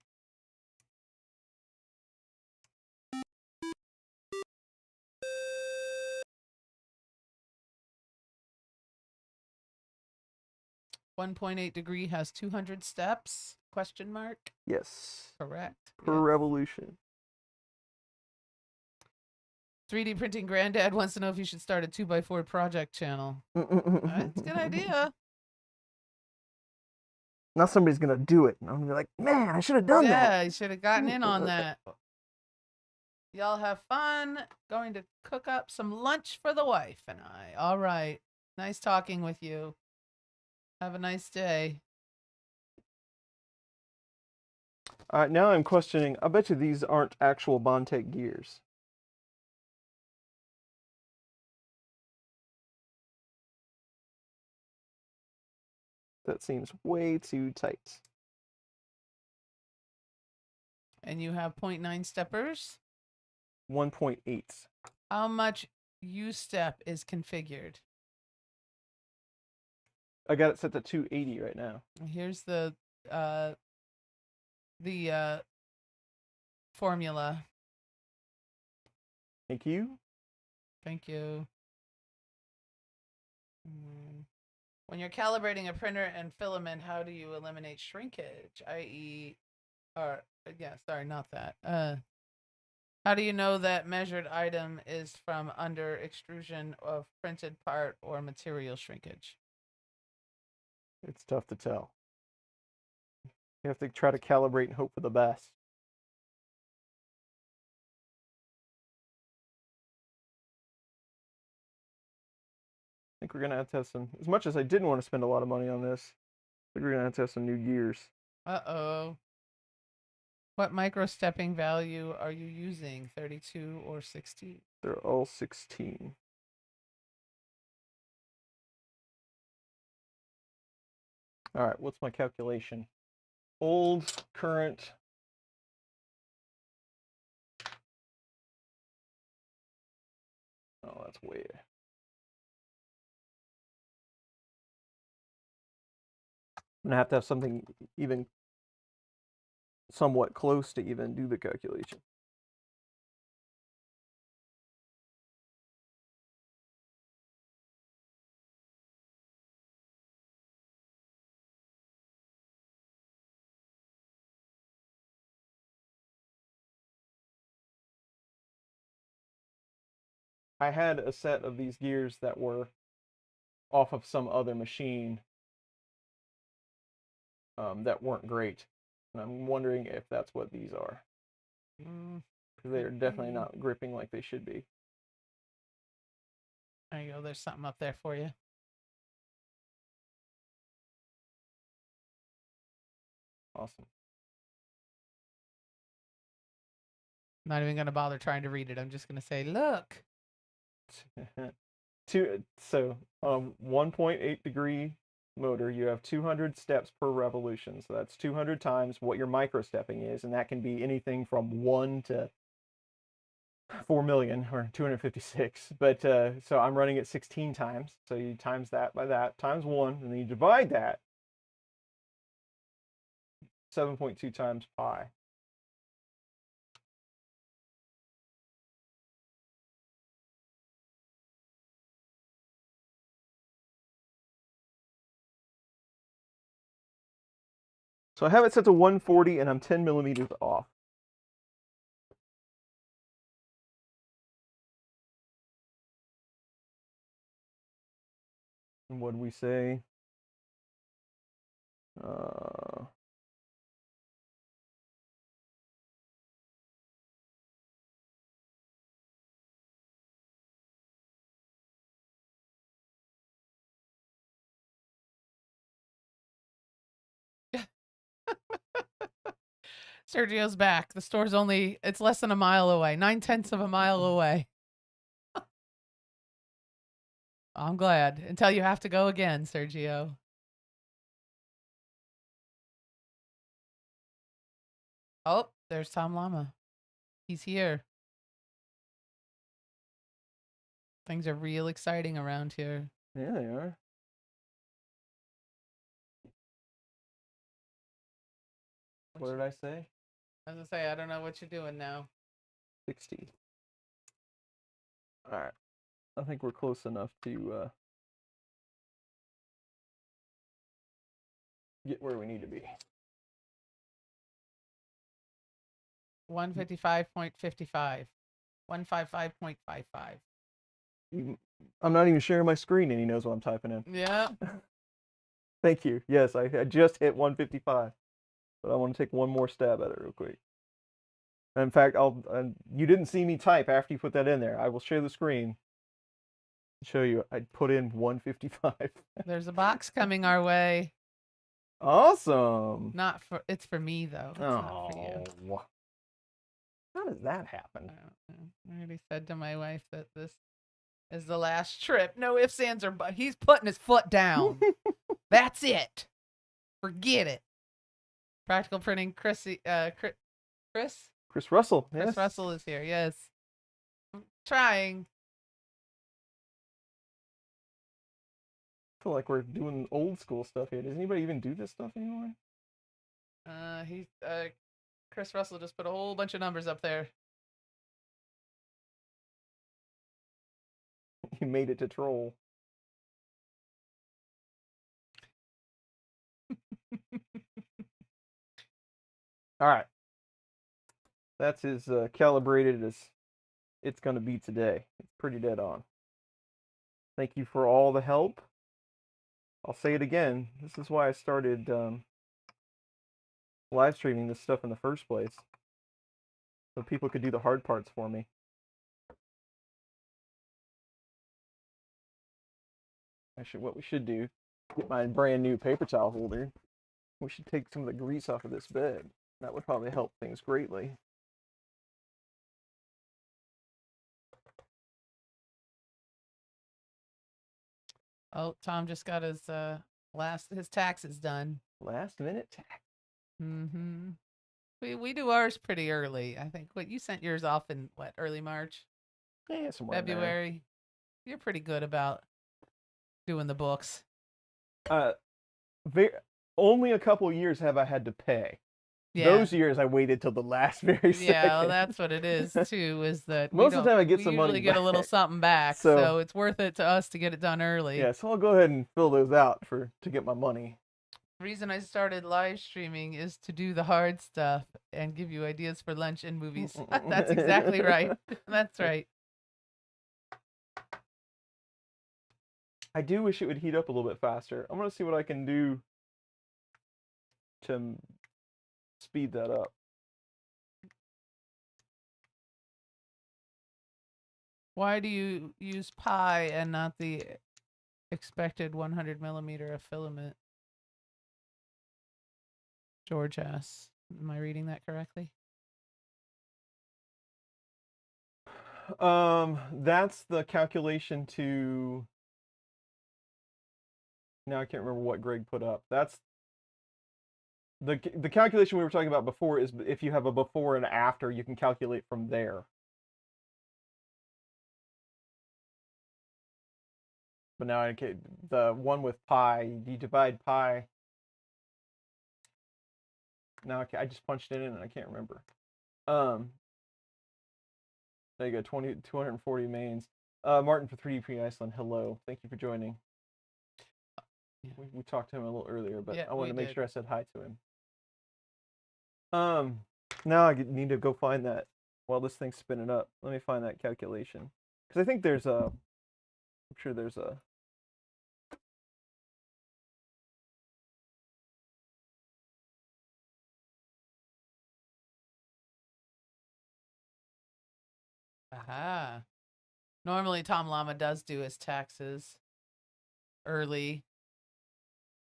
.8 degree has 200 steps? Question mark. Yes. Correct. Per Yes. revolution. 3D printing granddad wants to know if you should start a 2x4 project channel. That's a good idea. Now somebody's gonna do it. And I'm gonna be like, man, I should have done that. Yeah, you should have gotten in on that. Y'all have fun. Going to cook up some lunch for the wife and I. All right. Nice talking with you. Have a nice day. Now I'm questioning. I bet you these aren't actual Bondtech gears. That seems way too tight. And you have 0.9 steppers. 1.8. How much U-step is configured? I got it set to 280 right now. Here's the formula. Thank you. Thank you. When you're calibrating a printer and filament, how do you eliminate shrinkage? I.e., or yeah, sorry, not that. How do you know that measured item is from under extrusion of printed part or material shrinkage? It's tough to tell. You have to try to calibrate and hope for the best. I think we're gonna have to have some. As much as I didn't want to spend a lot of money on this, I think we're gonna have some new gears. Uh-oh. What micro stepping value are you using? 32 or 16? They're all 16. All right, what's my calculation? Old, current. Oh, that's way. I'm gonna have to have something even somewhat close to even do the calculation. I had a set of these gears that were off of some other machine that weren't great. And I'm wondering if that's what these are. Because they are definitely not gripping like they should be. There you go. There's something up there for you. Awesome. I'm not even going to bother trying to read it. I'm just going to say, look. So 1.8 degree motor, you have 200 steps per revolution. So that's 200 times what your micro stepping is, and that can be anything from 1 to 4 million or 256. But so I'm running it 16 times. So you times that by that times 1, and then you divide that 7.2 times pi. So I have it set to 140, and I'm 10 millimeters off. And what did we say? Sergio's back. The store's it's less than a mile away. 9/10 of a mile away. I'm glad. Until you have to go again, Sergio. Oh, there's Tom Llama. He's here. Things are real exciting around here. Yeah, they are. What did I say? I was gonna say, I don't know what you're doing now. 60. All right. I think we're close enough to get where we need to be. 155.55. 155.55. I'm not even sharing my screen and he knows what I'm typing in. Yeah. Thank you. Yes, I just hit 155. But I want to take one more stab at it real quick. In fact, you didn't see me type after you put that in there. I will share the screen. Show you. I put in 155. There's a box coming our way. Awesome. It's for me though. It's not for you. How does that happen? I already said to my wife that this is the last trip. No ifs, ands, or buts. He's putting his foot down. That's it. Forget it. Practical Printing, Chris Russell. Chris Yes. Russell is here. Yes. I'm trying. I feel like we're doing old school stuff here. Does anybody even do this stuff anymore? Chris Russell just put a whole bunch of numbers up there. He made it to troll. All right. That's as calibrated as it's going to be today. It's pretty dead on. Thank you for all the help. I'll say it again. This is why I started live streaming this stuff in the first place. So people could do the hard parts for me. Actually, what we should do, get my brand new paper towel holder. We should take some of the grease off of this bed. That would probably help things greatly. Oh, Tom just got his taxes done. Last minute tax. Mm-hmm. We do ours pretty early. I think you sent yours off in early March? Yeah, somewhere in there. February. You're pretty good about doing the books. Only a couple years have I had to pay. Yeah. Those years I waited till the last very second. Yeah, well, that's what it is too. Is that most of the time I get some money usually get a little back. something back, so it's worth it to us to get it done early. Yeah, so I'll go ahead and fill those out to get my money. The reason I started live streaming is to do the hard stuff and give you ideas for lunch and movies. That's exactly right. That's right. I do wish it would heat up a little bit faster. I'm going to see what I can do to speed that up. Why do you use pi and not the expected 100 millimeter of filament? George asks. Am I reading that correctly? That's the calculation to... Now I can't remember what Greg put up. That's the calculation we were talking about before. Is if you have a before and after, you can calculate from there. But now the one with pi, you divide pi. Now I just punched it in and I can't remember. There you go, 240 mains. Martin for 3D Pre Iceland, hello. Thank you for joining. Yeah. We talked to him a little earlier, but yeah, I wanted to make sure I said hi to him. Now I need to go find that while this thing's spinning up. Let me find that calculation. Because I think there's I'm sure there's a... Aha. Normally Tom Llama does do his taxes early,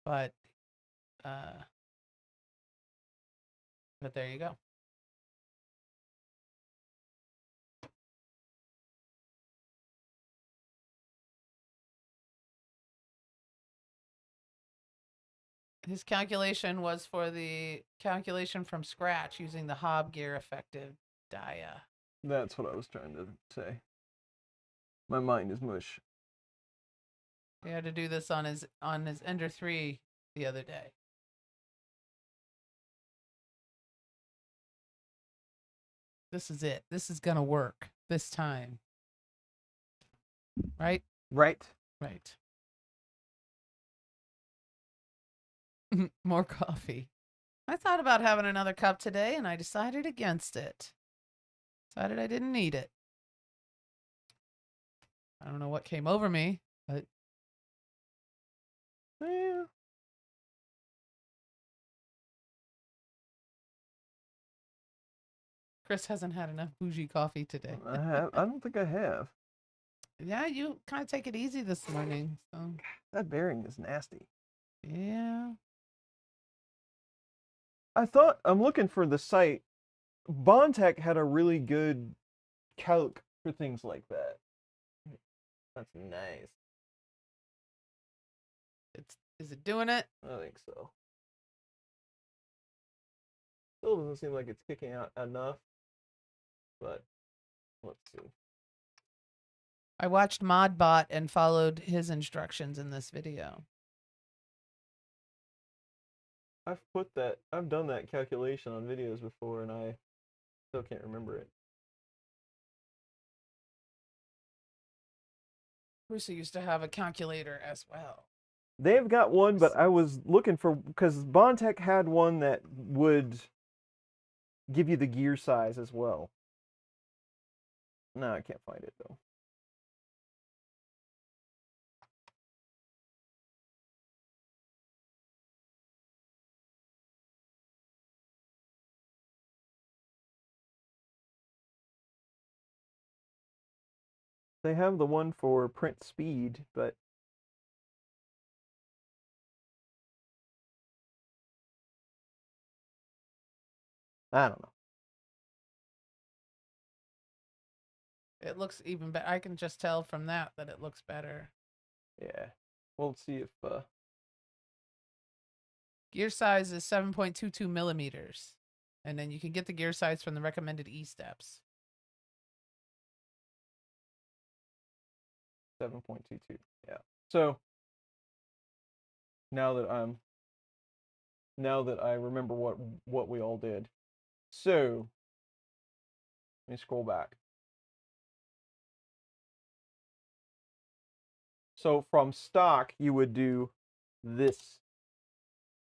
but there you go. His calculation was for the calculation from scratch using the Hob gear effective dia. That's what I was trying to say. My mind is mush. He had to do this on his Ender 3 the other day. This is it. This is gonna work this time. Right? Right. Right. More coffee. I thought about having another cup today and I decided against it. Decided I didn't need it. I don't know what came over me, but Yeah. Chris hasn't had enough bougie coffee today. I don't think I have. Yeah, you kind of take it easy this morning. So That bearing is nasty. yeah. I'm looking for the site. Bondtech had a really good calc for things like that. That's nice. Is it doing it? I think so. Still doesn't seem like it's kicking out enough, but let's see. I watched Modbot and followed his instructions in this video. I've done that calculation on videos before, and I still can't remember it. Bruce used to have a calculator as well. They've got one, but I was looking for, because Bondtech had one that would give you the gear size as well. No, I can't find it though. They have the one for print speed, but I don't know. It looks even better. I can just tell from that it looks better. Yeah. We'll see if Gear size is 7.22 millimeters. And then you can get the gear size from the recommended E-steps. 7.22. Yeah. So now that I remember what we all did. So let me scroll back. So from stock, you would do this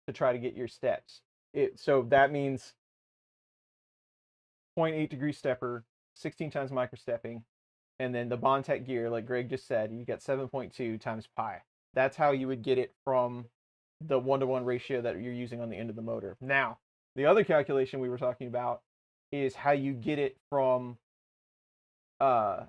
to try to get your steps. So that means 0.8 degree stepper, 16 times microstepping, and then the Bondtech gear, like Greg just said, you get 7.2 times pi. That's how you would get it from the 1-to-1 ratio that you're using on the end of the motor. Now, the other calculation we were talking about is how you get it from where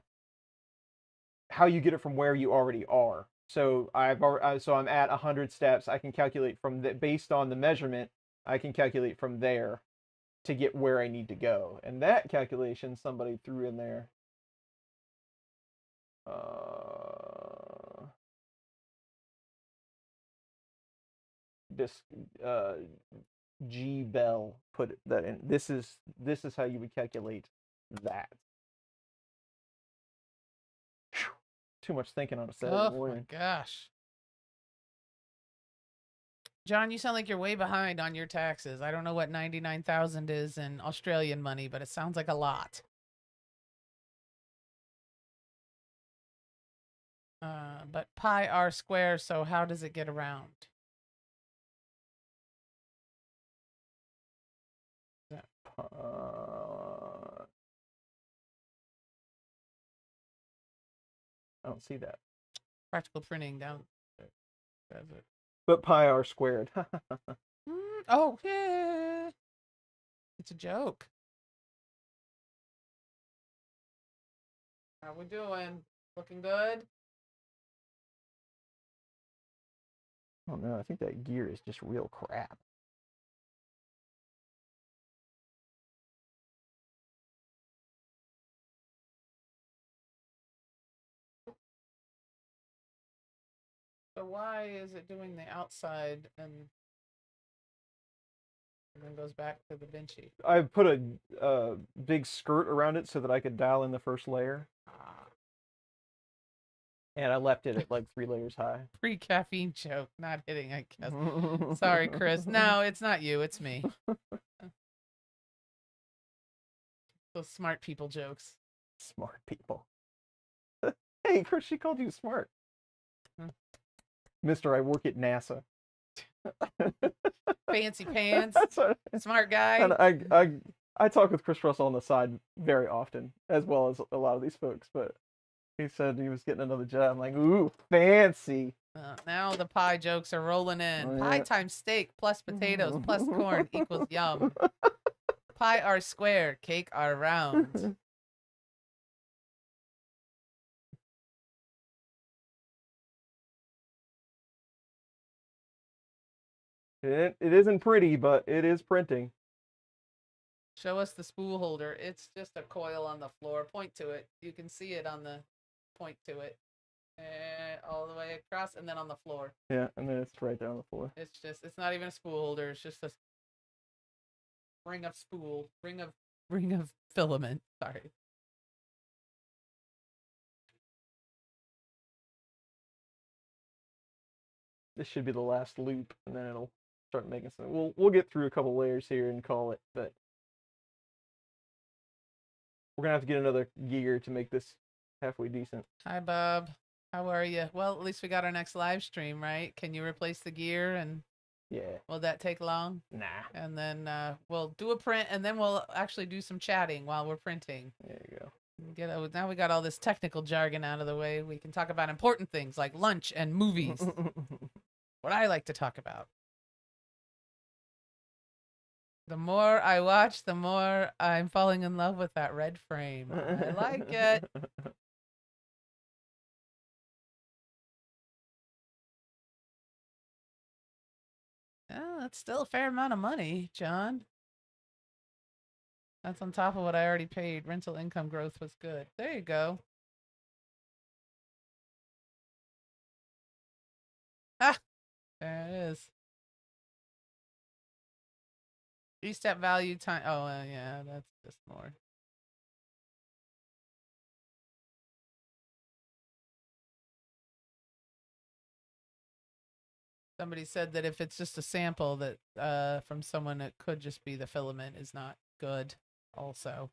you already are. So I'm at 100 steps. I can calculate from that based on the measurement. I can calculate from there to get where I need to go. And that calculation somebody threw in there. G Bell put that in. This is how you would calculate that. Whew. Too much thinking on a Saturday morning. My gosh. John, you sound like you're way behind on your taxes. I don't know what 99,000 is in Australian money, but it sounds like a lot. But pi r squared, so how does it get around? I don't see that. Practical printing down. That's it. But pi r squared. Oh, yeah. It's a joke. How we doing? Looking good? Oh no, I think that gear is just real crap. So why is it doing the outside and And then goes back to the benchy. I put a big skirt around it so that I could dial in the first layer, and I left it at like 3 layers high. Pre-caffeine joke, not hitting, I guess. Sorry, Chris. No, it's not you. It's me. Those smart people jokes. Smart people. Hey, Chris, she called you smart. Mister, I work at NASA. Fancy pants. That's what, Smart guy. and I talk with Chris Russell on the side very often, as well as a lot of these folks, but he said he was getting another job. I'm like, ooh, fancy. Now the pie jokes are rolling in. Oh, Pie yeah. times steak plus potatoes plus corn equals yum. Pie are square, cake are round. It isn't pretty, but it is printing. Show us the spool holder. It's just a coil on the floor. Point to it. You can see it on the point to it. And all the way across and then on the floor. Yeah, and then it's right there on the floor. It's not even a spool holder. It's just a ring of spool. Ring of filament. Sorry. This should be the last loop, and then it'll start making some. We'll get through a couple layers here and call it, but we're gonna have to get another gear to make this halfway decent. Hi, Bob. How are you? Well, at least we got our next live stream, right? Can you replace the gear, and Yeah. will that take long? Nah. And then we'll do a print, and then we'll actually do some chatting while we're printing. There you go. Now we got all this technical jargon out of the way. We can talk about important things like lunch and movies. What I like to talk about. The more I watch, the more I'm falling in love with that red frame. I like it. Oh, that's still a fair amount of money, John. That's on top of what I already paid. Rental income growth was good. There you go. Ah, there it is. E-step value time. Oh, yeah, that's just more. Somebody said that if it's just a sample that from someone, it could just be the filament is not good. Also,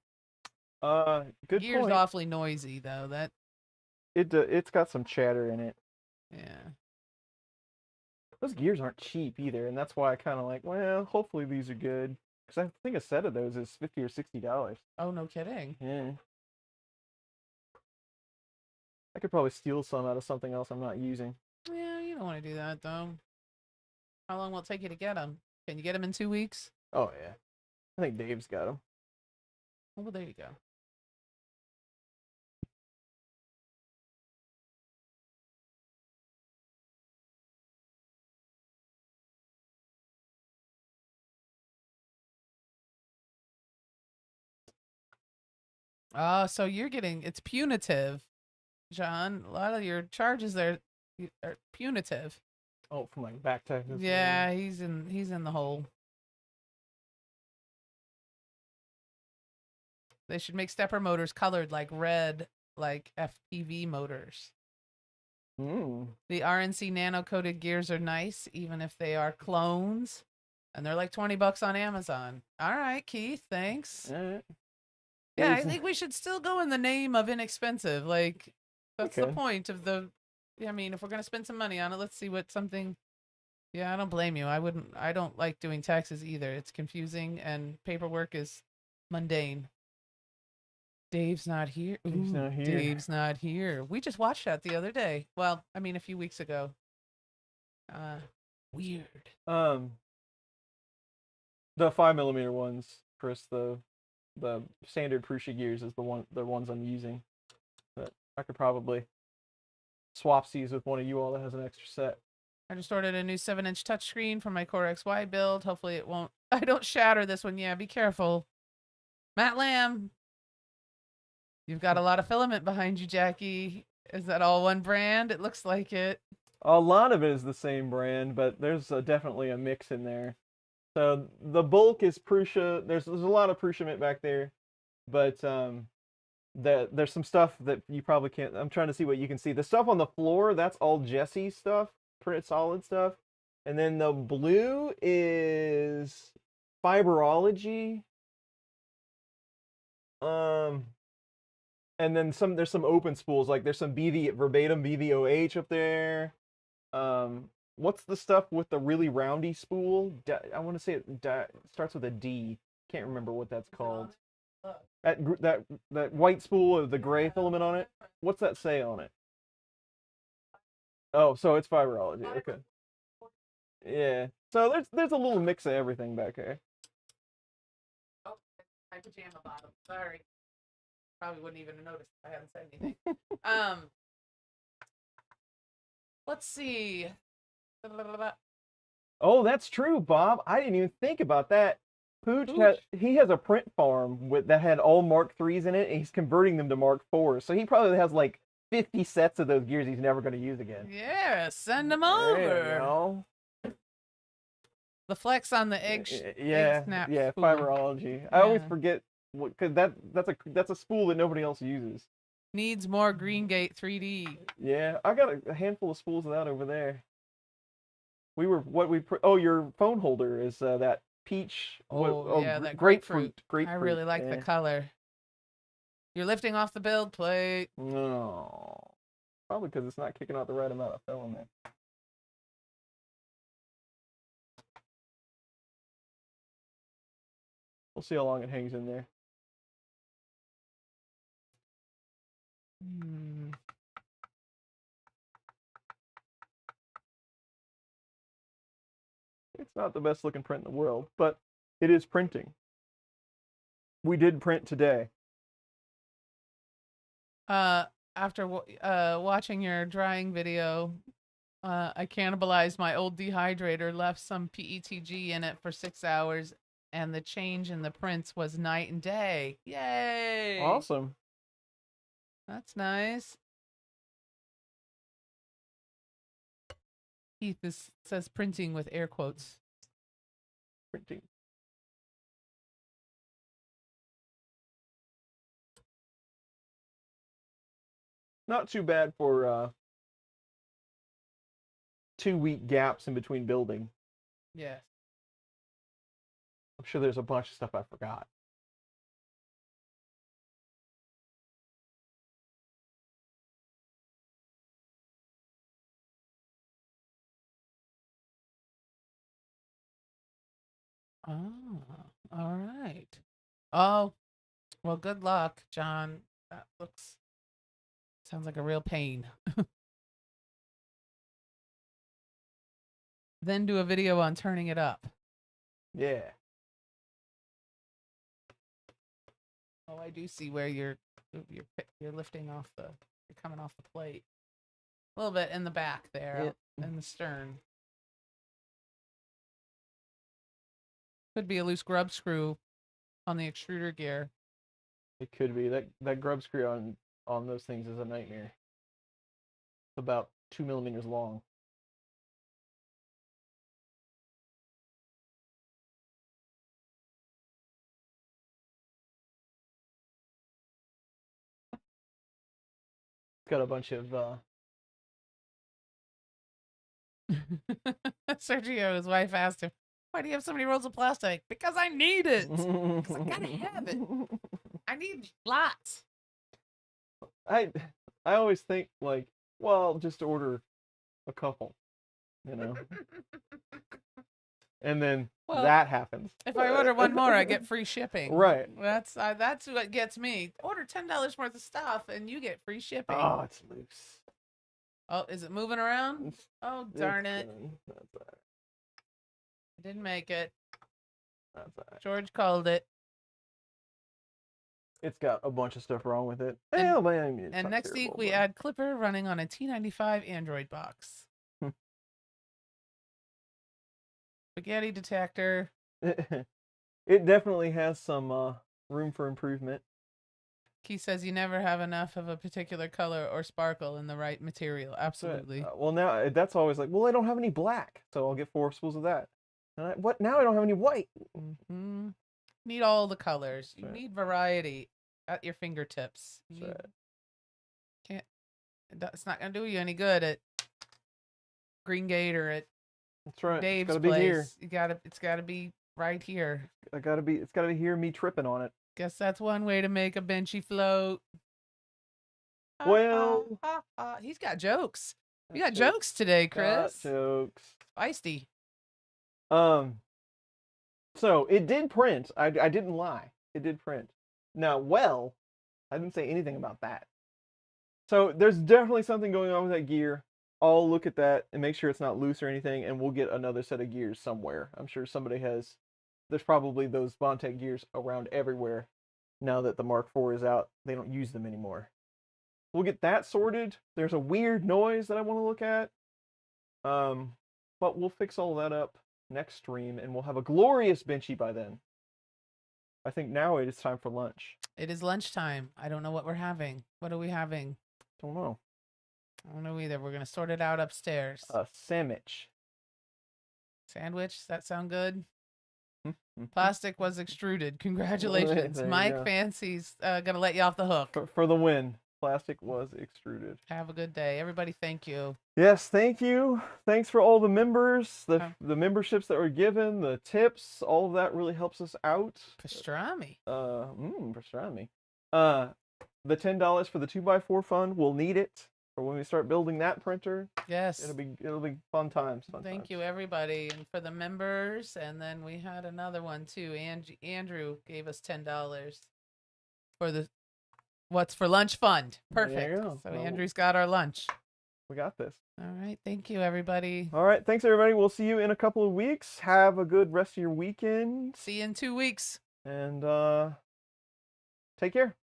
Good gear's point. awfully noisy though. That It's got some chatter in it. yeah. Those gears aren't cheap either, and that's why I kind of like. Well, hopefully these are good, because I think a set of those is $50 or $60. Oh, no kidding. Yeah. I could probably steal some out of something else I'm not using. Yeah, you don't want to do that though. How long will it take you to get them? Can you get them in 2 weeks? Oh yeah, I think Dave's got them. Oh, well, there you go. So you're getting it's punitive, John. A lot of your charges there are punitive. Oh, from like back taxes. Yeah, he's in the hole. They should make stepper motors colored like red, like FPV motors. The RNC nano coated gears are nice, even if they are clones, and they're like $20 on Amazon. All right, Keith, thanks. Yeah, I think we should still go in the name of inexpensive. Like that's the point of the. Yeah, I mean, if we're gonna spend some money on it, let's see what something. Yeah, I don't blame you. I don't like doing taxes either. It's confusing and paperwork is mundane. Dave's not here. Ooh, Dave's not here. Dave's not here. We just watched that the other day. Well, I mean, a few weeks ago. Weird. The 5mm ones, Chris. The standard Prusa gears is the ones I'm using. But I could probably swap these with one of you all that has an extra set. I just ordered a new 7-inch touchscreen for my Core XY build. Hopefully it won't. I don't shatter this one. Yeah, be careful. Matt Lamb. You've got a lot of filament behind you, Jackie. Is that all one brand? It looks like it. A lot of it is the same brand, but there's definitely a mix in there. So the bulk is Prusa. There's a lot of Prusa mint back there, but there's some stuff that you probably can't. I'm trying to see what you can see. The stuff on the floor, that's all Jesse stuff, printed solid stuff, and then the blue is fiberology. And then there's some open spools, like there's some verbatim BVOH up there. What's the stuff with the really roundy spool? I want to say it starts with a D. Can't remember what that's called. That white spool with the gray filament on it. What's that say on it? Oh, so it's fiberology. Okay. Yeah. So there's a little mix of everything back there. Oh, my pajama bottom. Sorry. Probably wouldn't even have noticed if I hadn't said anything. Let's see. Oh, that's true, Bob. I didn't even think about that. Pooch he has a print farm that had all Mark IIIs in it, and he's converting them to Mark IVs. So he probably has like 50 sets of those gears he's never going to use again. Yeah, send them There you over. go. The flex on the egg snap spool. Fiberology. I always forget because that's a spool that nobody else uses. Needs more Greengate 3D. Yeah, I got a handful of spools of that over there. Your phone holder is that peach. That grapefruit. I really like the color. You're lifting off the build plate. No, probably because it's not kicking out the right amount of filament. We'll see how long it hangs in there. It's not the best looking print in the world, but it is printing. We did print today. After watching your drying video, I cannibalized my old dehydrator, left some PETG in it for 6 hours, and the change in the prints was night and day. Yay! Awesome. That's nice. Heath, this says printing with air quotes. Printing. Not too bad for 2-week gaps in between building. Yes. I'm sure there's a bunch of stuff I forgot. Oh, all right. Oh, well, good luck, John. That sounds like a real pain. Then do a video on turning it up. Yeah. Oh, I do see where you're lifting off you're coming off the plate. A little bit in the back there, in the stern. Could be a loose grub screw on the extruder gear. It could be. That grub screw on those things is a nightmare. It's about 2 millimeters long. It's got a bunch of Sergio, his wife asked him, "Why do you have so many rolls of plastic?" "Because I need it. Because I gotta have it. I need lots." I always think like, well, just order a couple, you know. And then that happens. If I order one more, I get free shipping. Right. That's what gets me. Order $10 worth of stuff, and you get free shipping. Oh, it's loose. Oh, is it moving around? Oh, darn it. That's all right. I didn't make it. That's all right. George called it. It's got a bunch of stuff wrong with it. And next week we add Clipper running on a T95 Android box. Spaghetti detector. It definitely has some room for improvement. Keith says you never have enough of a particular color or sparkle in the right material. Absolutely. Well, now that's always like, well, I don't have any black, so I'll get 4 spools of that. What now? I don't have any white. Hmm. Need all the colors. You right. need variety at your fingertips. You That's need- it's not gonna do you any good at Green Gate or at That's right. Dave's it's gotta place. be here. It's gotta be right here. It's gotta be here. Me tripping on it. Guess that's one way to make a benchy float. Well, He's got jokes. You got got jokes today, got Chris. jokes. Feisty. So it did print. I didn't lie. It did print. Now, well, I didn't say anything about that. So there's definitely something going on with that gear. I'll look at that and make sure it's not loose or anything, and we'll get another set of gears somewhere. I'm sure somebody has. There's probably those Bondtech gears around everywhere now that the Mark IV is out. They don't use them anymore. We'll get that sorted. There's a weird noise that I want to look at. But we'll fix all that up next stream, and we'll have a glorious benchy by then. I think now it is time for lunch. It is lunchtime. I don't know what we're having. What are we having? Don't know. I don't know either. We're gonna sort it out upstairs. A sandwich. Sandwich. Does that sound good? Mm-hmm. Plastic was extruded. Congratulations. There you Mike go. Fancy's gonna let you off the hook. For the win. Plastic was extruded. Have a good day. Everybody, thank you. Yes, thank you. Thanks for all the members, Okay. the memberships that were given, the tips. All of that really helps us out. Pastrami. Pastrami. The $10 for the 2x4 fund, we'll need it for when we start building that printer. Yes. It'll be fun times. Thank you, everybody, and for the members. And then we had another one too. Andrew gave us $10 for the What's for Lunch Fund. Perfect. There you go. So Well, Andrew's got our lunch. We got this. All right. Thank you, everybody. All right. Thanks, everybody. We'll see you in a couple of weeks. Have a good rest of your weekend. See you in 2 weeks. And take care.